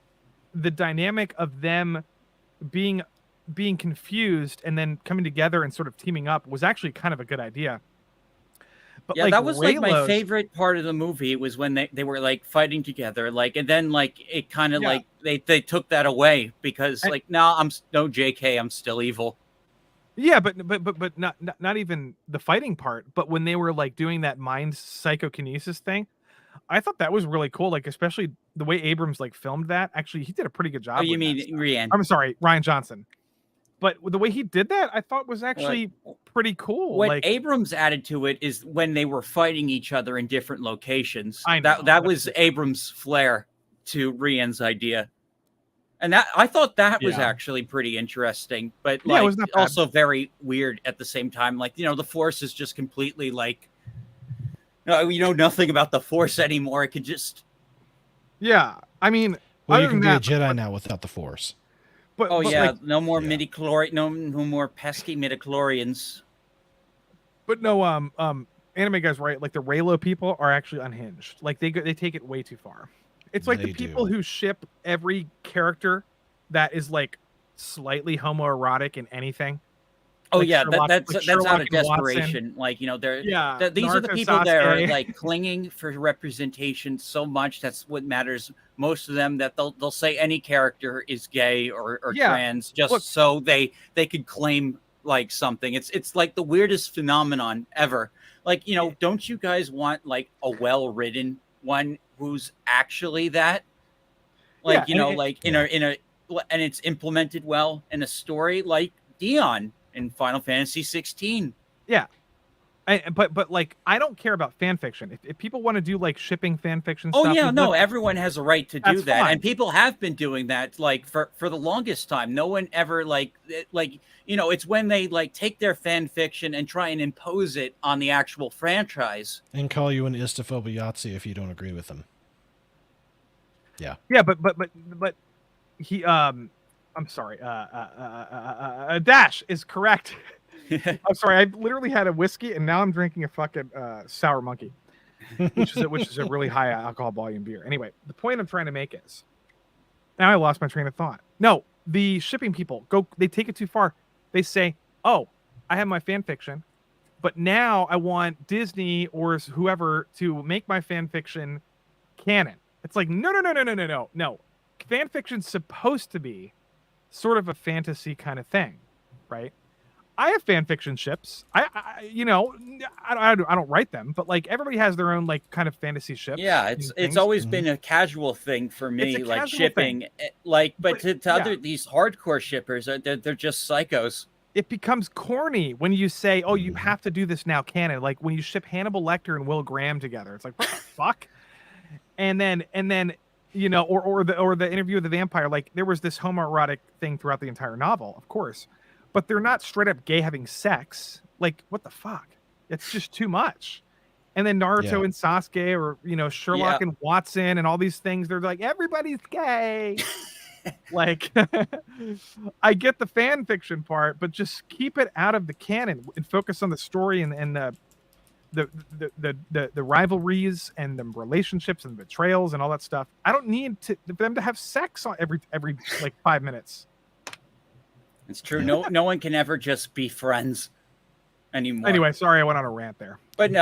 the dynamic of them being confused and then coming together and sort of teaming up was actually kind of a good idea. But yeah, that was like my favorite part of the movie, was when they were like fighting together, like, and then like it kind of like they took that away, because like, no, I'm no JK, I'm still evil. Yeah, but not even the fighting part, but when they were like doing that mind psychokinesis thing, I thought that was really cool. Like, especially the way Abrams like filmed that. Actually, he did a pretty good job. Oh, you mean Rian? I'm sorry, Rian Johnson. But the way he did that, I thought was actually pretty cool. What like, Abrams added to it is when they were fighting each other in different locations. I know, that was Abrams' flair to Rian's idea. And that, I thought that was actually pretty interesting, but like, it was not bad. Also very weird at the same time. Like, the Force is just completely like, nothing about the Force anymore. It could just. Yeah, I mean, well, you can be a Jedi now without the Force. But like, no more midichlorian, no more pesky midichlorians. But no, anime guys, right? Like, the Raylo people are actually unhinged. Like, they take it way too far. It's like the people who ship every character that is like slightly homoerotic in anything. Oh like yeah, that's Sherlock out of desperation. Watson. Like, they're these Naruto are the people that are Sasuke. like clinging for representation so much. That's what matters most to them. That they'll say any character is gay or trans just so they could claim like something. It's like the weirdest phenomenon ever. Like, don't you guys want like a well-written one who's actually that? Like, in a and it's implemented well in a story, like Dion in Final Fantasy 16. Yeah. But like, I don't care about fan fiction. If people want to do like shipping fan fiction Oh stuff, yeah, with no, them, everyone has a right to do That's that, fine. and people have been doing that like for the longest time. No one ever it's when they like take their fan fiction and try and impose it on the actual franchise. And call you an istophobe Yahtzee if you don't agree with them. Yeah. yeah, but he I'm sorry. Dash is correct. I'm sorry. I literally had a whiskey and now I'm drinking a fucking sour monkey, which is a really high alcohol volume beer. Anyway, the point I'm trying to make is now I lost my train of thought. No, the shipping people they take it too far. They say, "Oh, I have my fan fiction, but now I want Disney or whoever to make my fan fiction canon." It's like, no. Fan fiction's supposed to be sort of a fantasy kind of thing, right? I have fan fiction ships. I don't write them, but like everybody has their own like kind of fantasy ships. Yeah, it's always been a casual thing for me, like shipping, but to other these hardcore shippers, they're just psychos. It becomes corny when you say, "Oh, you have to do this now, canon." Like when you ship Hannibal Lecter and Will Graham together, it's like, what the fuck? And then or the Interview with the Vampire. Like there was this homoerotic thing throughout the entire novel, of course. But they're not straight up gay having sex. Like, what the fuck? It's just too much. And then Naruto and Sasuke, or Sherlock and Watson, and all these things. They're like, everybody's gay. Like, I get the fan fiction part, but just keep it out of the canon and focus on the story and the rivalries and the relationships and betrayals and all that stuff. I don't need for them to have sex on every like 5 minutes. It's true. No one can ever just be friends anymore. Anyway, sorry I went on a rant there. But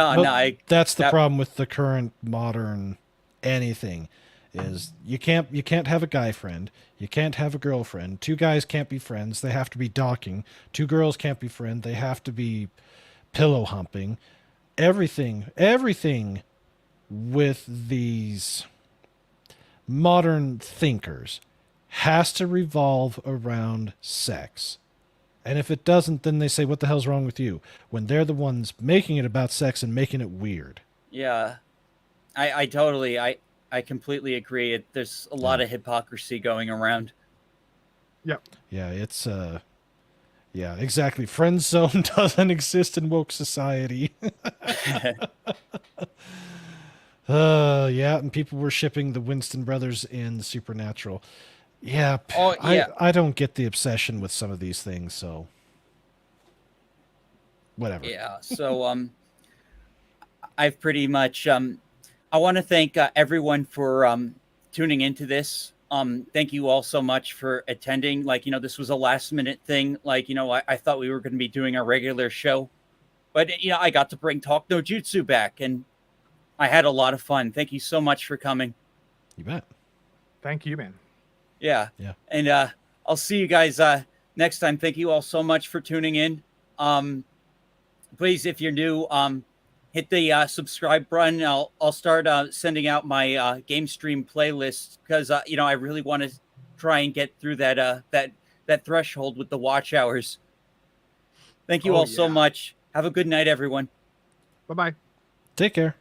that's the problem with the current modern anything is you can't have a guy friend, you can't have a girlfriend. Two guys can't be friends, they have to be docking. Two girls can't be friends, they have to be pillow humping. Everything with these modern thinkers has to revolve around sex. And if it doesn't, then they say, what the hell's wrong with you? When they're the ones making it about sex and making it weird. Yeah. I totally, I completely agree. There's a lot of hypocrisy going around. Yep. Yeah, it's, yeah, exactly. Friend zone doesn't exist in woke society. Yeah, and people were shipping the Winston brothers in the Supernatural. Yeah, I don't get the obsession with some of these things, so whatever. Yeah, so I've pretty much I want to thank everyone for tuning into this. Thank you all so much for attending. Like, this was a last minute thing. Like, I thought we were going to be doing a regular show, but I got to bring Talk No Jutsu back, and I had a lot of fun. Thank you so much for coming. You bet. Thank you, man. Yeah. And I'll see you guys next time. Thank you all so much for tuning in. Please, if you're new, hit the subscribe button. I'll start sending out my game stream playlist because I really want to try and get through that threshold with the watch hours. Thank you all so much. Have a good night, everyone. Bye-bye. Take care.